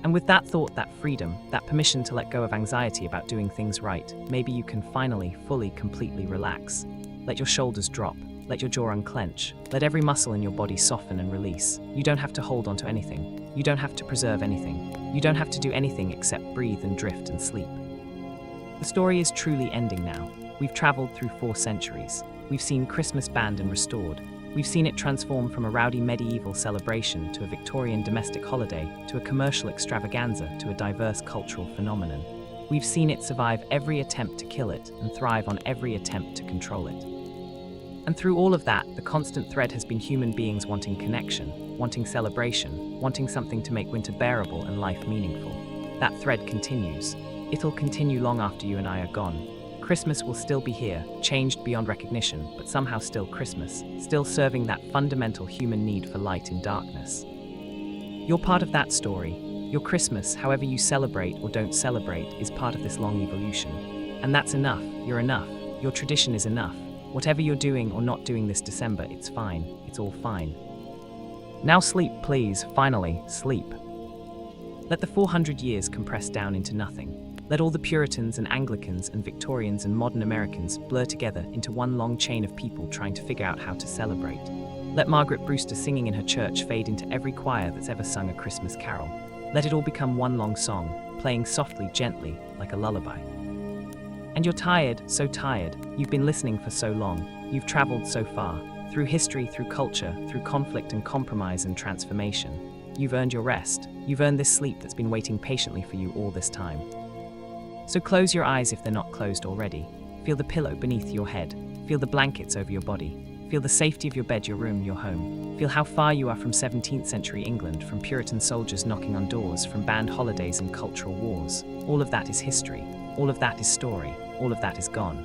And with that thought, that freedom, that permission to let go of anxiety about doing things right, maybe you can finally, fully, completely relax. Let your shoulders drop. Let your jaw unclench. Let every muscle in your body soften and release. You don't have to hold on to anything. You don't have to preserve anything. You don't have to do anything except breathe and drift and sleep. The story is truly ending now. We've traveled through 4 centuries. We've seen Christmas banned and restored. We've seen it transform from a rowdy medieval celebration to a Victorian domestic holiday, to a commercial extravaganza, to a diverse cultural phenomenon. We've seen it survive every attempt to kill it and thrive on every attempt to control it. And through all of that, the constant thread has been human beings wanting connection, wanting celebration, wanting something to make winter bearable and life meaningful. That thread continues. It'll continue long after you and I are gone. Christmas will still be here, changed beyond recognition, but somehow still Christmas, still serving that fundamental human need for light in darkness. You're part of that story. Your Christmas, however you celebrate or don't celebrate, is part of this long evolution. And that's enough. You're enough. Your tradition is enough. Whatever you're doing or not doing this December, it's fine. It's all fine. Now sleep, please. Finally, sleep. Let the 400 years compress down into nothing. Let all the Puritans and Anglicans and Victorians and modern Americans blur together into one long chain of people trying to figure out how to celebrate. Let Margaret Brewster singing in her church fade into every choir that's ever sung a Christmas carol. Let it all become one long song, playing softly, gently, like a lullaby. And you're tired, so tired. You've been listening for so long. You've traveled so far, through history, through culture, through conflict and compromise and transformation. You've earned your rest. You've earned this sleep that's been waiting patiently for you all this time. So close your eyes if they're not closed already. Feel the pillow beneath your head. Feel the blankets over your body. Feel the safety of your bed, your room, your home. Feel how far you are from 17th century England, from Puritan soldiers knocking on doors, from banned holidays and cultural wars. All of that is history. All of that is story. All of that is gone.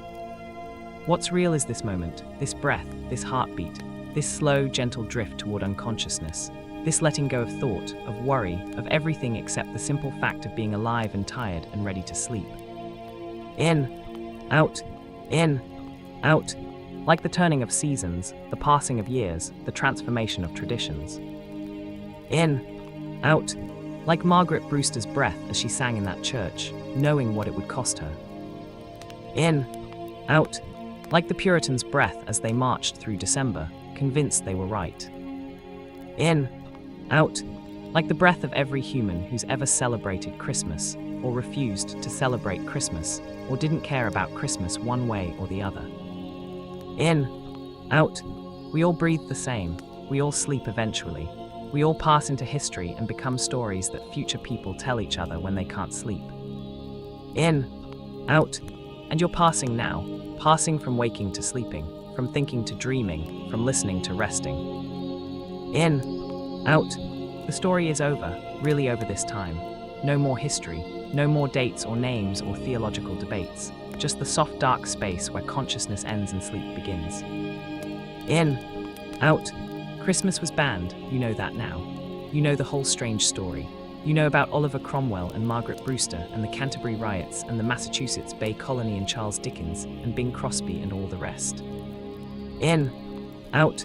What's real is this moment, this breath, this heartbeat, this slow, gentle drift toward unconsciousness, this letting go of thought, of worry, of everything except the simple fact of being alive and tired and ready to sleep. In. out, in, out. Like the turning of seasons, the passing of years, the transformation of traditions. In, out. Like Margaret Brewster's breath as she sang in that church, knowing what it would cost her. In, out. Like the Puritans' breath as they marched through December, convinced they were right. In, out. Like the breath of every human who's ever celebrated Christmas, or refused to celebrate Christmas, or didn't care about Christmas one way or the other. In, out. We all breathe the same. We all sleep eventually. We all pass into history and become stories that future people tell each other when they can't sleep. In, out. And you're passing now, passing from waking to sleeping, from thinking to dreaming, from listening to resting. In, out. The story is over, really over this time. No more history, no more dates or names or theological debates, just the soft dark space where consciousness ends and sleep begins. In, out. Christmas was banned, you know that now. You know the whole strange story. You know about Oliver Cromwell and Margaret Brewster and the Canterbury riots and the Massachusetts Bay Colony and Charles Dickens and Bing Crosby and all the rest. In, out.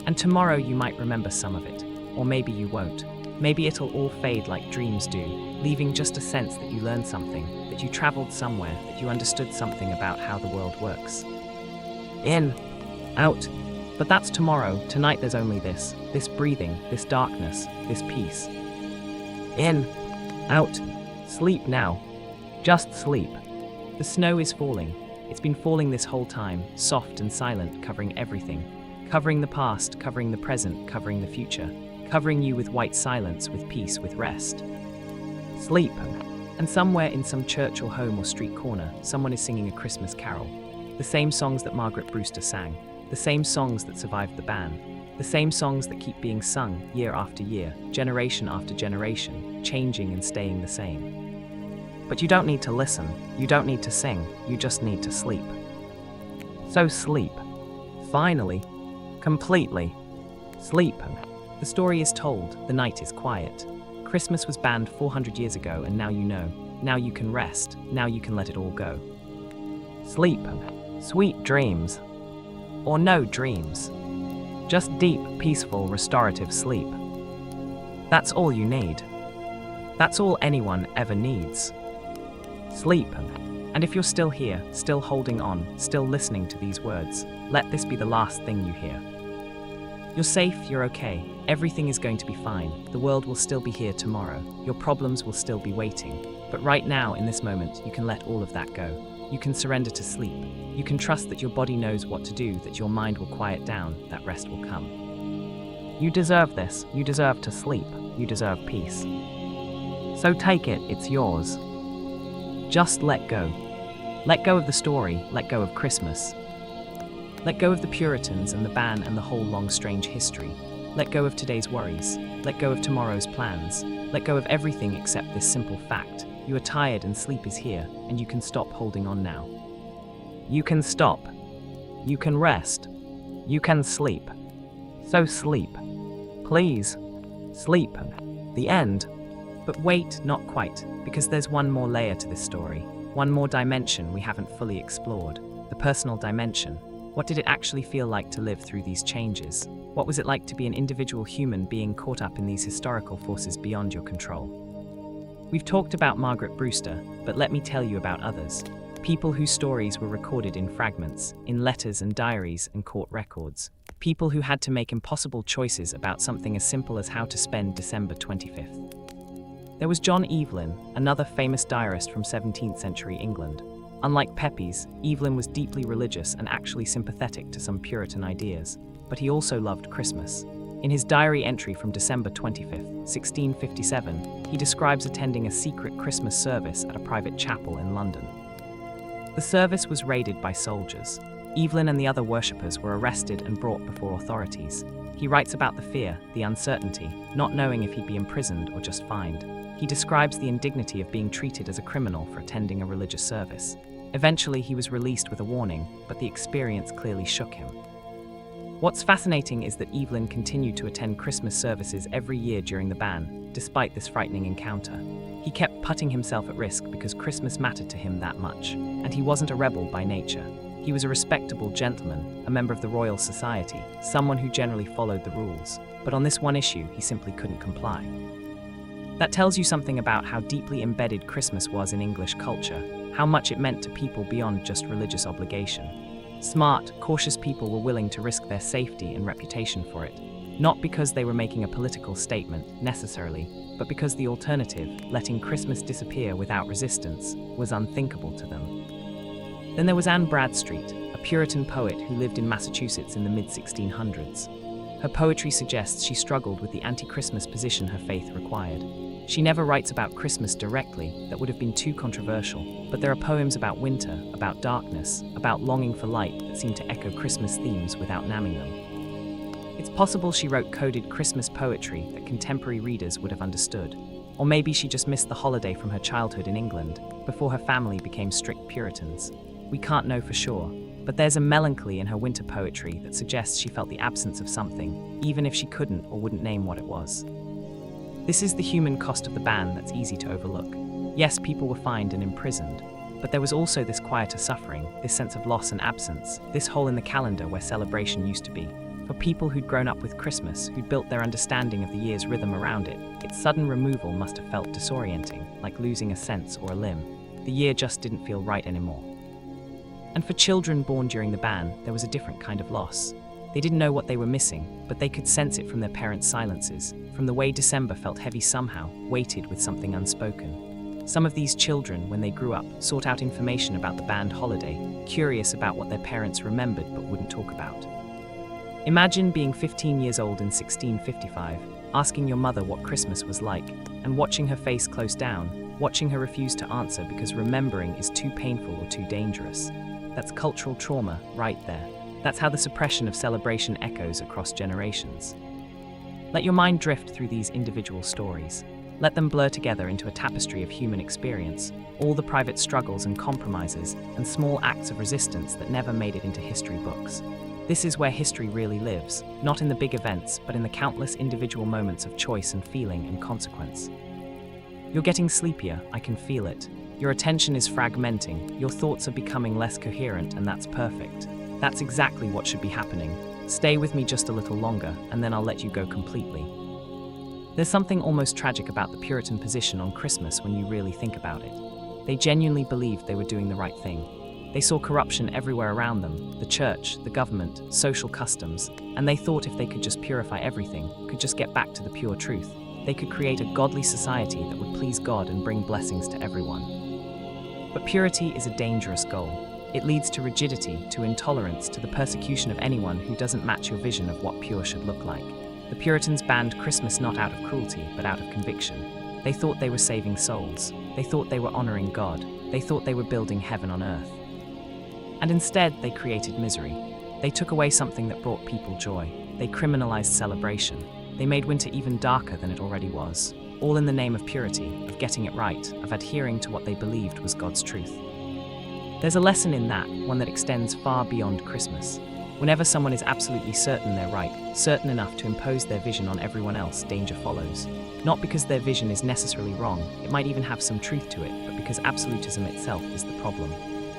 And tomorrow you might remember some of it, or maybe you won't. Maybe it'll all fade like dreams do, leaving just a sense that you learned something, that you traveled somewhere, that you understood something about how the world works. In, out. But that's tomorrow. Tonight there's only this breathing, this darkness, this peace. In, out. Sleep now. Just sleep. The snow is falling. It's been falling this whole time, soft and silent, covering everything. Covering the past, covering the present, covering the future. Covering you with white silence, with peace, with rest. Sleep. And somewhere in some church or home or street corner, someone is singing a Christmas carol. The same songs that Margaret Brewster sang. The same songs that survived the ban. The same songs that keep being sung year after year, generation after generation, changing and staying the same. But you don't need to listen, you don't need to sing, you just need to sleep. So sleep. Finally. Completely. Sleep. The story is told, the night is quiet. Christmas was banned 400 years ago and now you know. Now you can rest, now you can let it all go. Sleep. Sweet dreams. Or no dreams. Just deep, peaceful, restorative sleep. That's all you need. That's all anyone ever needs. Sleep. And if you're still here, still holding on, still listening to these words, let this be the last thing you hear. You're safe, you're okay. Everything is going to be fine. The world will still be here tomorrow. Your problems will still be waiting. But right now, in this moment, you can let all of that go. You can surrender to sleep. You can trust that your body knows what to do, that your mind will quiet down, that rest will come. You deserve this. You deserve to sleep. You deserve peace. So take it, it's yours. Just let go. Let go of the story, let go of Christmas. Let go of the Puritans and the ban and the whole long strange history. Let go of today's worries. Let go of tomorrow's plans. Let go of everything except this simple fact. You are tired and sleep is here, and you can stop holding on now. You can stop. You can rest. You can sleep. So sleep. Please. Sleep. The end. But wait, not quite, because there's one more layer to this story. One more dimension we haven't fully explored. The personal dimension. What did it actually feel like to live through these changes? What was it like to be an individual human being caught up in these historical forces beyond your control? We've talked about Margaret Brewster, but let me tell you about others. People whose stories were recorded in fragments, in letters and diaries and court records. People who had to make impossible choices about something as simple as how to spend December 25th. There was John Evelyn, another famous diarist from 17th century England. Unlike Pepys, Evelyn was deeply religious and actually sympathetic to some Puritan ideas, but he also loved Christmas. In his diary entry from December 25th, 1657, he describes attending a secret Christmas service at a private chapel in London. The service was raided by soldiers. Evelyn and the other worshippers were arrested and brought before authorities. He writes about the fear, the uncertainty, not knowing if he'd be imprisoned or just fined. He describes the indignity of being treated as a criminal for attending a religious service. Eventually, he was released with a warning, but the experience clearly shook him. What's fascinating is that Evelyn continued to attend Christmas services every year during the ban, despite this frightening encounter. He kept putting himself at risk because Christmas mattered to him that much, and he wasn't a rebel by nature. He was a respectable gentleman, a member of the Royal Society, someone who generally followed the rules. But on this one issue, he simply couldn't comply. That tells you something about how deeply embedded Christmas was in English culture, how much it meant to people beyond just religious obligation. Smart, cautious people were willing to risk their safety and reputation for it, not because they were making a political statement, necessarily, but because the alternative, letting Christmas disappear without resistance, was unthinkable to them. Then there was Anne Bradstreet, a Puritan poet who lived in Massachusetts in the mid-1600s. Her poetry suggests she struggled with the anti-Christmas position her faith required. She never writes about Christmas directly, that would have been too controversial, but there are poems about winter, about darkness, about longing for light that seem to echo Christmas themes without naming them. It's possible she wrote coded Christmas poetry that contemporary readers would have understood. Or maybe she just missed the holiday from her childhood in England, before her family became strict Puritans. We can't know for sure, but there's a melancholy in her winter poetry that suggests she felt the absence of something, even if she couldn't or wouldn't name what it was. This is the human cost of the ban that's easy to overlook. Yes, people were fined and imprisoned, but there was also this quieter suffering, this sense of loss and absence, this hole in the calendar where celebration used to be. For people who'd grown up with Christmas, who'd built their understanding of the year's rhythm around it, its sudden removal must have felt disorienting, like losing a sense or a limb. The year just didn't feel right anymore. And for children born during the ban, there was a different kind of loss. They didn't know what they were missing, but they could sense it from their parents' silences, from the way December felt heavy somehow, weighted with something unspoken. Some of these children, when they grew up, sought out information about the banned holiday, curious about what their parents remembered but wouldn't talk about. Imagine being 15 years old in 1655, asking your mother what Christmas was like, and watching her face close down, watching her refuse to answer because remembering is too painful or too dangerous. That's cultural trauma right there. That's how the suppression of celebration echoes across generations. Let your mind drift through these individual stories. Let them blur together into a tapestry of human experience, all the private struggles and compromises and small acts of resistance that never made it into history books. This is where history really lives, not in the big events, but in the countless individual moments of choice and feeling and consequence. You're getting sleepier, I can feel it. Your attention is fragmenting, your thoughts are becoming less coherent, and that's perfect. That's exactly what should be happening. Stay with me just a little longer, and then I'll let you go completely. There's something almost tragic about the Puritan position on Christmas when you really think about it. They genuinely believed they were doing the right thing. They saw corruption everywhere around them, the church, the government, social customs, and they thought if they could just purify everything, could just get back to the pure truth, they could create a godly society that would please God and bring blessings to everyone. But purity is a dangerous goal. It leads to rigidity, to intolerance, to the persecution of anyone who doesn't match your vision of what pure should look like. The Puritans banned Christmas not out of cruelty, but out of conviction. They thought they were saving souls. They thought they were honoring God. They thought they were building heaven on earth. And instead, they created misery. They took away something that brought people joy. They criminalized celebration. They made winter even darker than it already was, all in the name of purity, of getting it right, of adhering to what they believed was God's truth. There's a lesson in that, one that extends far beyond Christmas. Whenever someone is absolutely certain they're right, certain enough to impose their vision on everyone else, danger follows. Not because their vision is necessarily wrong, it might even have some truth to it, but because absolutism itself is the problem.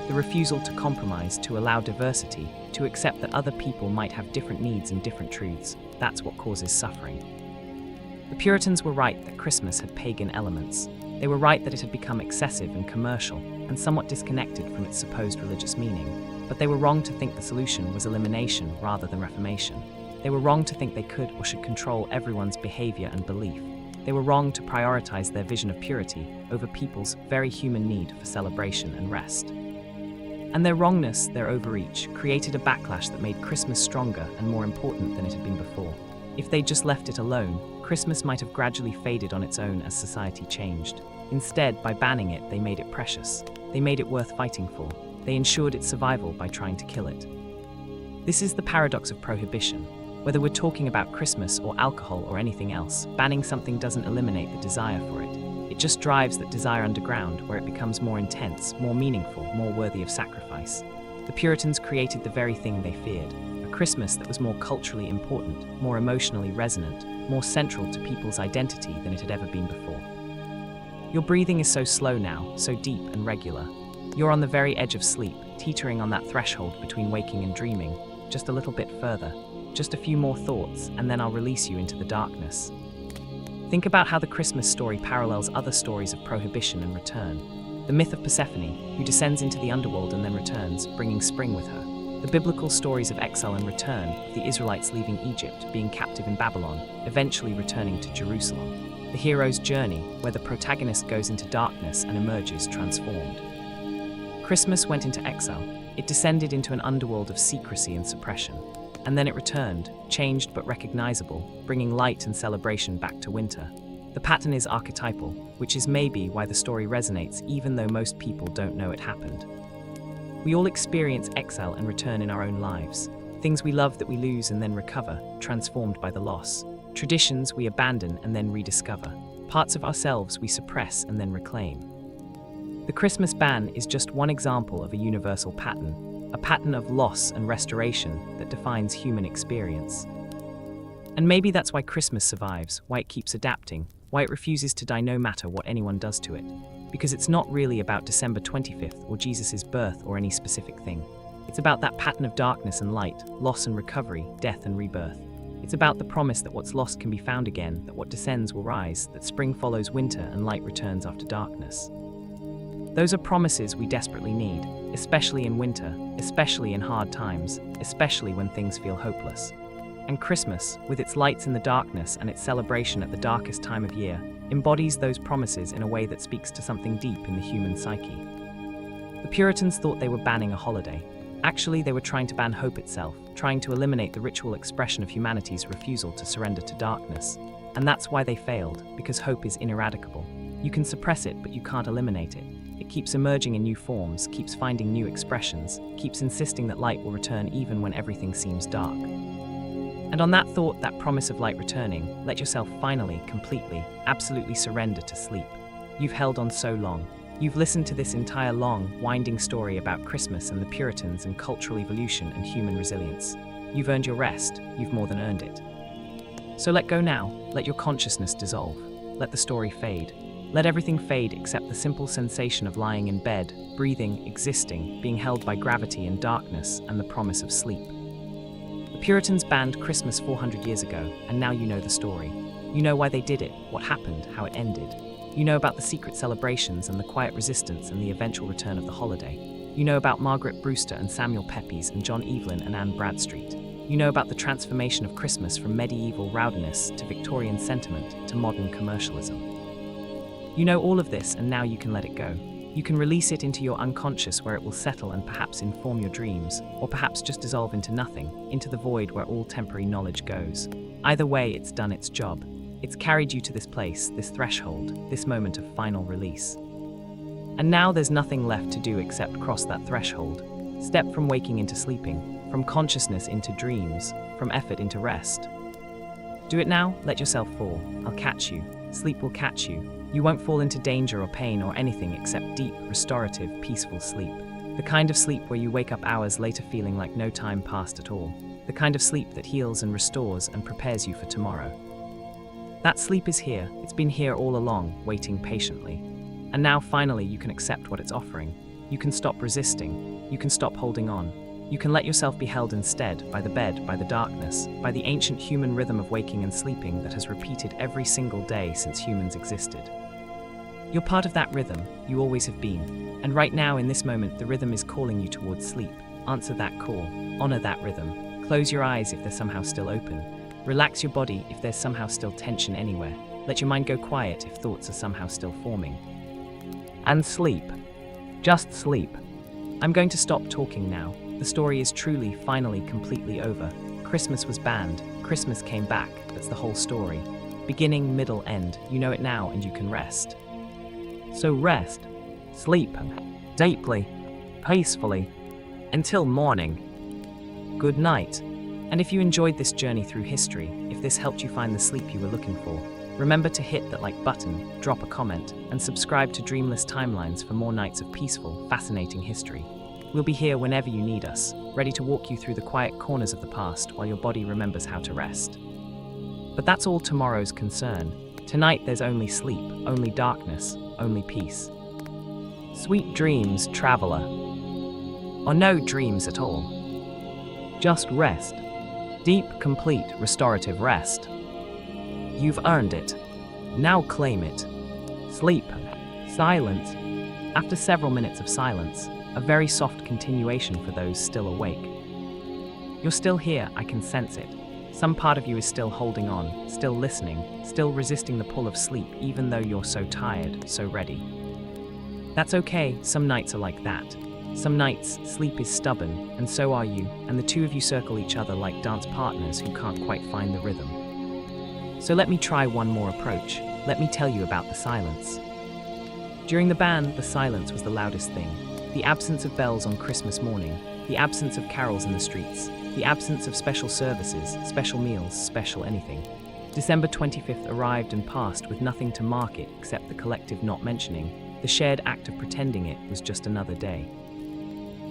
The refusal to compromise, to allow diversity, to accept that other people might have different needs and different truths, that's what causes suffering. The Puritans were right that Christmas had pagan elements. They were right that it had become excessive and commercial, and somewhat disconnected from its supposed religious meaning. But they were wrong to think the solution was elimination rather than reformation. They were wrong to think they could or should control everyone's behavior and belief. They were wrong to prioritize their vision of purity over people's very human need for celebration and rest. And their wrongness, their overreach, created a backlash that made Christmas stronger and more important than it had been before. If they'd just left it alone, Christmas might have gradually faded on its own as society changed. Instead, by banning it, they made it precious. They made it worth fighting for. They ensured its survival by trying to kill it. This is the paradox of prohibition. Whether we're talking about Christmas or alcohol or anything else, banning something doesn't eliminate the desire for it. It just drives that desire underground, where it becomes more intense, more meaningful, more worthy of sacrifice. The Puritans created the very thing they feared, a Christmas that was more culturally important, more emotionally resonant, more central to people's identity than it had ever been before. Your breathing is so slow now, so deep and regular. You're on the very edge of sleep, teetering on that threshold between waking and dreaming, just a little bit further, just a few more thoughts, and then I'll release you into the darkness. Think about how the Christmas story parallels other stories of prohibition and return. The myth of Persephone, who descends into the underworld and then returns, bringing spring with her. The biblical stories of exile and return, of the Israelites leaving Egypt, being captive in Babylon, eventually returning to Jerusalem. The hero's journey, where the protagonist goes into darkness and emerges transformed. Christmas went into exile. It descended into an underworld of secrecy and suppression. And then it returned, changed but recognizable, bringing light and celebration back to winter. The pattern is archetypal, which is maybe why the story resonates even though most people don't know it happened. We all experience exile and return in our own lives. Things we love that we lose and then recover, transformed by the loss. Traditions we abandon and then rediscover. Parts of ourselves we suppress and then reclaim. The Christmas ban is just one example of a universal pattern, a pattern of loss and restoration that defines human experience. And maybe that's why Christmas survives, why it keeps adapting, why it refuses to die no matter what anyone does to it. Because it's not really about December 25th or Jesus' birth or any specific thing. It's about that pattern of darkness and light, loss and recovery, death and rebirth. It's about the promise that what's lost can be found again, that what descends will rise, that spring follows winter and light returns after darkness. Those are promises we desperately need, especially in winter, especially in hard times, especially when things feel hopeless. And Christmas, with its lights in the darkness and its celebration at the darkest time of year, embodies those promises in a way that speaks to something deep in the human psyche. The Puritans thought they were banning a holiday. Actually, they were trying to ban hope itself, trying to eliminate the ritual expression of humanity's refusal to surrender to darkness. And that's why they failed, because hope is ineradicable. You can suppress it, but you can't eliminate it. It keeps emerging in new forms, keeps finding new expressions, keeps insisting that light will return even when everything seems dark. And on that thought, that promise of light returning, let yourself finally, completely, absolutely surrender to sleep. You've held on so long. You've listened to this entire long, winding story about Christmas and the Puritans and cultural evolution and human resilience. You've earned your rest. You've more than earned it. So let go now. Let your consciousness dissolve. Let the story fade. Let everything fade except the simple sensation of lying in bed, breathing, existing, being held by gravity and darkness and the promise of sleep. The Puritans banned Christmas 400 years ago, and now you know the story. You know why they did it, what happened, how it ended. You know about the secret celebrations and the quiet resistance and the eventual return of the holiday. You know about Margaret Brewster and Samuel Pepys and John Evelyn and Anne Bradstreet. You know about the transformation of Christmas from medieval rowdiness to Victorian sentiment to modern commercialism. You know all of this, and now you can let it go. You can release it into your unconscious where it will settle and perhaps inform your dreams, or perhaps just dissolve into nothing, into the void where all temporary knowledge goes. Either way, it's done its job. It's carried you to this place, this threshold, this moment of final release. And now there's nothing left to do except cross that threshold. Step from waking into sleeping, from consciousness into dreams, from effort into rest. Do it now, let yourself fall. I'll catch you. Sleep will catch you. You won't fall into danger or pain or anything except deep, restorative, peaceful sleep. The kind of sleep where you wake up hours later feeling like no time passed at all. The kind of sleep that heals and restores and prepares you for tomorrow. That sleep is here. It's been here all along, waiting patiently. And now finally you can accept what it's offering. You can stop resisting. You can stop holding on. You can let yourself be held instead by the bed, by the darkness, by the ancient human rhythm of waking and sleeping that has repeated every single day since humans existed. You're part of that rhythm, you always have been. And right now in this moment, the rhythm is calling you towards sleep. Answer that call, honor that rhythm. Close your eyes if they're somehow still open. Relax your body if there's somehow still tension anywhere. Let your mind go quiet if thoughts are somehow still forming. And sleep. Just sleep. I'm going to stop talking now. The story is truly, finally, completely over. Christmas was banned. Christmas came back. That's the whole story. Beginning, middle, end. You know it now and you can rest. So rest. Sleep. Deeply. Peacefully. Until morning. Good night. And if you enjoyed this journey through history, if this helped you find the sleep you were looking for, remember to hit that like button, drop a comment, and subscribe to Dreamless Timelines for more nights of peaceful, fascinating history. We'll be here whenever you need us, ready to walk you through the quiet corners of the past while your body remembers how to rest. But that's all tomorrow's concern. Tonight there's only sleep, only darkness, only peace. Sweet dreams, traveler. Or no dreams at all. Just rest. Deep, complete, restorative rest. You've earned it. Now claim it. Sleep. Silence. After several minutes of silence, a very soft continuation for those still awake. You're still here, I can sense it. Some part of you is still holding on, still listening, still resisting the pull of sleep even though you're so tired, so ready. That's okay, some nights are like that. Some nights, sleep is stubborn, and so are you, and the two of you circle each other like dance partners who can't quite find the rhythm. So let me try one more approach. Let me tell you about the silence. During the ban, the silence was the loudest thing. The absence of bells on Christmas morning, the absence of carols in the streets, the absence of special services, special meals, special anything. December 25th arrived and passed with nothing to mark it except the collective not mentioning, the shared act of pretending it was just another day.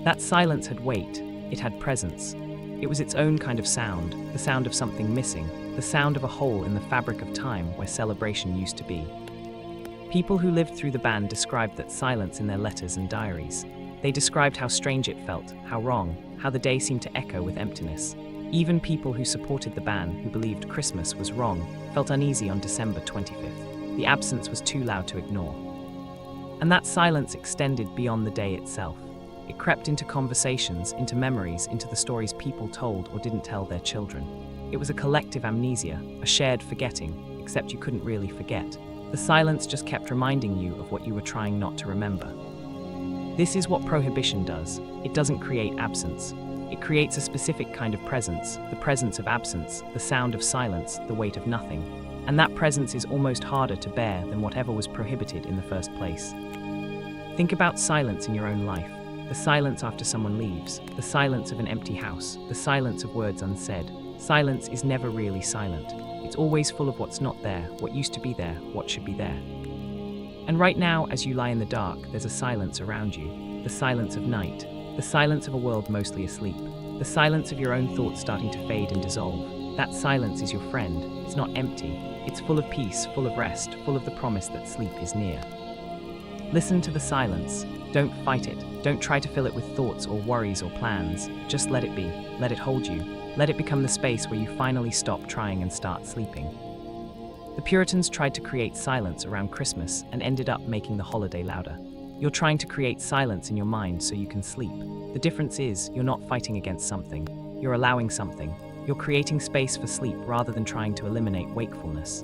That silence had weight, it had presence. It was its own kind of sound, the sound of something missing, the sound of a hole in the fabric of time where celebration used to be. People who lived through the ban described that silence in their letters and diaries. They described how strange it felt, how wrong, how the day seemed to echo with emptiness. Even people who supported the ban, who believed Christmas was wrong, felt uneasy on December 25th. The absence was too loud to ignore. And that silence extended beyond the day itself. It crept into conversations, into memories, into the stories people told or didn't tell their children. It was a collective amnesia, a shared forgetting, except you couldn't really forget. The silence just kept reminding you of what you were trying not to remember. This is what prohibition does. It doesn't create absence. It creates a specific kind of presence, the presence of absence, the sound of silence, the weight of nothing. And that presence is almost harder to bear than whatever was prohibited in the first place. Think about silence in your own life. The silence after someone leaves, the silence of an empty house, the silence of words unsaid. Silence is never really silent. It's always full of what's not there, what used to be there, what should be there. And right now, as you lie in the dark, there's a silence around you. The silence of night. The silence of a world mostly asleep. The silence of your own thoughts starting to fade and dissolve. That silence is your friend. It's not empty. It's full of peace, full of rest, full of the promise that sleep is near. Listen to the silence. Don't fight it. Don't try to fill it with thoughts or worries or plans. Just let it be. Let it hold you. Let it become the space where you finally stop trying and start sleeping. The Puritans tried to create silence around Christmas and ended up making the holiday louder. You're trying to create silence in your mind so you can sleep. The difference is, you're not fighting against something. You're allowing something. You're creating space for sleep rather than trying to eliminate wakefulness.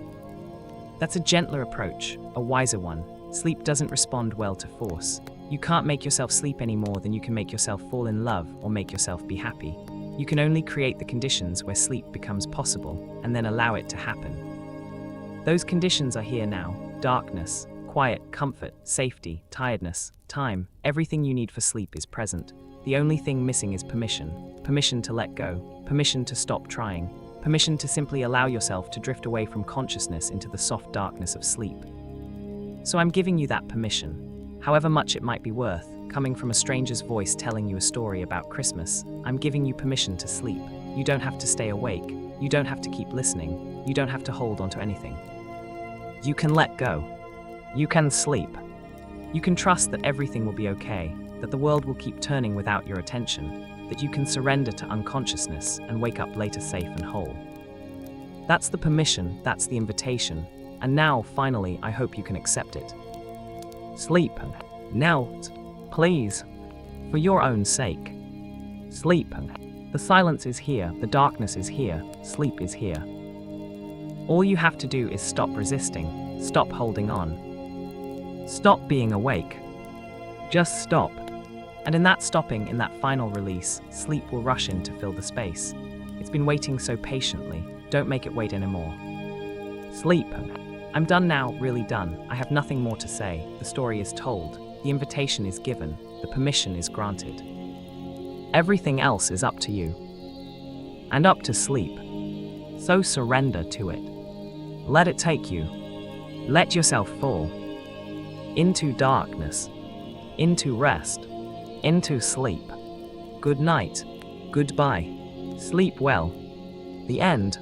That's a gentler approach, a wiser one. Sleep doesn't respond well to force. You can't make yourself sleep any more than you can make yourself fall in love or make yourself be happy. You can only create the conditions where sleep becomes possible and then allow it to happen. Those conditions are here now. Darkness, quiet, comfort, safety, tiredness, time. Everything you need for sleep is present. The only thing missing is permission. Permission to let go. Permission to stop trying. Permission to simply allow yourself to drift away from consciousness into the soft darkness of sleep. So I'm giving you that permission. However much it might be worth, coming from a stranger's voice telling you a story about Christmas, I'm giving you permission to sleep. You don't have to stay awake. You don't have to keep listening. You don't have to hold onto anything. You can let go. You can sleep. You can trust that everything will be okay, that the world will keep turning without your attention, that you can surrender to unconsciousness and wake up later safe and whole. That's the permission, that's the invitation, and now, finally, I hope you can accept it. Sleep. Now, please, for your own sake. Sleep. The silence is here, the darkness is here, sleep is here. All you have to do is stop resisting, stop holding on. Stop being awake. Just stop. And in that stopping, in that final release, sleep will rush in to fill the space. It's been waiting so patiently, don't make it wait anymore. Sleep. I'm done now, really done. I have nothing more to say. The story is told. The invitation is given. The permission is granted. Everything else is up to you. And up to sleep. So surrender to it. Let it take you. Let yourself fall. Into darkness. Into rest. into sleep. Good night. Goodbye. Sleep well. The end.